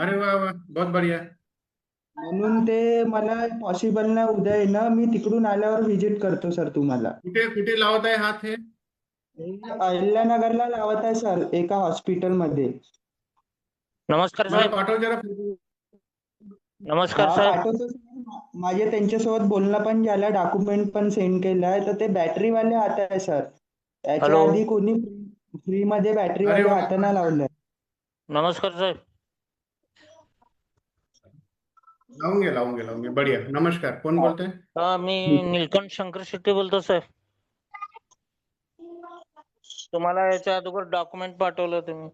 अरे वा वा, बहुत बढ़िया. म्हणून ते मला पॉसिबल नाही उद्या येणं. मी तिकडून आल्यावर व्हिजिट करतो सर तुम्हाला. कुठे कुठे लावत आहे हात हे? अहिल्यानगरला लावत आहे सर, एका हॉस्पिटलमध्ये. नमस्कार मला साहेब. पाठव जरा. नमस्कार हा, साहेब. पाठवतो सर. माझे त्यांच्यासोबत बोलणं पण झालं, डॉक्युमेंट पण सेंड केलंय. तर ते बॅटरीवाले हात आहे सर. याच्या हॅलो. आधी कोणी फ्री मध्ये अरे बॅटरीवाले वा, हात नाही लावलंय. नमस्कार साहेब. लावून घे. बढ़िया. नमस्कार. कोण बोलतोय? मी नीलकंठ शंकर शेट्टी बोलतो साहेब. तुम्हाला याच्या अगोदर डॉक्युमेंट पाठवलं तुम्ही.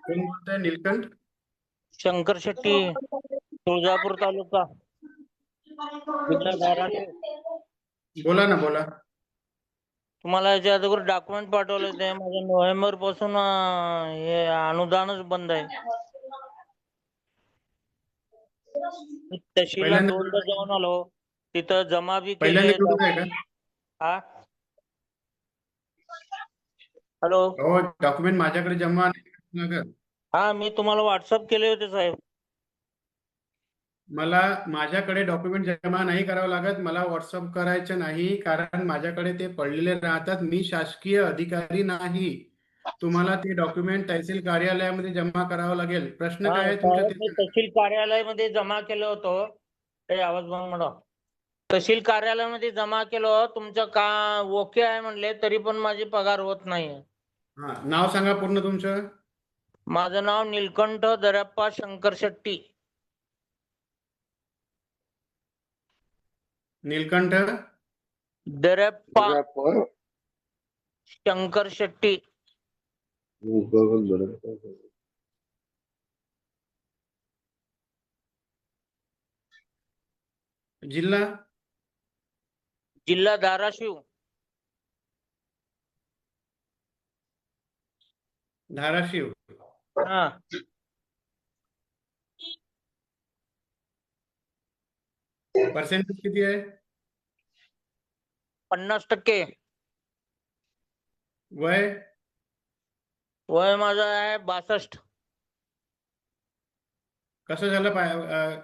कोण बोलतोय? नीलकंठ शंकर शेट्टी, तुळजापूर तालुका, जिल्हा धाराशिव. बोला ना, बोला. तुम्हाला याच्या अगोदर डॉक्युमेंट पाठवले ते. माझं नोव्हेंबर पासून हे अनुदानच बंद आहे. तहसीलला पहिल्यांदा 2दा जाऊन आलो, तिथं जमा बी केले. पहिल्यांदा निवडून आहे का? हा, हॅलो. हो, डॉक्युमेंट माझ्याकडे जमा नाही का? हा, मी तुम्हाला व्हॉट्सअप केले होते साहेब. मला माझ्याकडे डॉक्युमेंट जमा नाही करावं लागत. मला व्हॉट्सअप करायचं नाही, कारण माझ्याकडे ते पडलेले राहतात. मी शासकीय अधिकारी नाही. तुम्हाला ते डॉक्युमेंट तहसील कार्यालयामध्ये जमा करावं लागेल. प्रश्न हा काय आहे तुमच्या साहेब, मी तिथे? तहसील कार्यालयामध्ये जमा केलं होतं. ते आवाज बंद म्हणा. तहसील कार्यालयामध्ये जमा केलं. तुमचं का ओके आहे म्हणले, तरी पण माझी पगार होत नाहीये. हा, नाव सांगा पूर्ण तुमचं. माझं नाव नीलकंठ दर्याप्पा शंकर शेट्टी. नीलकंठ दर्याप्पा दर्याप्पा शंकर शेट्टी. जिल्हा जिल्हा धाराशिव. धाराशिव. हा, पर्सेंटेज किती आहे? 50%. वय वय माझं आहे 62. कसं झालं?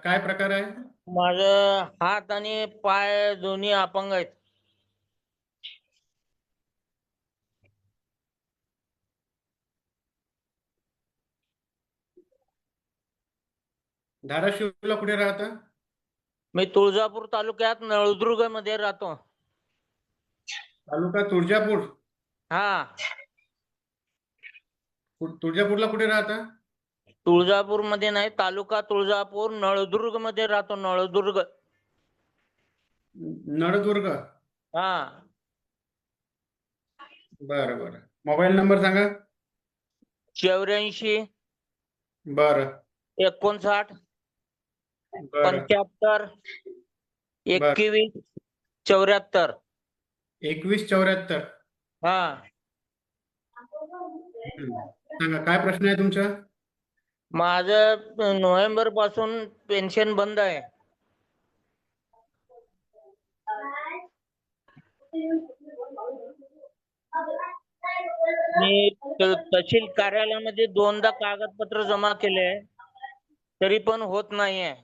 काय प्रकार आहे? माझं हात आणि पाय दोन्ही अपंग आहेत. धाराशिवला कुठे राहता? मी तुळजापूर तालुक्यात नळदुर्ग मध्ये राहतो. तालुका तुळजापूर. हा, तुळजापूरला कुठे राहता? तुळजापूर मध्ये नाही, तालुका तुळजापूर, नळदुर्ग मध्ये राहतो. नळदुर्ग. नळदुर्ग. हा, बरं. मोबाईल नंबर सांगा. 84 बरं 59 बरं 75 बरं. 21 74. 2174. हा, सांगा, काय प्रश्न आहे तुमचा? माझं नोव्हेंबर पासून पेन्शन बंद आहे. मी तहसील कार्यालयामध्ये 2दा कागदपत्र जमा केले, तरी पण होत नाहीये.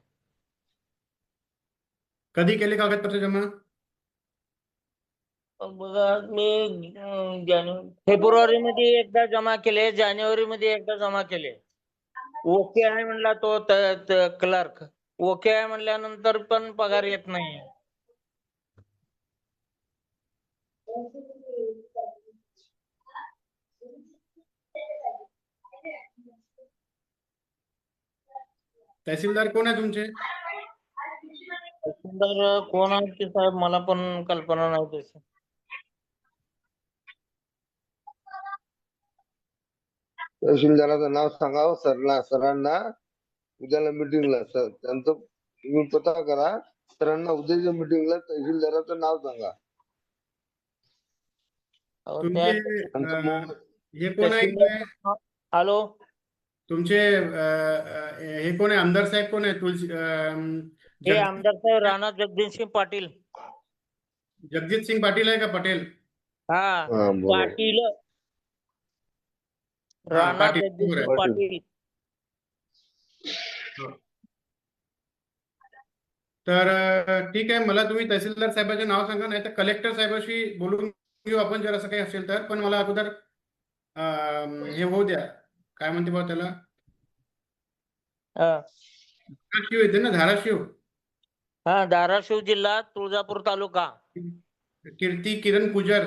कधी केले कागदपत्र जमा? बघा, मी फेब्रुवारी मध्ये एकदा जमा केले, जानेवारी मध्ये एकदा जमा केले. ओके आहे म्हणला तो क्लर्क. ओके आहे म्हणल्यानंतर पण पगार येत नाही. तहसीलदार कोण आहे तुमचे? तहसीलदार कोण आहे ते साहेब मला पण कल्पना नाही त्याची. तहसीलदाराचं नाव सांगावं सरांना उद्याला मिटिंगला. सर त्यांचं तुम्ही पता करा. सरांना उद्याच्या मिटिंगला तहसीलदाराचं नाव सांगा. तुमचे हे कोण आहे? हॅलो, तुमचे हे कोण आहे? आमदार साहेब कोण आहे? हे आमदार साहेब राणा जगदीशसिंग पाटील. जगजीत सिंग पाटील आहे का पटेल? हा हा बरोबर. पाटील, हा राणा पाटील जगजित बरोबर सिंग आहे. पाटील. हो. तर ठीक आहे, मला तुम्ही तहसीलदार साहेबाचे नाव सांगा, नाही तर कलेक्टर साहेबाशी बोलून घेऊ आपण जर असं काही असेल तर. पण मला अगोदर हे होऊ द्या, काय म्हणते बा त्याला, हा धाराशिव येते ना, धाराशिव. हा, धाराशिव जिल्हा, तुळजापूर तालुका. कीर्ती किरण पुजार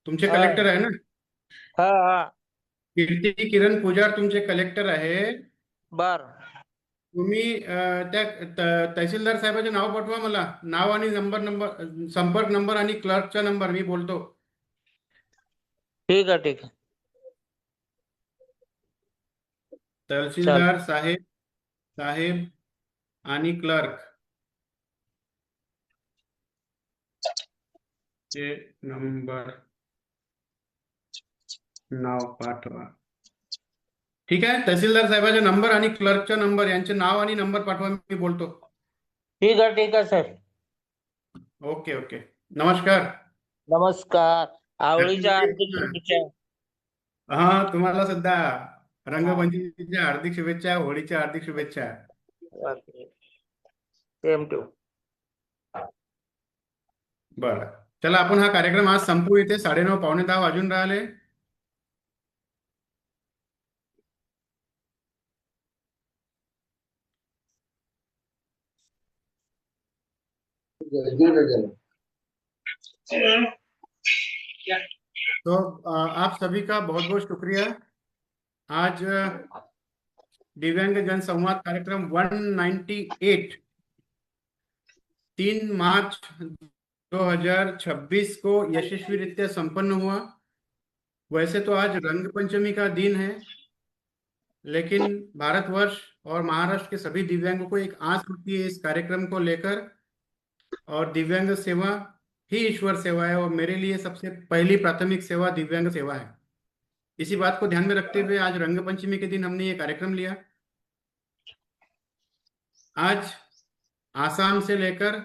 तुमचे हा कलेक्टर आहे ना? हा हा. कीर्ती किरण पुजार तुमचे कलेक्टर आहे. बर. तुम्ही त्या तहसीलदार साहेबाचे नाव पाठवा मला, नाव आणि संपर्क नंबर आणि क्लर्कचा नंबर, मी बोलतो. ठीक आहे ठीक आहे. तहसीलदार साहेब आणि क्लर्क चे नंबर, नाव पाठवा. ठीक आहे, तहसीलदार साहेबाचा नंबर आणि क्लर्कचा नंबर, यांचे नाव आणि नंबर पाठवा, मी बोलतो. ठीक आहे सर. ओके ओके, नमस्कार. नमस्कार. आवळीच्या Happy हार्दिक New Year. शुभेच्छा. हा, तुम्हाला सुद्धा रंगपंचमीच्या हार्दिक शुभेच्छा, होळीच्या हार्दिक शुभेच्छा. Same too. बरं, चला आपण हा कार्यक्रम आज संपवू इथे. 9:30 पावणे 10 वाजून राहिले. तो आप सभी का बहुत बहुत शुक्रिया. आज दिव्यांग जन संवाद कार्यक्रम 198 3 मार्च 2026 को यशस्वी संपन्न हुआ. वैसे तो आज रंगपंचमी का दिन है, लेकिन भारतवर्ष और महाराष्ट्र के सभी दिव्यांगों को एक आस होती है इस कार्यक्रम को लेकर, और दिव्यांग सेवा ही ईश्वर सेवा है, और मेरे लिए सबसे पहली प्राथमिक सेवा दिव्यांग सेवा है. इसी बात को ध्यान में रखते हुए आज रंगपंचमी के दिन हमने ये कार्यक्रम लिया. आज आसाम से लेकर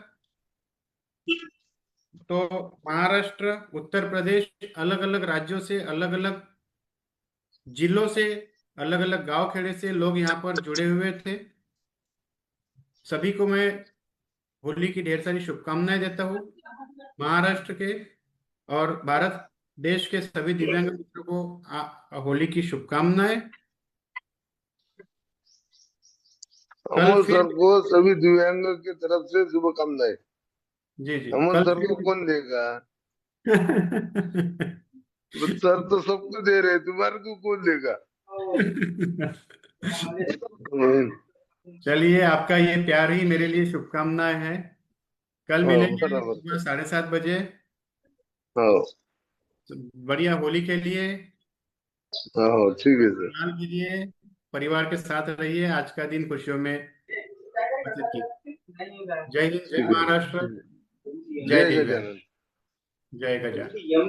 तो महाराष्ट्र, उत्तर प्रदेश, अलग अलग राज्यों से, अलग अलग जिलों से, अलग अलग गांव खेड़े से लोग यहाँ पर जुड़े हुए थे. सभी को मैं होली की ढेर सारी शुभकामनाएं देता हूँ. महाराष्ट्र के और भारत देश के सभी दिव्यांग मित्रों को होली की शुभकामनाएं. अमोल सर को सभी दिव्यांग की तरफ से शुभकामनाएं. जी जी. अमोल सर को कौन देगा? सर तो सबको दे रहे, तुम्हारे को कौन देगा? चलिए, आपका ये प्यार ही मेरे लिए शुभकामनाएं है. कल मिलेंगे सुबह 7:30 बजे. बढ़िया होली के लिए. ठीक है सर. के लिए परिवार के साथ रहिए. आज का दिन खुशियों में व्यतीत कीजिए. जय हिंद, जय महाराष्ट्र, जय दिव्यांग, जय गजानन.